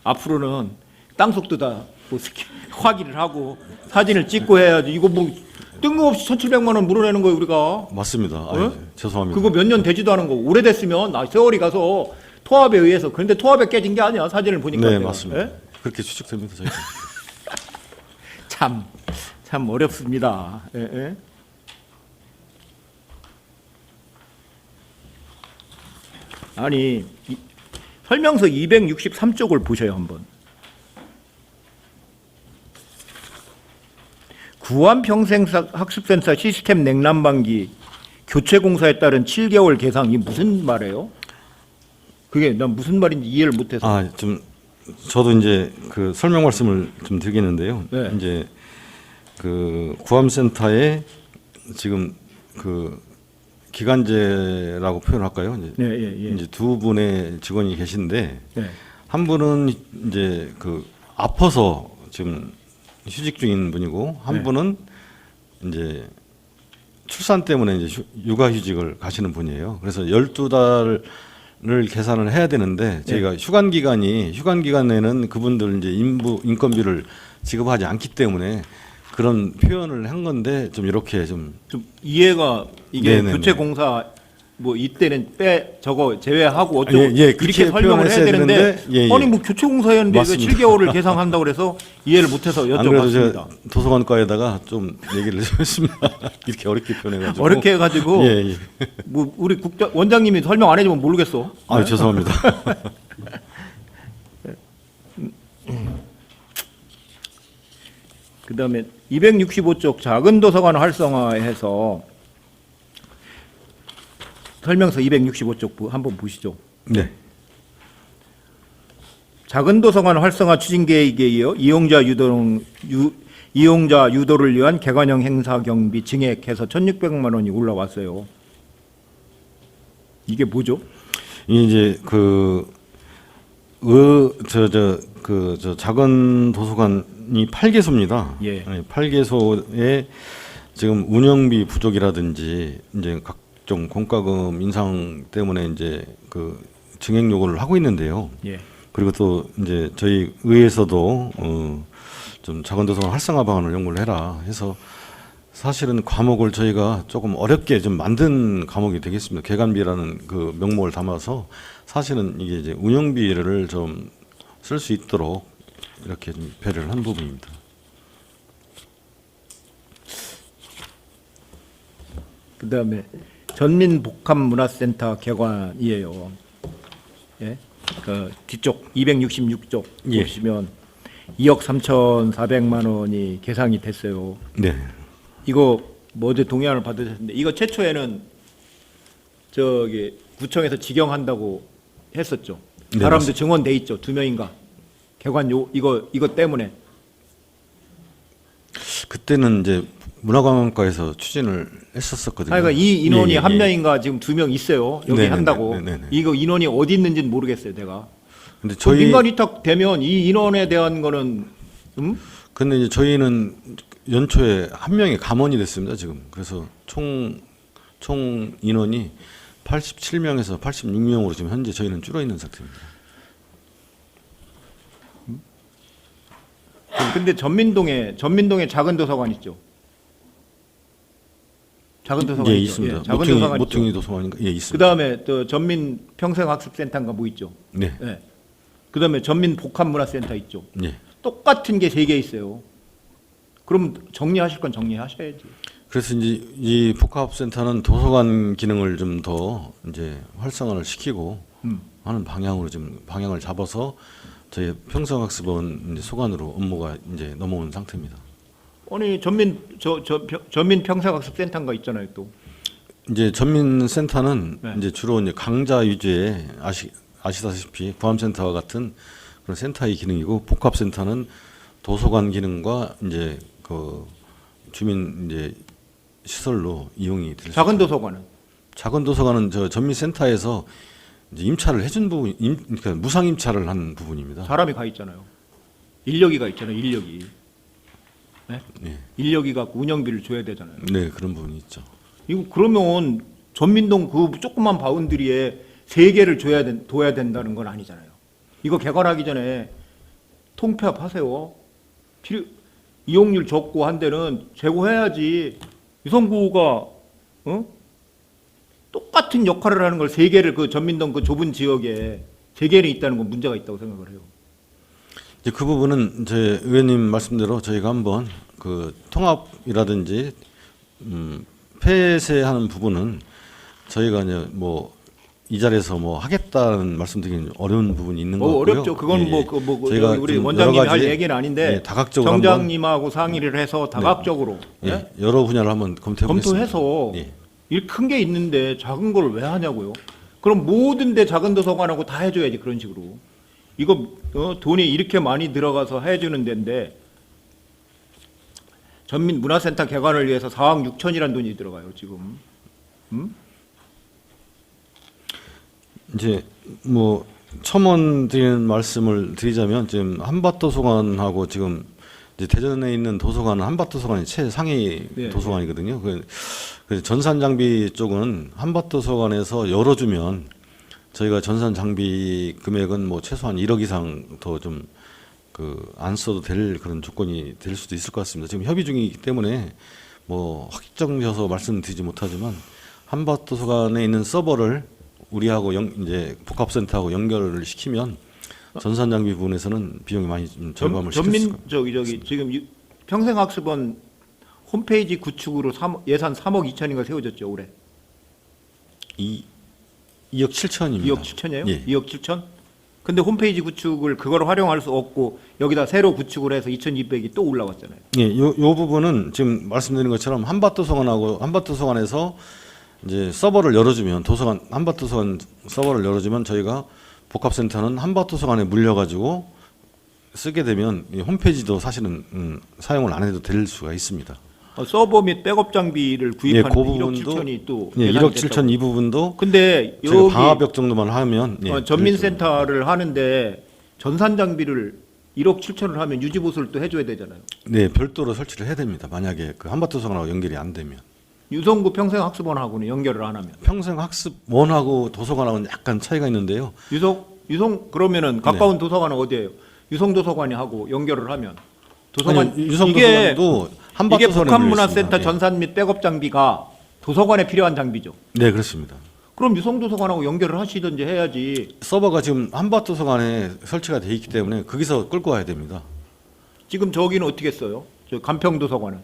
Speaker 5: 앞으로는 땅속도 다 뭐 확인을 하고 사진을 찍고 해야지. 이거 뭐 뜬금없이 1,700만 원 물어내는 거예요 우리가.
Speaker 10: 맞습니다. 죄송합니다.
Speaker 5: 그거 몇 년 되지도 않은 거. 오래됐으면 세월이 가서 토합에 의해서. 그런데 토합에 깨진 게 아니야. 사진을 보니까.
Speaker 10: 네,
Speaker 5: 내가.
Speaker 10: 맞습니다.
Speaker 5: 예?
Speaker 10: 그렇게 추측됩니다. 저희가.
Speaker 5: 참 어렵습니다. 예? 아니 설명서 263쪽을 보셔요 한번. 구암평생학습센터 시스템 냉난방기 교체 공사에 따른 7개월 계상. 이 무슨 말이에요? 그게 난 무슨 말인지 이해를 못해서.
Speaker 10: 좀 저도 이제 그 설명 말씀을 좀 드리겠는데요.
Speaker 5: 네.
Speaker 10: 이제 그 구암센터에 지금 그 기간제라고 표현할까요? 이제,
Speaker 5: 네, 예.
Speaker 10: 이제 두 분의 직원이 계신데
Speaker 5: 네.
Speaker 10: 한 분은 이제 그 아파서 지금 휴직 중인 분이고 한
Speaker 5: 네.
Speaker 10: 분은 이제 출산 때문에 이제 육아휴직을 가시는 분이에요. 그래서 12달을 계산을 해야 되는데 저희가 휴관 기간에는 그분들 이제 인건비를 지급하지 않기 때문에 그런 표현을 한 건데 좀 이렇게 좀
Speaker 5: 이해가 이게
Speaker 10: 네네네.
Speaker 5: 교체 공사 뭐 이때는 저거 제외하고 어쩌고
Speaker 10: 예, 그렇게
Speaker 5: 이렇게 설명을 해야
Speaker 10: 표현했어야
Speaker 5: 되는데
Speaker 10: 되는데, 예.
Speaker 5: 아니 뭐 교체공사 했는데 왜
Speaker 10: 맞습니다.
Speaker 5: 7개월을 계상한다고 그래서 이해를 못해서
Speaker 10: 안 그래도
Speaker 5: 여쭤봤습니다.
Speaker 10: 제가 도서관과에다가 좀 얘기를 좀 했습니다. 이렇게 어렵게 표현해가지고.
Speaker 5: 어렵게 해가지고
Speaker 10: 예.
Speaker 5: 뭐 우리 원장님이 설명 안 해주면 모르겠어.
Speaker 10: 아, 죄송합니다.
Speaker 5: 그다음에 265쪽 작은 도서관 활성화해서 설명서 265쪽 한번 보시죠.
Speaker 10: 네.
Speaker 5: 작은 도서관 활성화 추진 계획에 이어 이용자 유도를 위한 개관형 행사 경비 증액해서 1,600만 원이 올라왔어요. 이게 뭐죠?
Speaker 10: 이제 저 작은 도서관이 8개소입니다.
Speaker 5: 예.
Speaker 10: 8개소에 지금 운영비 부족이라든지 이제 각종 공과금 인상 때문에 이제 그 증액 요구를 하고 있는데요.
Speaker 5: 예.
Speaker 10: 그리고 또 이제 저희 의회에서도 좀 작은 도서관 활성화 방안을 연구를 해라 해서 사실은 과목을 저희가 조금 어렵게 좀 만든 과목이 되겠습니다. 개관비라는 그 명목을 담아서 사실은 이게 이제 운영비를 좀 쓸 수 있도록 이렇게 좀 배려를 한 부분입니다.
Speaker 5: 그다음에 전민복합문화센터 개관이에요. 예. 그 뒤쪽 266쪽
Speaker 10: 예.
Speaker 5: 보시면 2억 3,400만 원이 계상이 됐어요.
Speaker 10: 네.
Speaker 5: 이거 뭐 어제 동의안을 받으셨는데 이거 최초에는 저기 구청에서 지경한다고 했었죠.
Speaker 10: 네,
Speaker 5: 사람들
Speaker 10: 맞습니다.
Speaker 5: 증언돼 있죠. 2명인가. 개관 이거 때문에.
Speaker 10: 그때는 이제 문화관광과에서 추진을 했었었거든요.
Speaker 5: 그러니까 이 인원이
Speaker 10: 예, 예,
Speaker 5: 한
Speaker 10: 예.
Speaker 5: 명인가 지금 2명 있어요. 여기
Speaker 10: 네네네,
Speaker 5: 한다고.
Speaker 10: 네네네.
Speaker 5: 이거 인원이 어디 있는지는 모르겠어요. 내가.
Speaker 10: 근데
Speaker 5: 그
Speaker 10: 저희
Speaker 5: 민간 위탁 되면 이 인원에 대한 거는
Speaker 10: 근데 이제 저희는 연초에 한 명이 감원이 됐습니다, 지금. 그래서 총 인원이 87명에서 86명으로 지금 현재 저희는 줄어 있는 상태입니다.
Speaker 5: 근데 전민동에 작은 도서관 있죠. 작은 도서관
Speaker 10: 예,
Speaker 5: 있죠.
Speaker 10: 있습니다.
Speaker 5: 예, 작은 도서관
Speaker 10: 모퉁이
Speaker 5: 있죠.
Speaker 10: 도서관인가? 예, 있습니다.
Speaker 5: 그다음에 또 전민 평생학습센터인가 뭐 있죠.
Speaker 10: 네.
Speaker 5: 예. 그다음에 전민 복합문화센터 있죠.
Speaker 10: 예.
Speaker 5: 똑같은 게 3개 있어요. 그럼 정리하실 건 정리하셔야지.
Speaker 10: 그래서 이제 이 복합센터는 도서관 기능을 좀 더 이제 활성화를 시키고 하는 방향으로 지금 방향을 잡아서 저희 평생학습은 이제 소관으로 업무가 이제 넘어온 상태입니다.
Speaker 5: 아니 전민 평생학습센터인가 있잖아요 또.
Speaker 10: 이제 전민센터는
Speaker 5: 네.
Speaker 10: 이제 주로 이제 강좌 위주의 아시다시피 구암센터와 같은 그런 센터의 기능이고 복합센터는 도서관 기능과 이제 그 주민 이제 시설로 이용이 될 수
Speaker 5: 작은
Speaker 10: 있습니다.
Speaker 5: 도서관은
Speaker 10: 작은 도서관은 저 전민센터에서 이제 임차를 해준 부분, 그러니까 무상 임차를 한 부분입니다.
Speaker 5: 사람이 가 있잖아요. 인력이 가 있잖아요. 인력이. 네?
Speaker 10: 네.
Speaker 5: 인력이 갖고 운영비를 줘야 되잖아요.
Speaker 10: 네, 그런 부분이 있죠.
Speaker 5: 이거 그러면 전민동 그 조그만 바운드리에 3개를 둬야 된다는 건 아니잖아요. 이거 개관하기 전에 통폐합하세요. 이용률 적고 한 데는 재고해야지. 유성구가 똑같은 역할을 하는 걸 3개를 그 전민동 그 좁은 지역에 3개는 있다는 건 문제가 있다고 생각을 해요.
Speaker 10: 이제 그 부분은 제 의원님 말씀대로 저희가 한번 그 통합이라든지 폐쇄하는 부분은 저희가 이제 뭐 이 자리에서 뭐 하겠다는 말씀드리기 어려운 부분이 있는 것 같고요.
Speaker 5: 어렵죠. 그건
Speaker 10: 예, 예.
Speaker 5: 저희가 우리
Speaker 10: 좀
Speaker 5: 원장님이
Speaker 10: 여러 가지,
Speaker 5: 할 얘기는 아닌데
Speaker 10: 예, 다각적으로
Speaker 5: 정장님하고 상의를 해서 다각적으로
Speaker 10: 예, 여러 분야를 한번 검토해보겠습니다.
Speaker 5: 검토해서
Speaker 10: 예.
Speaker 5: 이 큰 게 있는데 작은 걸 왜 하냐고요. 그럼 모든 데 작은 도서관하고 다 해줘야지 그런 식으로. 이거 돈이 이렇게 많이 들어가서 해주는 데인데 전민 문화센터 개관을 위해서 4억 6천이라는 돈이 들어가요 지금.
Speaker 10: 이제 뭐 첨언 드리는 말씀을 드리자면 지금 한밭도서관하고 지금 이제 대전에 있는 도서관은 한밭도서관이 최상위
Speaker 5: 네.
Speaker 10: 도서관이거든요. 그래서 전산 장비 쪽은 한밭도서관에서 열어주면 저희가 전산 장비 금액은 뭐 최소한 1억 이상 더 좀 그 안 써도 될 그런 조건이 될 수도 있을 것 같습니다. 지금 협의 중이기 때문에 뭐 확정져서 말씀드리지 못하지만 한밭도서관에 있는 서버를 우리하고 이제 복합센터하고 연결을 시키면 전산 장비 부분에서는 비용이 많이 좀 절감을 시킬 수가.
Speaker 5: 저기 지금 평생학습원 홈페이지 구축으로 예산 3억 2천인가 세워졌죠 올해.
Speaker 10: 2억 7천입니다.
Speaker 5: 2억 7천이에요?
Speaker 10: 예.
Speaker 5: 2억 7천? 근데 홈페이지 구축을 그걸 활용할 수 없고 여기다 새로 구축을 해서 2,200이 또 올라왔잖아요.
Speaker 10: 예, 요 부분은 지금 말씀드린 것처럼 한밭도서관에서 이제 서버를 열어주면 한밭도서관 서버를 열어주면 저희가 복합센터는 한밭도서관에 물려가지고 쓰게 되면 이 홈페이지도 사실은 사용을 안 해도 될 수가 있습니다.
Speaker 5: 서버 및 백업 장비를
Speaker 10: 예,
Speaker 5: 구입하는
Speaker 10: 그
Speaker 5: 1억
Speaker 10: 부분도
Speaker 5: 7천이 또
Speaker 10: 예,
Speaker 5: 예산이
Speaker 10: 1억 7천
Speaker 5: 됐다고.
Speaker 10: 이 부분도
Speaker 5: 근데
Speaker 10: 저희가
Speaker 5: 여기
Speaker 10: 방화벽 정도만 하면 예,
Speaker 5: 전민센터를 하는데 전산 장비를 1억 7천을 하면 유지 보수를 또 해줘야 되잖아요.
Speaker 10: 네, 별도로 설치를 해야 됩니다. 만약에 그 한밭도서관하고 연결이 안 되면.
Speaker 5: 유성구 평생학습원하고는 연결을 안 하면.
Speaker 10: 평생학습원하고 도서관하고는 약간 차이가 있는데요.
Speaker 5: 유성 그러면은 가까운 도서관은 어디예요? 유성도서관이 하고 연결을 하면 도서관
Speaker 10: 아니, 유성도서관도
Speaker 5: 이게
Speaker 10: 한밭도서관에
Speaker 5: 북한문화센터
Speaker 10: 물려 있습니다.
Speaker 5: 전산 및 백업 장비가 도서관에 필요한 장비죠.
Speaker 10: 네, 그렇습니다.
Speaker 5: 그럼 유성도서관하고 연결을 하시든지 해야지.
Speaker 10: 서버가 지금 한밭도서관에 설치가 돼 있기 때문에 거기서 끌고 와야 됩니다.
Speaker 5: 지금 저기는 어떻게 써요? 저 간평도서관은.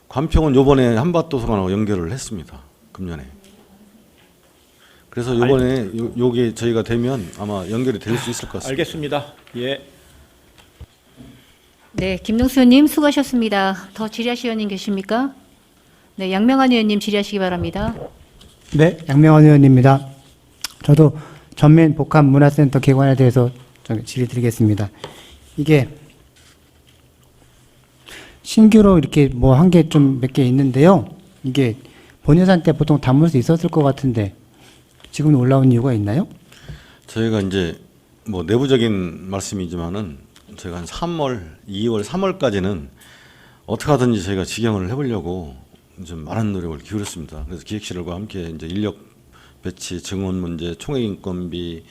Speaker 10: 관평은 요번에 한밭도서관하고 연결을 했습니다. 금년에. 그래서 요번에 요게 저희가 되면 아마 연결이 될 수 있을 것 같습니다.
Speaker 5: 알겠습니다. 예.
Speaker 1: 네, 김능수 의원님 수고하셨습니다. 더 질의하실 의원님 계십니까? 네, 양명환 의원님 질의하시기 바랍니다.
Speaker 4: 네, 양명환 의원입니다. 저도 전면 복합 문화센터 개관에 대해서 질의드리겠습니다. 이게 신규로 이렇게 뭐 한 개 좀 몇 개 있는데요. 이게 본 예산 때 보통 담을 수 있었을 것 같은데 지금 올라온 이유가 있나요?
Speaker 10: 저희가 이제 뭐 내부적인 말씀이지만은 저희가 한 3월, 2월, 3월까지는 어떻게 하든지 저희가 직영을 해보려고 좀 많은 노력을 기울였습니다. 그래서 기획실과 함께 이제 인력 배치, 증원 문제, 총액 인건비,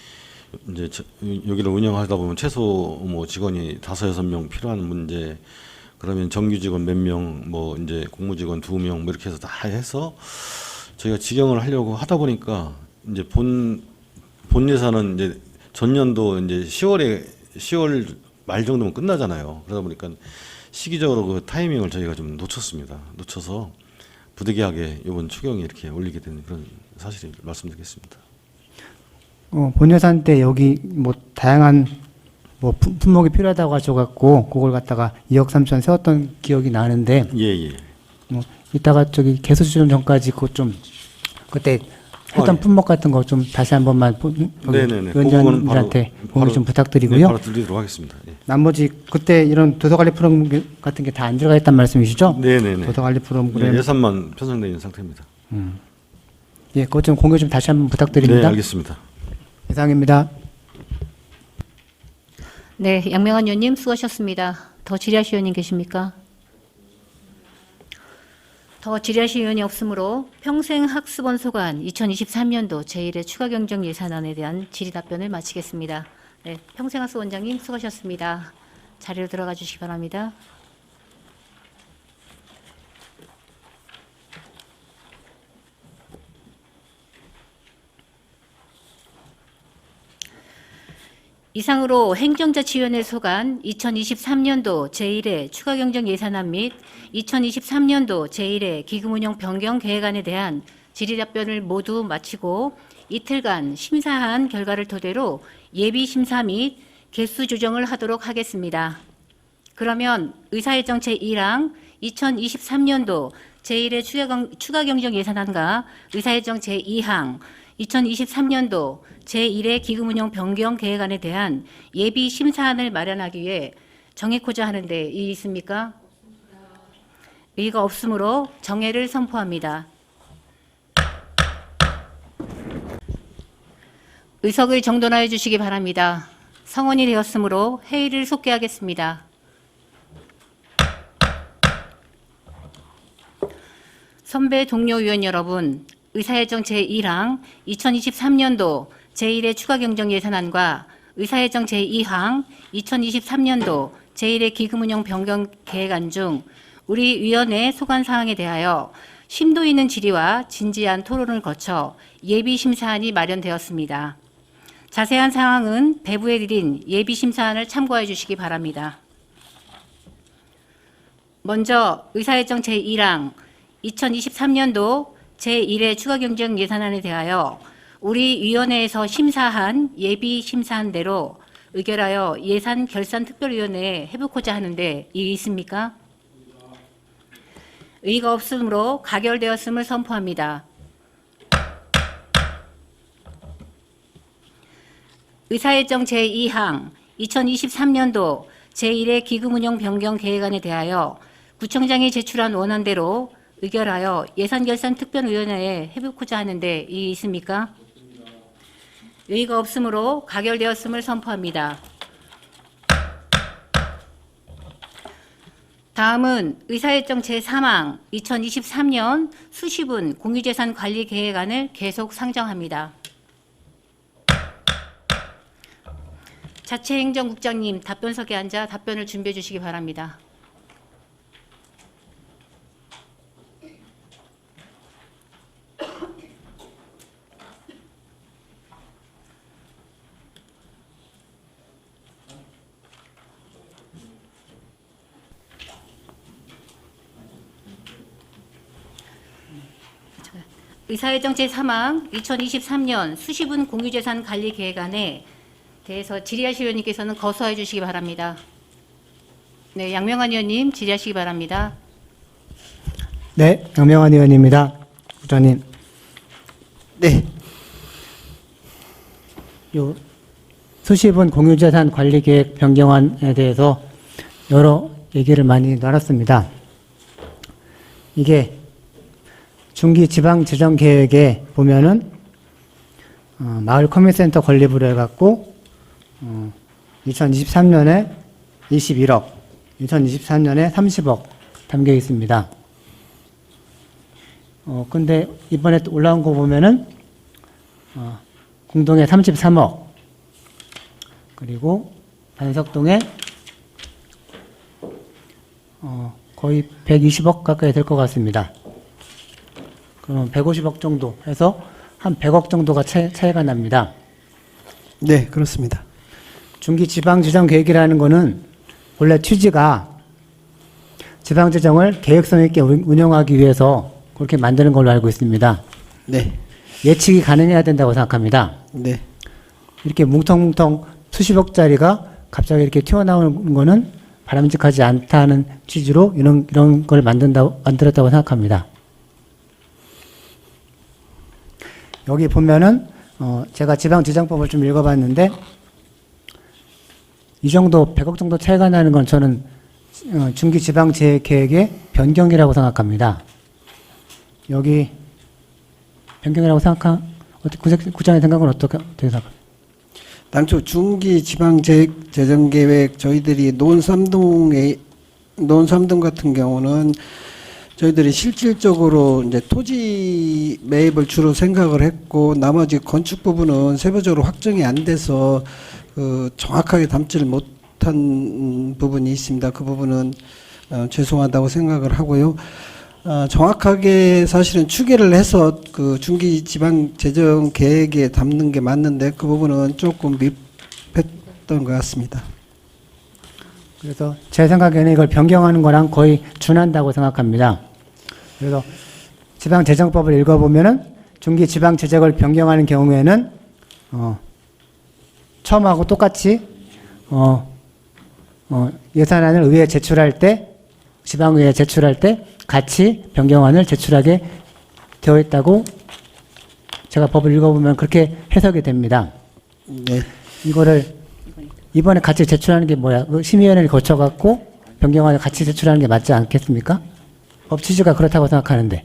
Speaker 10: 이제 여기를 운영하다 보면 최소 뭐 직원이 5, 6명 필요한 문제, 그러면 정규 직원 몇 명, 뭐 이제 공무직원 2명, 뭐 이렇게 해서 다 해서 저희가 직영을 하려고 하다 보니까 이제 본 예산은 이제 전년도 이제 10월 말 정도면 끝나잖아요. 그러다 보니까 시기적으로 그 타이밍을 저희가 좀 놓쳤습니다. 놓쳐서 부득이하게 이번 추경에 이렇게 올리게 된 그런 사실을 말씀드리겠습니다.
Speaker 4: 본 예산 때 여기 뭐 다양한 뭐 품목이 필요하다고 하셔갖고 그걸 갖다가 2억 3천 세웠던 기억이 나는데
Speaker 10: 예.
Speaker 4: 뭐 이따가 저기 개수 수정 전까지 그거 좀 그때 했던
Speaker 10: 예.
Speaker 4: 품목 같은 거 좀 다시 한 번만
Speaker 10: 네네네.
Speaker 4: 위원장님한테 공유 좀 부탁드리고요.
Speaker 10: 바로 드리도록 하겠습니다. 예.
Speaker 4: 나머지 그때 이런 도서관리 프로그램 같은 게 다 안 들어가 있단 말씀이시죠?
Speaker 10: 네네네.
Speaker 4: 도서관리 프로그램.
Speaker 10: 예산만 편성되어 있는 상태입니다.
Speaker 4: 예, 그것 좀 공유 좀 다시 한번 부탁드립니다.
Speaker 10: 네, 알겠습니다.
Speaker 4: 이상입니다.
Speaker 1: 네, 양명환 의원님 수고하셨습니다. 더 질의하실 의원님 계십니까? 더 질의하실 의원이 없으므로 평생학습원 소관 2023년도 제1회 추가 경정 예산안에 대한 질의 답변을 마치겠습니다. 네, 평생학습원장님 수고하셨습니다. 자리로 들어가 주시기 바랍니다. 이상으로 행정자치위원회 소관 2023년도 제1회 추가경정 예산안 및 2023년도 제1회 기금운용 변경 계획안에 대한 질의답변을 모두 마치고 이틀간 심사한 결과를 토대로 예비심사 및 개수 조정을 하도록 하겠습니다. 그러면 의사일정 제1항 2023년도 제1회 추가경정 예산안과 의사일정 제2항 2023년도 제1회 기금운용 변경 계획안에 대한 예비 심사안을 마련하기 위해 정해코자 하는데 이의 있습니까? 의의가 없으므로 정해를 선포합니다. 의석을 정돈하여 주시기 바랍니다. 성원이 되었으므로 회의를 속개하겠습니다. 선배 동료 의원 여러분, 의사일정 제1항 2023년도 제1회 추가경정 예산안과 의사일정 제2항 2023년도 제1회 기금운용 변경 계획안 중 우리 위원회 소관 사항에 대하여 심도 있는 질의와 진지한 토론을 거쳐 예비 심사안이 마련되었습니다. 자세한 사항은 배부에 드린 예비 심사안을 참고해 주시기 바랍니다. 먼저 의사일정 제1항 2023년도 제1회 추가경정 예산안에 대하여 우리 위원회에서 심사한 예비 심사안대로 의결하여 예산 결산 특별위원회에 해보고자 하는데 이의 있습니까? 의의가 없으므로 가결되었음을 선포합니다. 의사일정 제2항 2023년도 제1회 기금운용 변경 계획안에 대하여 구청장이 제출한 원안대로 의결하여 예산결산특별위원회에 해보고자 하는데 이의 있습니까? 의의가 없으므로 가결되었음을 선포합니다. 다음은 의사일정 제3항 2023년 수시분 공유재산 관리 계획안을 계속 상정합니다. 자체행정국장님 답변석에 앉아 답변을 준비해 주시기 바랍니다. 의사일정 제3항 2023년 수시분 공유재산 관리 계획안에 대해서 질의하실 의원님께서는 거수해 주시기 바랍니다. 네, 양명환 의원님 질의하시기 바랍니다.
Speaker 4: 네, 양명환 의원입니다. 부장님. 네. 요 수시분 공유재산 관리계획 변경안에 대해서 여러 얘기를 많이 나눴습니다. 이게 중기 지방 재정 계획에 보면은 마을 커뮤니센터 건립으로 해갖고 2023년에 21억, 2023년에 30억 담겨 있습니다. 근데 이번에 또 올라온 거 보면은 공동에 33억, 그리고 반석동에 거의 120억 가까이 될 것 같습니다. 그럼 150억 정도 해서 한 100억 정도가 차이가 납니다.
Speaker 11: 네, 그렇습니다.
Speaker 4: 중기 지방재정 계획이라는 거는 원래 취지가 지방재정을 계획성 있게 운영하기 위해서 그렇게 만드는 걸로 알고 있습니다.
Speaker 11: 네.
Speaker 4: 예측이 가능해야 된다고 생각합니다.
Speaker 11: 네.
Speaker 4: 이렇게 뭉텅뭉텅 수십억짜리가 갑자기 이렇게 튀어나오는 거는 바람직하지 않다는 취지로 이런 걸 만들었다고 생각합니다. 여기 보면은 제가 지방재정법을 좀 읽어봤는데 이 정도 100억 정도 차이가 나는 건 저는 중기 지방재계획의 변경이라고 생각합니다. 여기 변경이라고 어떻게 구장의 생각은 어떻게 생각합니까?
Speaker 11: 당초 중기 지방 재정 계획 저희들이 논삼동 같은 경우는 저희들이 실질적으로 이제 토지 매입을 주로 생각을 했고 나머지 건축 부분은 세부적으로 확정이 안 돼서 정확하게 담지를 못한 부분이 있습니다. 그 부분은 죄송하다고 생각을 하고요. 정확하게 사실은 추계를 해서 그 중기 지방 재정 계획에 담는 게 맞는데 그 부분은 조금 미흡했던 것 같습니다.
Speaker 4: 그래서 제 생각에는 이걸 변경하는 거랑 거의 준한다고 생각합니다. 그래서 지방재정법을 읽어보면은 중기 지방재정을 변경하는 경우에는 처음하고 똑같이 예산안을 의회에 제출할 때 지방의회에 제출할 때 같이 변경안을 제출하게 되어 있다고 제가 법을 읽어보면 그렇게 해석이 됩니다.
Speaker 11: 네.
Speaker 4: 이거를 이번에 같이 제출하는 게 뭐야? 심의위원회를 거쳐갖고 변경안을 같이 제출하는 게 맞지 않겠습니까? 법 취지가 그렇다고 생각하는데.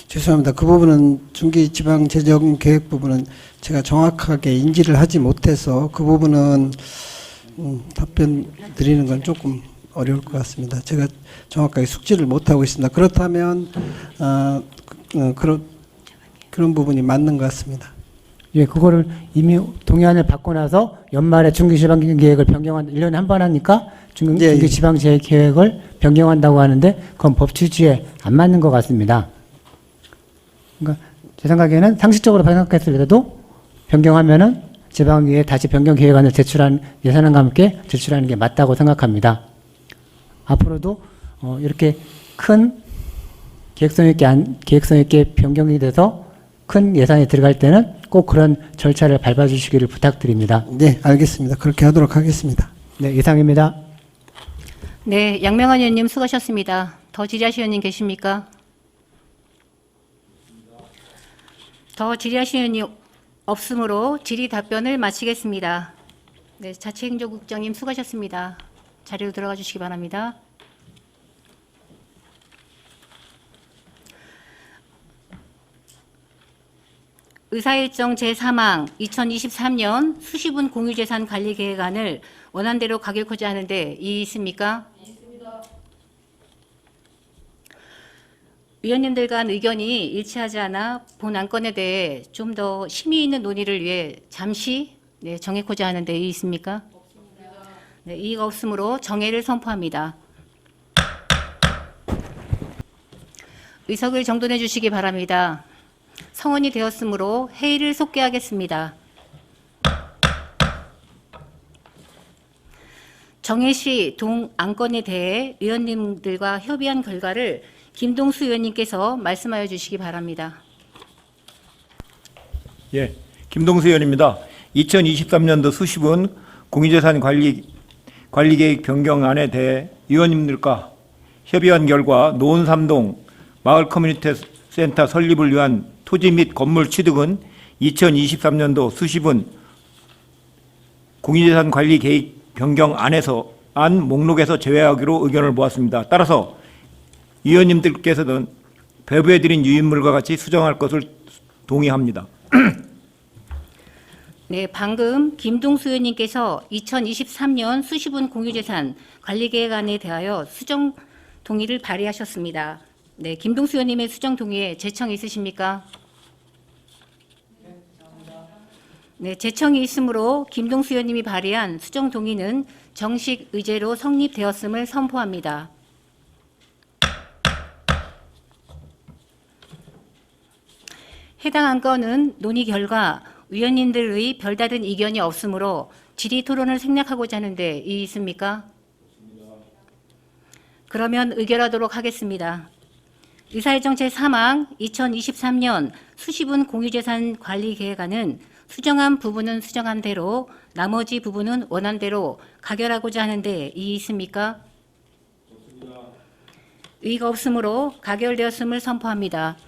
Speaker 11: 죄송합니다. 그 부분은 중기 지방 재정 계획 부분은 제가 정확하게 인지를 하지 못해서 그 부분은 답변 드리는 건 조금 어려울 것 같습니다. 제가 정확하게 숙지를 못하고 있습니다. 그렇다면 그런 부분이 맞는 것 같습니다.
Speaker 4: 예, 그거를 이미 동의안을 받고 나서 연말에 중기지방계획을 변경한 1년에 한 번 하니까 중기지방계획을 변경한다고 하는데 그건 법 취지에 안 맞는 것 같습니다. 그러니까 제 생각에는 상식적으로 생각했을 때도 변경하면은 지방위에 다시 변경 계획안을 제출한 예산안과 함께 제출하는 게 맞다고 생각합니다. 앞으로도 이렇게 큰 계획성 있게 변경이 돼서 큰 예산이 들어갈 때는 꼭 그런 절차를 밟아주시기를 부탁드립니다.
Speaker 11: 네, 알겠습니다. 그렇게 하도록 하겠습니다.
Speaker 4: 네, 이상입니다.
Speaker 1: 네, 양명환 의원님 수고하셨습니다. 더 질의하실 의원님 계십니까? 더 질의하실 의원님 없으므로 질의 답변을 마치겠습니다. 네, 자치행정국장님 수고하셨습니다. 자리로 들어가 주시기 바랍니다. 의사일정 제3항 2023년 수시분 공유재산 관리 계획안을 원안대로 가결코자 하는데 이의 있습니까? 있습니다. 위원님들 간 의견이 일치하지 않아 본 안건에 대해 좀 더 심의 있는 논의를 위해 잠시 정해코자 하는데 이의 있습니까? 없습니다. 네, 이의가 없으므로 정해를 선포합니다. 의석을 정돈해 주시기 바랍니다. 성원이 되었으므로 회의를 속개하겠습니다. 정해시 동 안건에 대해 의원님들과 협의한 결과를 김동수 의원님께서 말씀하여 주시기 바랍니다.
Speaker 5: 예, 김동수 의원입니다. 2023년도 수시분 공유재산 관리계획 변경안에 대해 의원님들과 협의한 결과 노원삼동 마을 커뮤니티 센터 설립을 위한 토지 및 건물 취득은 2023년도 수시분 공유재산 관리 계획 변경안에서 안 목록에서 제외하기로 의견을 모았습니다. 따라서 위원님들께서는 배부해드린 유인물과 같이 수정할 것을 동의합니다.
Speaker 1: 네, 방금 김동수 의원님께서 2023년 수시분 공유재산 관리계획안에 대하여 수정 동의를 발의하셨습니다. 네, 김동수 의원님의 수정 동의에 제청이 있으십니까? 네, 제청이 있으므로 김동수 의원님이 발의한 수정 동의는 정식 의제로 성립되었음을 선포합니다. 해당 안건은 논의 결과 위원님들의 별다른 이견이 없으므로 질의 토론을 생략하고자 하는데 이의 있습니까? 그러면 의결하도록 하겠습니다. 의사일정 제3항 2023년 수시분 공유재산 관리계획안은 수정한 부분은 수정한 대로 나머지 부분은 원한 대로 가결하고자 하는데 이의 있습니까? 의의가 없으므로 가결되었음을 선포합니다.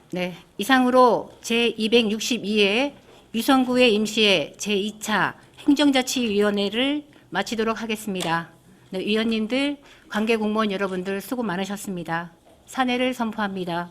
Speaker 1: 네, 이상으로 제262회 유성구의 임시회 제2차 행정자치위원회를 마치도록 하겠습니다. 네, 위원님들, 관계공무원 여러분들 수고 많으셨습니다. 사내를 선포합니다.